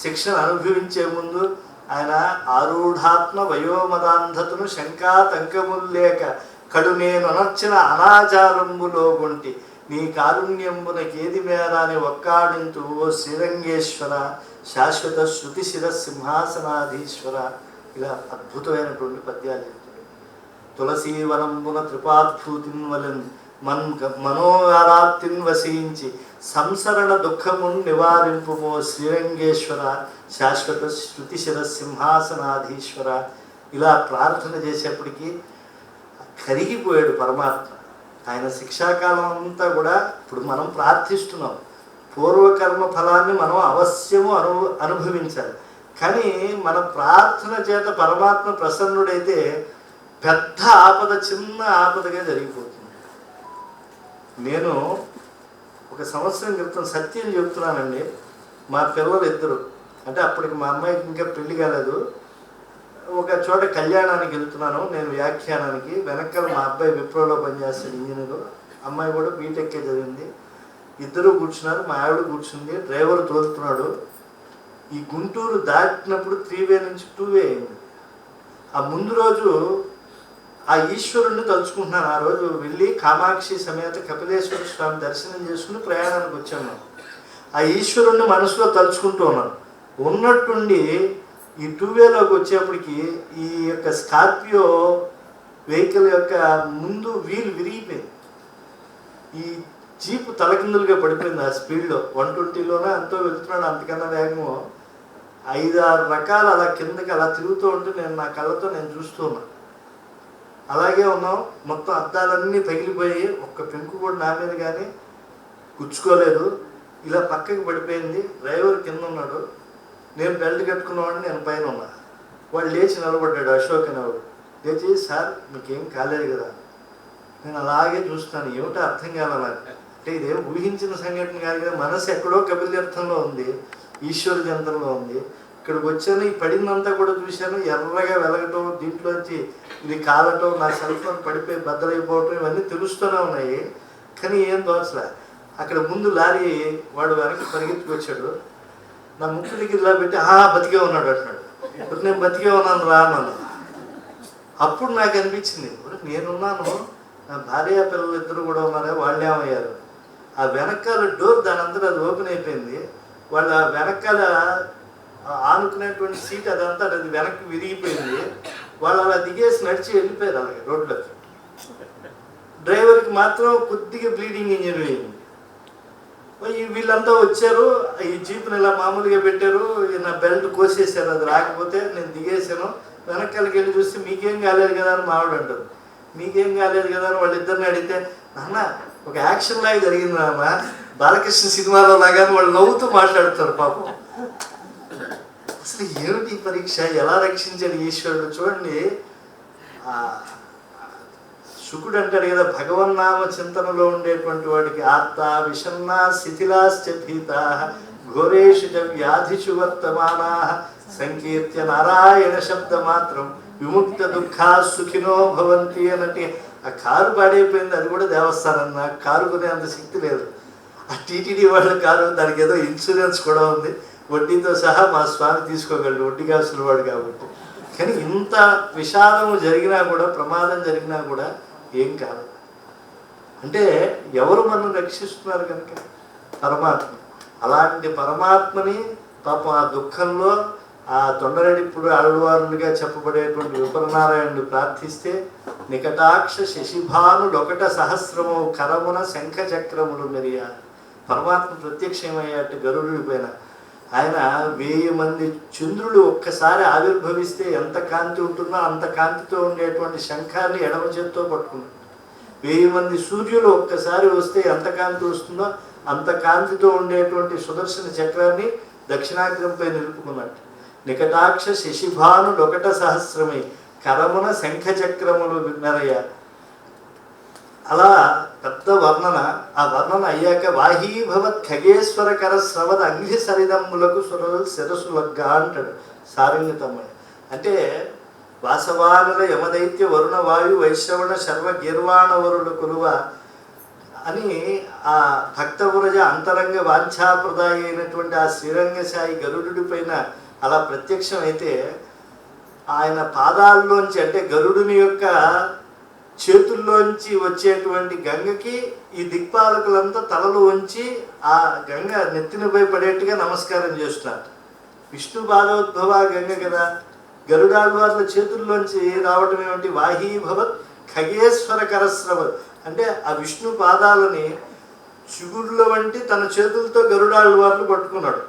శిక్షణ అనుభవించే ముందు ఆయన ఆరూఢాత్మ వయోమదాంధతను శంకా తంకముల్లేక కడు నేను అనర్చిన అనాచారంబులో కొంటి నీ కారుణ్యంబునకేది మేర అని ఒక్కాడింతు ఓ శ్రీరంగేశ్వర శాశ్వత శృతి శిరసింహాసనాధీశ్వర. ఇలా అద్భుతమైనటువంటి పద్యాలు చెప్తాడు. తులసీవనంబున త్రిపాద్భూతిన్ వలన్ మనోరాప్తిని వసించి సంసరణ దుఃఖమును నివారింపుమో శ్రీరంగేశ్వర శాశ్వత శృతి శిరసింహాసనాధీశ్వర. ఇలా ప్రార్థన చేసేప్పటికీ కరిగిపోయాడు పరమాత్మ. ఆయన శిక్షాకాలం అంతా కూడా ఇప్పుడు మనం ప్రార్థిస్తున్నాం, పూర్వకర్మ ఫలాన్ని మనం అవశ్యము అనుభవించాలి. కానీ మన ప్రార్థన చేత పరమాత్మ ప్రసన్నుడైతే పెద్ద ఆపద చిన్న ఆపదగా జరిగిపోతుంది. నేను 1 సంవత్సరం క్రితం సత్యం చెప్తున్నానండి. మా పిల్లలు ఇద్దరు, అంటే అప్పటికి మా అమ్మాయికి ఇంకా పెళ్లి కాలేదు, ఒక చోట కళ్యాణానికి వెళ్తున్నాను నేను వ్యాఖ్యానానికి. వెనకాల మా అబ్బాయి విప్రోలో పనిచేస్తాడు, ఇంజనీరు. అమ్మాయి కూడా బీటెక్కే చదివింది. ఇద్దరు కూర్చున్నారు, మా ఆవిడ కూర్చుంది, డ్రైవర్ తోలుతున్నాడు. ఈ గుంటూరు దాటినప్పుడు 3 వే నుంచి 2 వే అయింది. ఆ ముందు రోజు ఆ ఈశ్వరుణ్ణి తలుచుకుంటున్నాను. ఆ రోజు వెళ్ళి కామాక్షి సమేత కపిలేశ్వర స్వామి దర్శనం చేసుకుని ప్రయాణానికి వచ్చాను. ఆ ఈశ్వరుణ్ణి మనసులో తలుచుకుంటూ ఉన్నాను. ఉన్నట్టుండి ఈ 2 వేలోకి వచ్చేప్పటికి ఈ యొక్క స్కార్పియో వెహికల్ యొక్క ముందు వీల్ విరిగిపోయింది. ఈ జీపు తలకిందులుగా పడిపోయింది. ఆ స్పీడ్లో 120లోనే ఎంతో వెళ్తున్నాడు, అంతకన్నా వేగము. 5-6 రకాలు అలా కిందకి అలా తిరుగుతూ ఉంటే నేను నా కళ్ళతో నేను చూస్తూ ఉన్నా. అలాగే ఉన్నాం. మొత్తం అద్దాలన్నీ పగిలిపోయి ఒక్క పెంకు కూడా నా మీద కానీ గుచ్చుకోలేదు. ఇలా పక్కకి పడిపోయింది. డ్రైవర్ కింద ఉన్నాడు, నేను బెల్ట్ కట్టుకున్నవాడిని, నేను పైన ఉన్నా. వాడు లేచి నిలబడ్డాడు, అశోక్ అనేవాడు. లేచి సార్ మీకేం కాలేదు కదా. నేను అలాగే చూస్తాను, ఏమిటో అర్థం కాదు నాకు. అంటే ఇదేం ఊహించిన సంఘటన కాదు కదా, మనసు ఎక్కడో కపిలతీర్థంలో ఉంది, ఈశ్వర జంత్రంలో ఉంది. ఇక్కడికి వచ్చాను, ఈ పడిందంతా కూడా చూశాను, ఎర్రగా వెలగటం, దీంట్లోంచి ఇది కాలటం, నా సెల్ ఫోన్ పడిపోయి బద్దలైపోవటం, ఇవన్నీ తెలుస్తూనే ఉన్నాయి. కానీ ఏం దోచలే. అక్కడ ముందు లారీ వాడు వెనక్కి పరిగెత్తుకొచ్చాడు, నా ముక్కు దగ్గర ఇలా పెట్టి బతికే ఉన్నాడు అంటున్నాడు. ఇప్పుడు నేను బతికే ఉన్నాను రా అన్నాను. అప్పుడు నాకు అనిపించింది, నేనున్నాను, నా భార్య పిల్లలు ఇద్దరు కూడా ఉన్నారే, వాళ్ళు ఏమయ్యారు. ఆ వెనకాల డోర్ దాని అంతా అది ఓపెన్ అయిపోయింది. వాళ్ళ వెనకాల ఆనుకునేటువంటి సీట్ అదంతా అది వెనక్కి విరిగిపోయింది. వాళ్ళు అలా దిగేసి నడిచి వెళ్ళిపోయారు అలాగే రోడ్లోకి. డ్రైవర్కి మాత్రం కొద్దిగా బ్లీడింగ్ ఇంజరీ అయింది. వీళ్ళంతా వచ్చారు, ఈ జీప్ని ఇలా మామూలుగా పెట్టారు, నా బెల్ట్ కోసేసారు, అది రాకపోతే నేను దిగేసాను. వెనకాలకి వెళ్ళి చూస్తే మీకేం కాలేదు కదా అని మావిడ అంటారు. మీకేం కాలేదు కదా అని వాళ్ళిద్దరిని అడిగితే, నాన్న ఒక యాక్షన్ లాగా జరిగింది నాన్న, బాలకృష్ణ సినిమాలో లాగా వాళ్ళు నవ్వుతూ మాట్లాడుతారు పాపం. అసలు ఏమిటి పరీక్ష, ఎలా రక్షించాడు ఈశ్వరుడు చూడండి. శుకుడు అంటాడు కదా, భగవన్నామ చింతనలో ఉండేటువంటి వాడికి ఆత్త విషన్నా శిథిలాశ్చీత ఘోరేషు వ్యాధిషు వర్తమానా సంకీర్త్య నారాయణ శబ్ద మాత్రం విముక్త దుఃఖా సుఖినో భవంతి అన్నట్టు. ఆ కారు పాడైపోయింది, అది కూడా దేవస్థానం. నాకు కారు కొనే అంత శక్తి లేదు. ఆ టీటీడీ వాళ్ళ కారు, దానికి ఏదో ఇన్సూరెన్స్ కూడా ఉంది, వడ్డీతో సహా మా స్వామి తీసుకోగలడు, వడ్డీ కాసులు వాడు కాబట్టి. కానీ ఇంత విషాదం జరిగినా కూడా, ప్రమాదం జరిగినా కూడా ఏం కాదు. అంటే ఎవరు మనం రక్షిస్తున్నారు కనుక? పరమాత్మ. అలాంటి పరమాత్మని పాపం ఆ దుఃఖంలో ఆ తొండరెడిప్పుడు ఆళ్వారులుగా చెప్పబడేటువంటి విపరనారాయణుడు ప్రార్థిస్తే నికటాక్ష శశిభాను లొకట సహస్రము కరమున శంఖ చక్రములు మెరియా. పరమాత్మ ప్రత్యక్షమయ్యాట గరుడు పైన. ఆయన 1000 మంది చంద్రులు ఒక్కసారి ఆవిర్భవిస్తే ఎంత కాంతి ఉంటుందో అంత కాంతితో ఉండేటువంటి శంఖాన్ని ఎడమ చేత్తో పట్టుకున్నాడు. 1000 మంది సూర్యులు ఒక్కసారి వస్తే ఎంత కాంతి వస్తుందో అంత కాంతితో ఉండేటువంటి సుదర్శన చక్రాన్ని దక్షిణాగ్రంపై నిలుపుకున్నట్టు. నికటాక్ష శశిభాను లొకట సహస్రమై కరమున శంఖ చక్రములు మెరయ. అలా పెద్ద వర్ణన. ఆ వర్ణన అయ్యాక వాహీభవత్ ఖగేశ్వర కర స్రవద అంఘి సరిదమ్ములకు సురలు శిరసులగ్గా అంటాడు సారంగతమ్మయ్య. అంటే వాసవానుల యమదైత్య వరుణ వాయు వైశ్రవణ శర్వ గీర్వాణవరుల కొలువ అని ఆ భక్తవరజ అంతరంగ వాంఛాప్రదాయ అయినటువంటి ఆ శ్రీరంగశాయి గరుడు పైన అలా ప్రత్యక్షం అయితే ఆయన పాదాల్లోంచి, అంటే గరుడుని యొక్క చేతుల్లోంచి వచ్చేటువంటి గంగకి ఈ దిక్పాలకులంతా తలలు వంచి ఆ గంగ నెత్తినపై పడేట్టుగా నమస్కారం చేస్తున్నారు. విష్ణు పాదోద్భవ గంగ కదా. గరుడాళ్వార్ల చేతుల్లోంచి రావటం ఏమిటి? వాహీభవత్ ఖగేశ్వర కరస్రవ. అంటే ఆ విష్ణు పాదాలని చిగుళ్ళ వంటి తన చేతులతో గరుడాళ్వార్లు పట్టుకున్నాడు.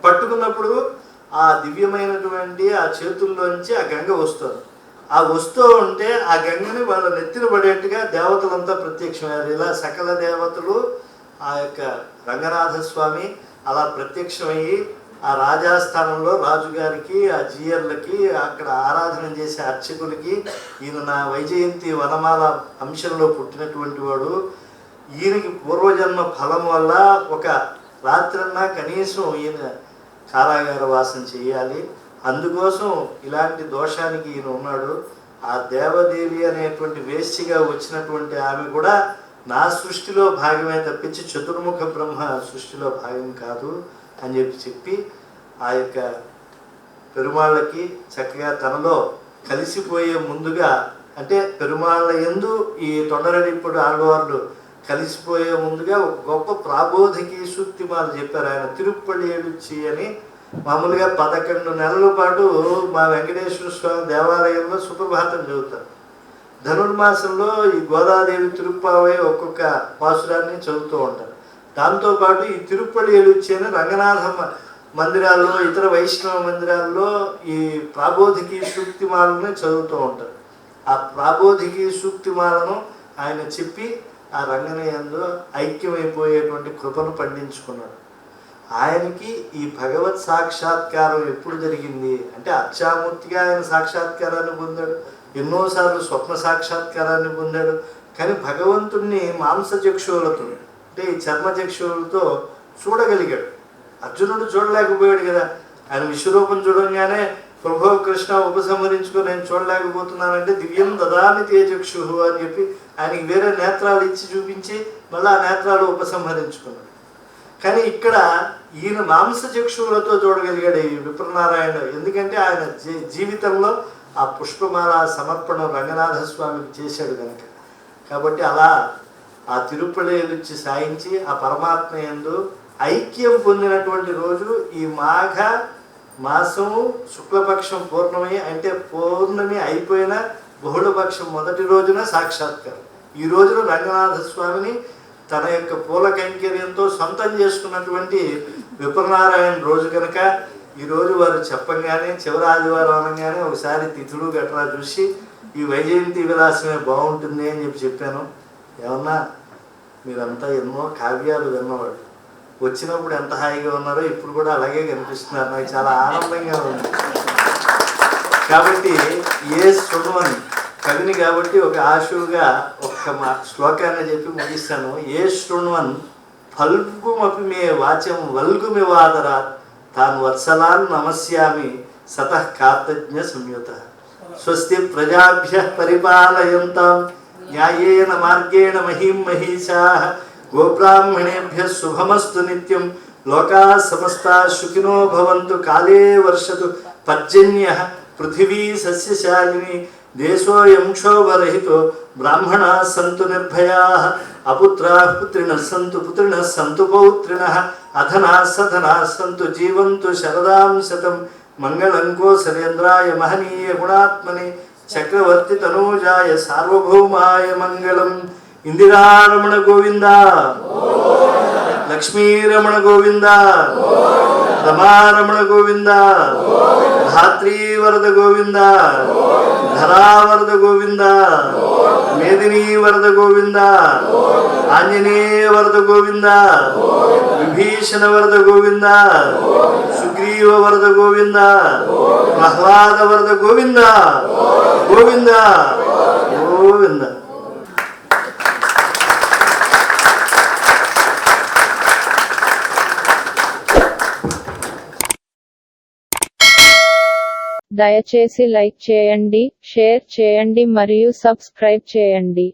పట్టుకున్నప్పుడు ఆ దివ్యమైనటువంటి ఆ చేతుల్లోంచి ఆ గంగ వస్తుంది. ఆ వస్తూ ఉంటే ఆ గంగని వాళ్ళ నెత్తిన పడేట్టుగా దేవతలంతా ప్రత్యక్షమయ్యారు. ఇలా సకల దేవతలు ఆ యొక్క రంగనాథ స్వామి అలా ప్రత్యక్షమయ్యి ఆ రాజాస్థానంలో రాజుగారికి, ఆ జీయర్లకి, అక్కడ ఆరాధన చేసే అర్చకులకి, ఈయన నా వైజయంతి వనమాల అంశంలో పుట్టినటువంటి వాడు, ఈయనకి పూర్వజన్మ ఫలం వల్ల ఒక రాత్రన్నా కనీసం ఈయన కారాగార వాసం చేయాలి, అందుకోసం ఇలాంటి దోషానికి ఈయన ఉన్నాడు. ఆ దేవదేవి అనేటువంటి వేశ్యగా వచ్చినటువంటి ఆమె కూడా నా సృష్టిలో భాగమే తప్పించి చతుర్ముఖ బ్రహ్మ సృష్టిలో భాగం కాదు అని చెప్పి ఆ యొక్క పెరుమాళ్ళకి చక్కగా తనలో కలిసిపోయే ముందుగా, అంటే పెరుమాళ్ళ యందు ఈ తొండరెడిప్పుడు ఆళ్వార్లు కలిసిపోయే ముందుగా ఒక గొప్ప ప్రాబోధికి సూక్తి మాలు చెప్పారు ఆయన. తిరుప్పల్లి ఏడుచి అని మామూలుగా 11 నెలల పాటు మా వెంకటేశ్వర స్వామి దేవాలయంలో సుప్రభాతం చదువుతారు. ధనుర్మాసంలో ఈ గోదాదేవి తిరుప్పావై ఒక్కొక్క పాసురాన్ని చదువుతూ ఉంటారు. దాంతోపాటు ఈ తిరుప్పల్లి ఏడుచి అని రంగనాథ మందిరాల్లో, ఇతర వైష్ణవ మందిరాల్లో ఈ ప్రాబోధికి సూక్తిమాలని చదువుతూ ఉంటారు. ఆ ప్రాబోధికి సూక్తిమాలను ఆయన చెప్పి ఆ రంగనయందు ఐక్యమైపోయేటువంటి కృపను పండించుకున్నాడు. ఆయనకి ఈ భగవత్ సాక్షాత్కారం ఎప్పుడు జరిగింది అంటే అక్షామూర్తిగా ఆయన సాక్షాత్కారాన్ని పొందాడు, ఎన్నోసార్లు స్వప్న సాక్షాత్కారాన్ని పొందాడు. కానీ భగవంతుణ్ణి మాంసచక్షువులతో అంటే ఈ చర్మచక్షువులతో చూడగలిగాడు. అర్జునుడు చూడలేకపోయాడు కదా. ఆయన విశ్వరూపం చూడంగానే ప్రభో కృష్ణ ఉపసంహరించుకొని నేను చూడలేకపోతున్నానంటే దివ్యం దదామి తేజక్షు అని చెప్పి ఆయనకి వేరే నేత్రాలు ఇచ్చి చూపించి మళ్ళీ ఆ నేత్రాలు ఉపసంహరించుకున్నాడు. కానీ ఇక్కడ ఈయన మాంసచక్షువులతో చూడగలిగాడు ఈ విప్రనారాయణ. ఎందుకంటే ఆయన జీవితంలో ఆ పుష్పమాల సమర్పణ రంగనాథ స్వామికి చేశాడు కనుక. కాబట్టి అలా ఆ తిరుపతిచ్చి సాయించి ఆ పరమాత్మ యందు ఐక్యం పొందినటువంటి రోజు ఈ మాఘ మాసము శుక్లపక్షం పూర్ణమి అంటే పౌర్ణమి అయిపోయిన బహుళపక్షం మొదటి రోజున సాక్షాత్కారం. ఈ రోజున రంగనాథ స్వామిని తన యొక్క పూల కైంకర్యంతో సొంతం చేసుకున్నటువంటి విప్రనారాయణ రోజు కనుక ఈరోజు వారు చెప్పంగానే చివరి ఆదివారం అనగానే ఒకసారి తిథులు గట్రా చూసి ఈ వైజయంతి విలాసమే బాగుంటుంది అని చెప్పాను. ఏమన్నా మీరంతా ఎన్నో కావ్యాలు విన్నవాడు, వచ్చినప్పుడు ఎంత హాయిగా ఉన్నారో ఇప్పుడు కూడా అలాగే కనిపిస్తున్నారు. నాకు చాలా ఆనందంగా ఉంది. కాబట్టి ఏ శృణ్వన్ కవిని కాబట్టి ఒక ఆశువుగా ఒక్క శ్లోకాన్ని చెప్పి ముగిస్తాను. ఏ శృణ్వన్ ఫల్గుమపి మే వాచ్యం వల్గుమివాదరా తాన్ వత్సలాన్ నమస్యామి సతః కార్తజ్ఞ సంయుత స్వస్తి ప్రజాభ్య పరిపాలయంతాం న్యాయేన మార్గేణ మహీం మహీషాః గోబ్రాహ్మణేభ్యః శుభమస్తు నిత్యం లోకాః సమస్తాః సుఖినో భవంతు కాలే వర్షతు పర్జన్యః పృథివీ సస్యశాలిని దేశోయం క్షోభరహితో బ్రాహ్మణాः సంతు నిర్భయాः అపుత్రాः పుత్రిణः సంతు పుత్రిణः సంతు పౌత్రిణः అధనాः సధనాः సంతు జీవంతు శరదాం శతం మంగళం కోసలేంద్రాయ మహనీయ గుణాత్మనే చక్రవర్తి తనూజాయ సార్వభౌమాయ మంగళం. ఇందిరారమణ గోవింద, లక్ష్మీరమణ గోవింద, రమారమణ గోవింద, ధాత్రీవరద గోవింద, ధరావరద గోవింద, మేదినీ వరద గోవింద, ఆంజనేయ వరద గోవింద, విభీషణ వరద గోవింద, సుగ్రీవ వరద గోవింద, ప్రహ్లాద వరద గోవింద గోవింద గోవింద. దయచేసి లైక్ చేయండి, షేర్ చేయండి మరియు సబ్స్క్రైబ్ చేయండి.